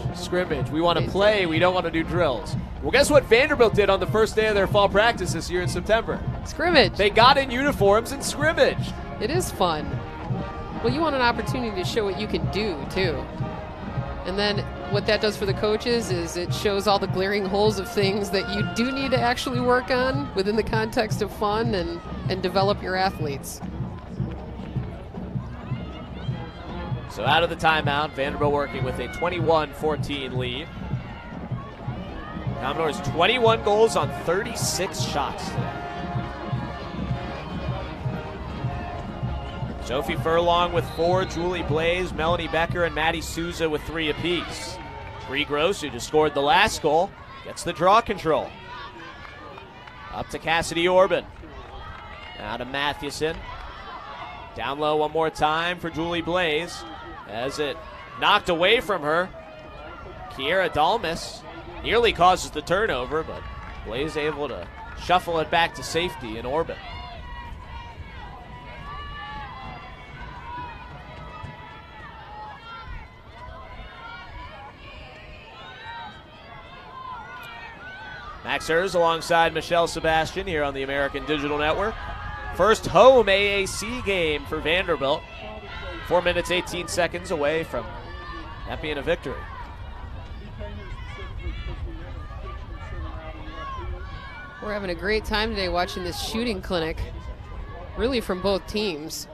We want to play. We don't want to do drills. Well, guess what Vanderbilt did on the first day of their fall practice this year in September? Scrimmage. They got in uniforms and scrimmaged. It is fun. Well, you want an opportunity to show what you can do, too. And then what that does for the coaches is it shows all the glaring holes of things that you do need to actually work on within the context of fun and develop your athletes. So out of the timeout, Vanderbilt working with a 21-14 lead. Commodores 21 goals on 36 shots today. Sophie Furlong with 4, Julie Blaze, Melanie Becker, and Maddie Souza with 3 apiece. Bree Gross, who just scored the last goal, gets the draw control. Up to Cassidy Orban. Now to Mathewson. Down low one more time for Julie Blaze. As it knocked away from her, Kiera Dalmas nearly causes the turnover, but Blaze able to shuffle it back to safety in Orban. Max Hers alongside Michelle Sebastian here on the American Digital Network. First home AAC game for Vanderbilt. 4 minutes, 18 seconds away from that being a victory. We're having a great time today watching this shooting clinic, really from both teams.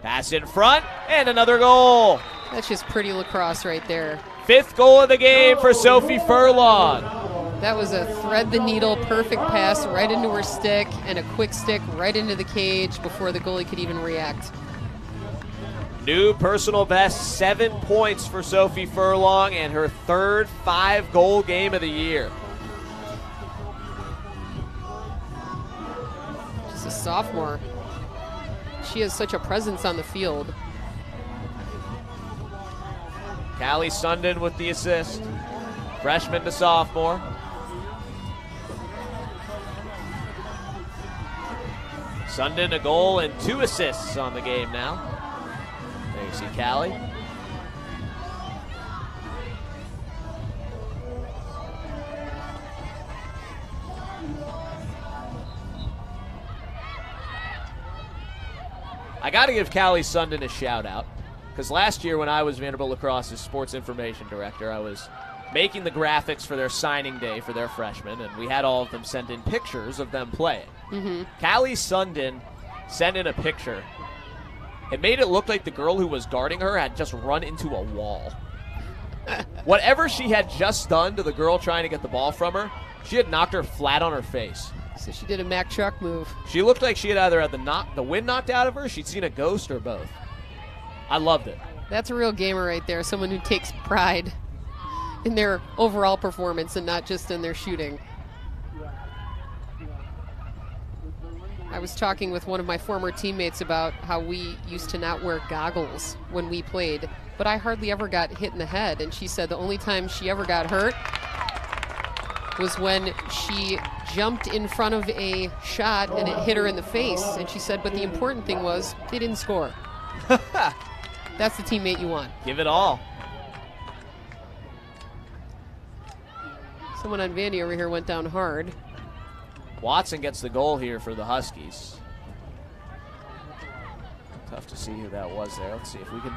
Pass in front, and another goal. That's just pretty lacrosse right there. 5th goal of the game for Sophie Furlong. That was a thread the needle, perfect pass right into her stick, and a quick stick right into the cage before the goalie could even react. New personal best, 7 points for Sophie Furlong, and her 3rd 5-goal game of the year. She's a sophomore. She has such a presence on the field. Callie Sundin with the assist. Freshman to sophomore. Sundin a goal and 2 assists on the game now. There you see Callie. I got to give Callie Sundin a shout out, because last year when I was Vanderbilt Lacrosse's sports information director, I was making the graphics for their signing day for their freshmen, and we had all of them send in pictures of them playing. Callie Sundin sent in a picture. It made it look like the girl who was guarding her had just run into a wall. Whatever she had just done to the girl trying to get the ball from her, she had knocked her flat on her face. So she did a Mack truck move. She looked like she had either had the wind knocked out of her, she'd seen a ghost, or both. I loved it. That's a real gamer right there, someone who takes pride in their overall performance and not just in their shooting. I was talking with one of my former teammates about how we used to not wear goggles when we played, but I hardly ever got hit in the head, and she said the only time she ever got hurt was when she jumped in front of a shot and it hit her in the face, and she said, but the important thing was they didn't score. That's the teammate you want. Give it all. Someone on Vandy over here went down hard. Watson gets the goal here for the Huskies. Tough to see who that was there. Let's see if we can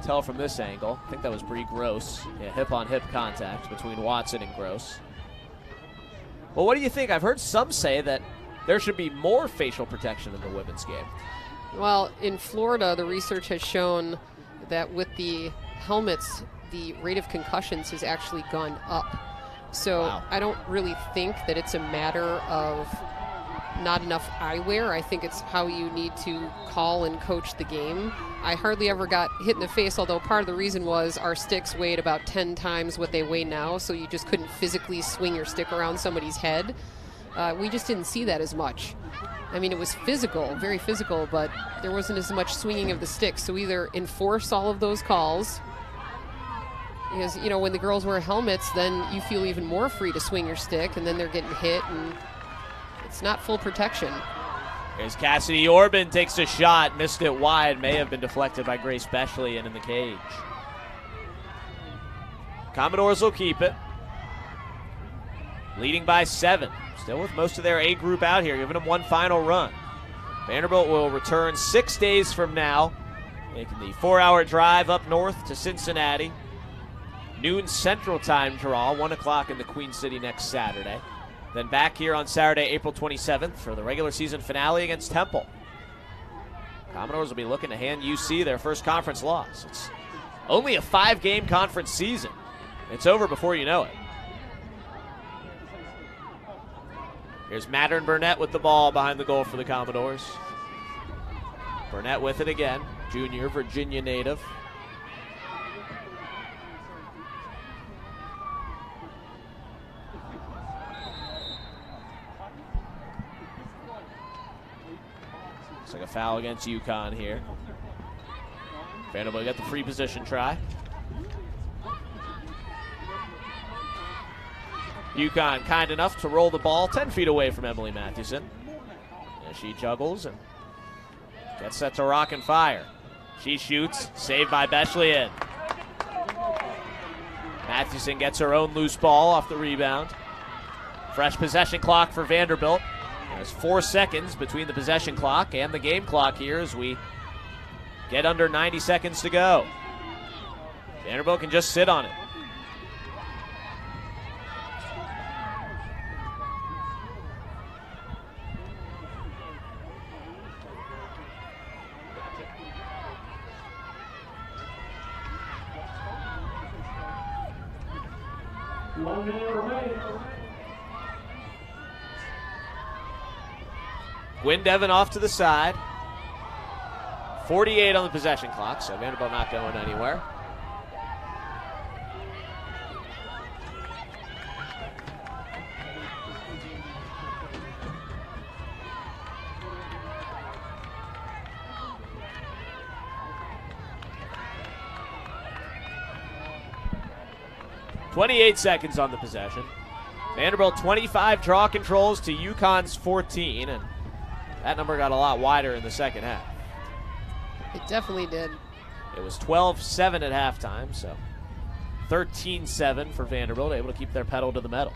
tell from this angle. I think that was Bree Gross. Yeah, hip-on-hip contact between Watson and Gross. Well, what do you think? I've heard some say that there should be more facial protection in the women's game. Well, in Florida, the research has shown that with the helmets, the rate of concussions has actually gone up. So wow. I don't really think that it's a matter of not enough eyewear. I think it's how you need to call and coach the game. I hardly ever got hit in the face, although part of the reason was our sticks weighed about 10 times what they weigh now, so you just couldn't physically swing your stick around somebody's head. We just didn't see that as much. I mean, it was physical, very physical, but there wasn't as much swinging of the sticks. So either enforce all of those calls, because, you know, when the girls wear helmets, then you feel even more free to swing your stick, and then they're getting hit, and it's not full protection. Here's Cassidy Orban, takes a shot, missed it wide, may have been deflected by Grace Bechley and in the cage. Commodores will keep it. Leading by 7. Still with most of their A group out here, giving them one final run. Vanderbilt will return 6 days from now, making the 4-hour drive up north to Cincinnati. Noon Central Time draw, 1 o'clock in the Queen City next Saturday. Then back here on Saturday, April 27th for the regular season finale against Temple. Commodores will be looking to hand UC their first conference loss. It's only a 5-game conference season. It's over before you know it. Here's Mattern Burnett with the ball behind the goal for the Commodores. Burnett with it again, junior, Virginia native. Looks like a foul against UConn here. Vanderbilt got the free position try. UConn kind enough to roll the ball 10 feet away from Emily Mathewson. As she juggles and gets set to rock and fire. She shoots, saved by Bechley. Mathewson gets her own loose ball off the rebound. Fresh possession clock for Vanderbilt. There's 4 seconds between the possession clock and the game clock here as we get under 90 seconds to go. Vanderbilt can just sit on it. Gwyn Devon off to the side. 48 on the possession clock, so Vanderbilt not going anywhere. .28 seconds on the possession. Vanderbilt 25 draw controls to UConn's 14, and that number got a lot wider in the second half. It definitely did. It was 12-7 at halftime, so 13-7 for Vanderbilt, able to keep their pedal to the metal.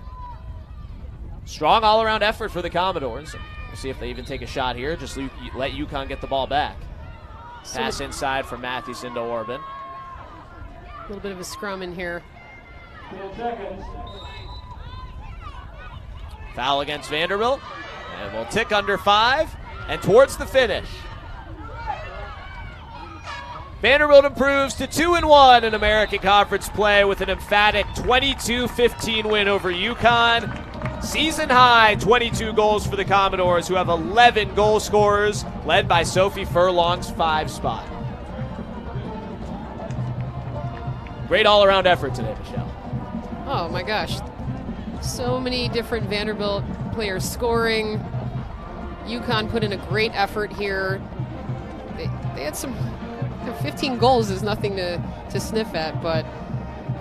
Strong all-around effort for the Commodores. We'll see if they even take a shot here. Just let UConn get the ball back. Pass inside from Mathewson to Orban. A little bit of a scrum in here. 10 seconds. Foul against Vanderbilt. And we'll tick under 5 and towards the finish. Vanderbilt improves to 2-1 in American Conference play with an emphatic 22-15 win over UConn. Season high 22 goals for the Commodores, who have 11 goal scorers, led by Sophie Furlong's 5 spot. Great all-around effort today, Michelle. Oh my gosh. So many different Vanderbilt players scoring. UConn put in a great effort here. They had some 15 goals is nothing to sniff at, but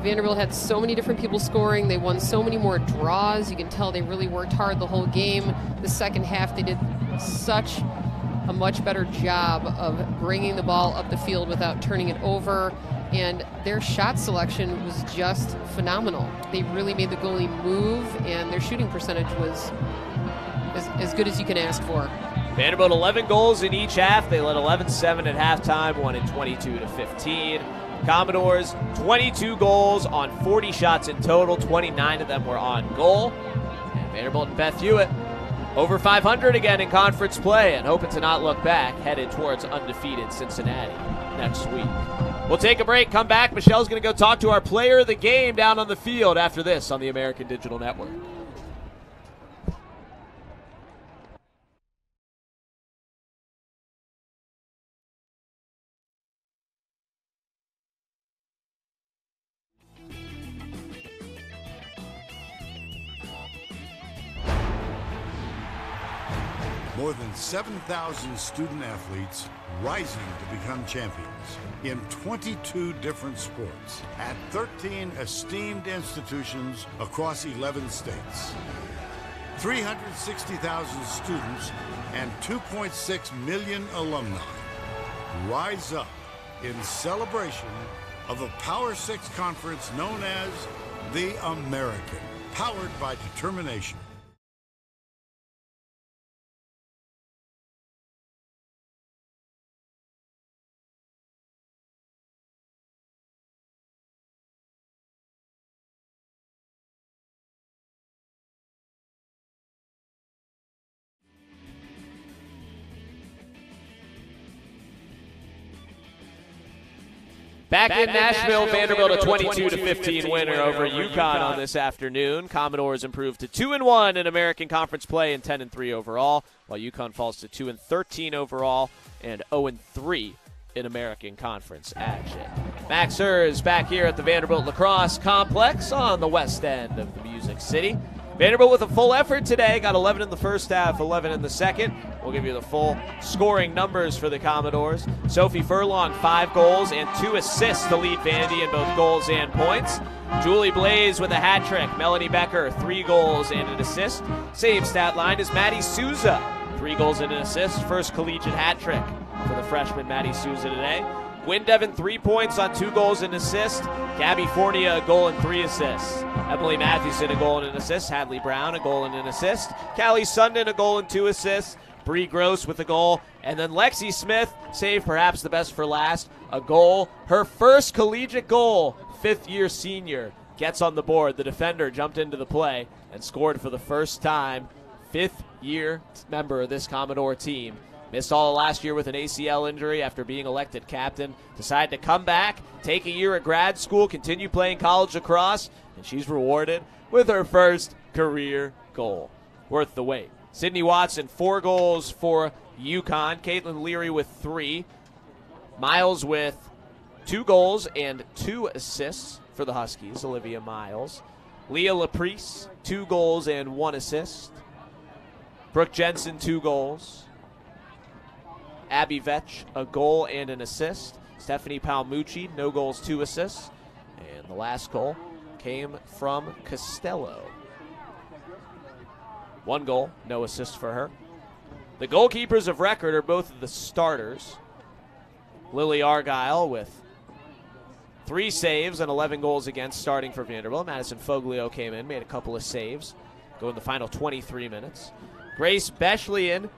Vanderbilt had so many different people scoring. They won so many more draws. You can tell they really worked hard the whole game. The second half, they did such a much better job of bringing the ball up the field without turning it over. And their shot selection was just phenomenal. They really made the goalie move, and their shooting percentage was as good as you can ask for. Vanderbilt 11 goals in each half. They led 11-7 at halftime, won in 22-15. Commodores 22 goals on 40 shots in total. 29 of them were on goal. And Vanderbilt and Beth Hewitt over 500 again in conference play and hoping to not look back, headed towards undefeated Cincinnati next week. We'll take a break, come back. Michelle's going to go talk to our player of the game down on the field after this on the American Digital Network. More than 7,000 student athletes rising to become champions in 22 different sports at 13 esteemed institutions across 11 states. 360,000 students and 2.6 million alumni rise up in celebration of a Power 6 conference known as the American, powered by determination. Back in Nashville, Vanderbilt a 22-15 winner over UConn on this afternoon. Commodores improved to 2-1 in American Conference play and 10-3 overall, while UConn falls to 2-13 overall and 0-3 in American Conference action. Max Hers back here at the Vanderbilt Lacrosse Complex on the west end of the Music City. Vanderbilt with a full effort today, got 11 in the first half, 11 in the second. We'll give you the full scoring numbers for the Commodores. Sophie Furlong, 5 goals and 2 assists to lead Vandy in both goals and points. Julie Blaze with a hat trick. Melanie Becker, 3 goals and an assist. Save stat line is Maddie Souza, 3 goals and an assist. First collegiate hat trick for the freshman Maddie Souza today. Wynn Devon, 3 points on 2 goals and assist. Gabby Fournier, a goal and 3 assists. Emily Matthewson, a goal and an assist. Hadley Brown, a goal and an assist. Callie Sundin, a goal and 2 assists. Bree Gross with a goal. And then Lexi Smith, save perhaps the best for last, a goal. Her first collegiate goal, 5th-year senior, gets on the board. The defender jumped into the play and scored for the first time. 5th-year member of this Commodore team. Missed all of last year with an ACL injury after being elected captain. Decided to come back, take a year at grad school, continue playing college lacrosse, and she's rewarded with her first career goal. Worth the wait. Sydney Watson, 4 goals for UConn. Caitlin Leary with 3. Miles with 2 goals and 2 assists for the Huskies. Olivia Miles. Leah Laprice, 2 goals and 1 assist. Brooke Jensen, 2 goals. Abby Vetch, a goal and an assist. Stephanie Palmucci, no goals, 2 assists. And the last goal came from Costello. 1 goal, no assist for her. The goalkeepers of record are both of the starters. Lily Argyle with 3 saves and 11 goals against, starting for Vanderbilt. Madison Foglio came in, made a couple of saves, going the final 23 minutes. Grace Beschlian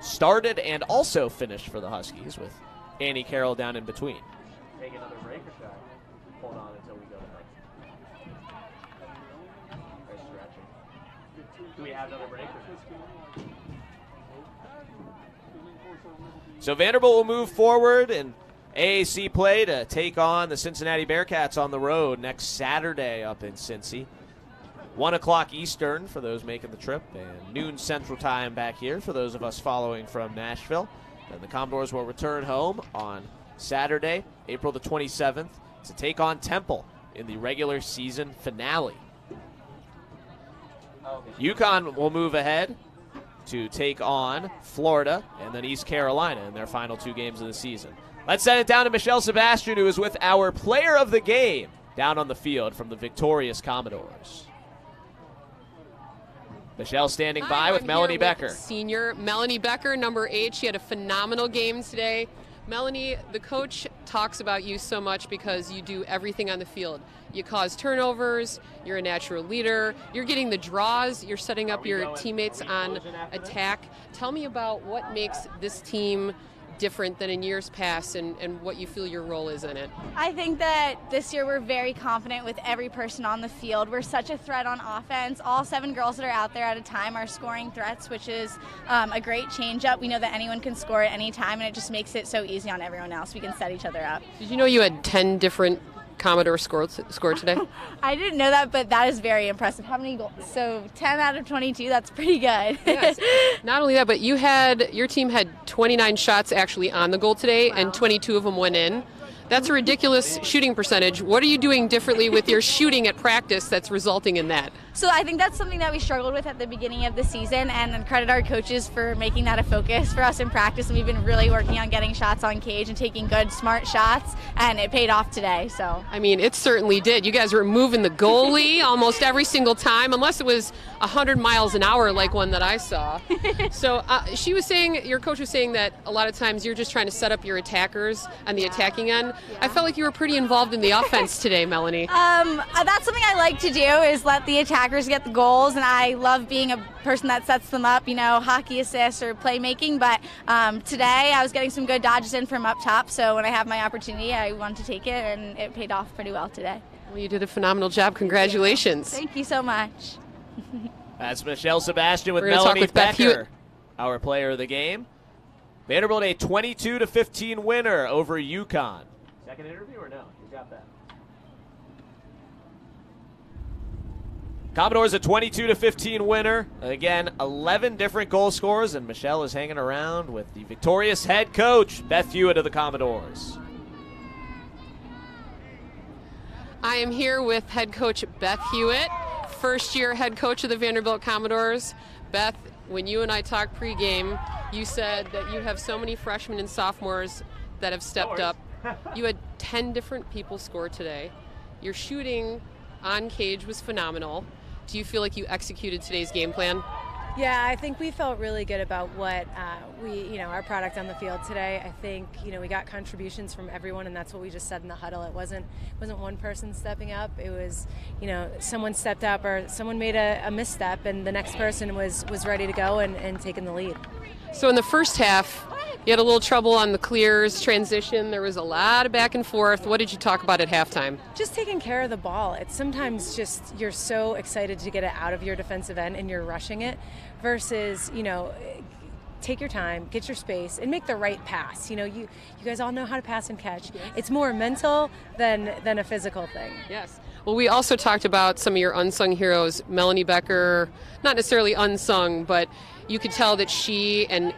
started and also finished for the Huskies, with Annie Carroll down in between. Take another break or should I hold on until we go there? Nice stretching. Do we have another break? So Vanderbilt will move forward in AAC play to take on the Cincinnati Bearcats on the road next Saturday up in Cincy. 1 o'clock Eastern for those making the trip, and noon Central Time back here for those of us following from Nashville. And the Commodores will return home on Saturday, April the 27th, to take on Temple in the regular season finale. UConn will move ahead to take on Florida and then East Carolina in their final 2 games of the season. Let's send it down to Michelle Sebastian, who is with our player of the game down on the field from the victorious Commodores. Michelle standing by with Melanie Becker. Senior Melanie Becker, number 8. She had a phenomenal game today. Melanie, the coach talks about you so much because you do everything on the field. You cause turnovers, you're a natural leader, you're getting the draws, you're setting up your teammates on attack. Tell me about what makes this team different than in years past and what you feel your role is in it. I think that this year we're very confident with every person on the field. We're such a threat on offense. All 7 girls that are out there at a time are scoring threats, which is a great change-up. We know that anyone can score at any time, and it just makes it so easy on everyone else. We can set each other up. Did you know you had 10 different Commodore scored today? I didn't know that, but that is very impressive. How many goals? So 10 out of 22, that's pretty good. Yes. Not only that, but your team had 29 shots actually on the goal today, and 22 of them went in. That's a ridiculous shooting percentage. What are you doing differently with your shooting at practice that's resulting in that? So I think that's something that we struggled with at the beginning of the season, and credit our coaches for making that a focus for us in practice. And we've been really working on getting shots on cage and taking good, smart shots, and it paid off today. So I mean, it certainly did. You guys were moving the goalie almost every single time, unless it was 100 miles an hour like one that I saw. So she was saying, your coach was saying that a lot of times you're just trying to set up your attackers on the attacking end. Yeah. I felt like you were pretty involved in the offense today, Melanie. That's something I like to do, is let the attackers get the goals, and I love being a person that sets them up, hockey assists or playmaking. But today I was getting some good dodges in from up top, so when I have my opportunity, I wanted to take it, and it paid off pretty well today. Well, you did a phenomenal job. Congratulations. Thank you so much. That's Michelle Sebastian with Melanie Becker, our player of the game. Vanderbilt a 22-15 winner over UConn. Second interview or no? You got that. Commodores a 22-15 winner. Again, 11 different goal scorers, and Michelle is hanging around with the victorious head coach, Beth Hewitt of the Commodores. I am here with head coach Beth Hewitt, first-year head coach of the Vanderbilt Commodores. Beth, when you and I talked pregame, you said that you have so many freshmen and sophomores that have stepped up. You had 10 different people score today. Your shooting on cage was phenomenal. Do you feel like you executed today's game plan? Yeah, I think we felt really good about what our product on the field today. I think, we got contributions from everyone, and that's what we just said in the huddle. It wasn't one person stepping up. It was, someone stepped up or someone made a misstep, and the next person was ready to go and taking the lead. So in the first half, you had a little trouble on the clears, transition. There was a lot of back and forth. What did you talk about at halftime? Just taking care of the ball. It's sometimes just you're so excited to get it out of your defensive end and you're rushing it versus, take your time, get your space, and make the right pass. You guys all know how to pass and catch. Yes. It's more mental than a physical thing. Yes. Well, we also talked about some of your unsung heroes. Melanie Becker, not necessarily unsung, but you could tell that she and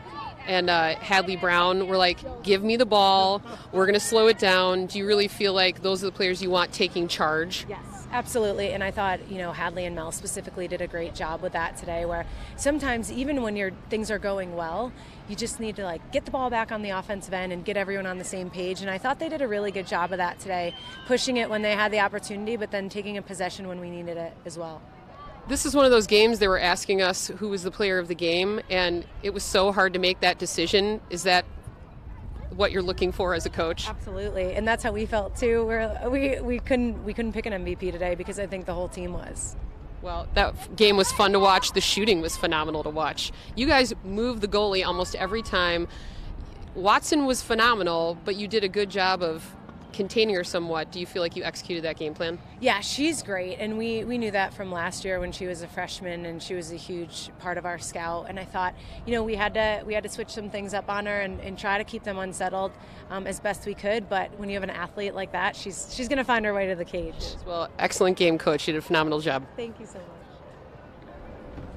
Hadley Brown were like, give me the ball, we're going to slow it down. Do you really feel like those are the players you want taking charge? Yes, absolutely. And I thought, Hadley and Mel specifically did a great job with that today, where sometimes even when things are going well, you just need to get the ball back on the offensive end and get everyone on the same page. And I thought they did a really good job of that today, pushing it when they had the opportunity, but then taking a possession when we needed it as well. This is one of those games they were asking us who was the player of the game, and it was so hard to make that decision. Is that what you're looking for as a coach? Absolutely, and that's how we felt too. We couldn't pick an MVP today because I think the whole team was. Well, that game was fun to watch. The shooting was phenomenal to watch. You guys moved the goalie almost every time. Watson was phenomenal, but you did a good job of containing her somewhat. Do you feel like you executed that game plan? Yeah, she's great, and we knew that from last year when she was a freshman, and she was a huge part of our scout. And I thought, we had to switch some things up on her and try to keep them unsettled as best we could. But when you have an athlete like that, she's going to find her way to the cage. Well, excellent game, coach. You did a phenomenal job. Thank you so much.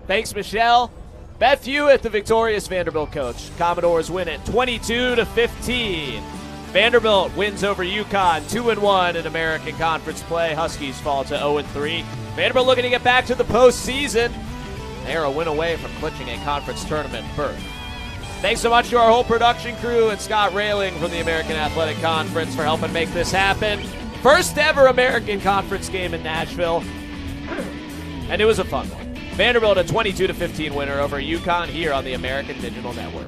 Thanks, Michelle. Beth Hewitt, the victorious Vanderbilt coach. Commodores win it 22-15. Vanderbilt wins over UConn 2-1 in American Conference play. Huskies fall to 0-3. Vanderbilt looking to get back to the postseason. They're a win away from clinching a conference tournament berth. Thanks so much to our whole production crew and Scott Railing from the American Athletic Conference for helping make this happen. First ever American Conference game in Nashville. And it was a fun one. Vanderbilt a 22-15 winner over UConn here on the American Digital Network.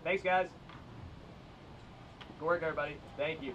Thanks, guys. Good work, everybody. Thank you.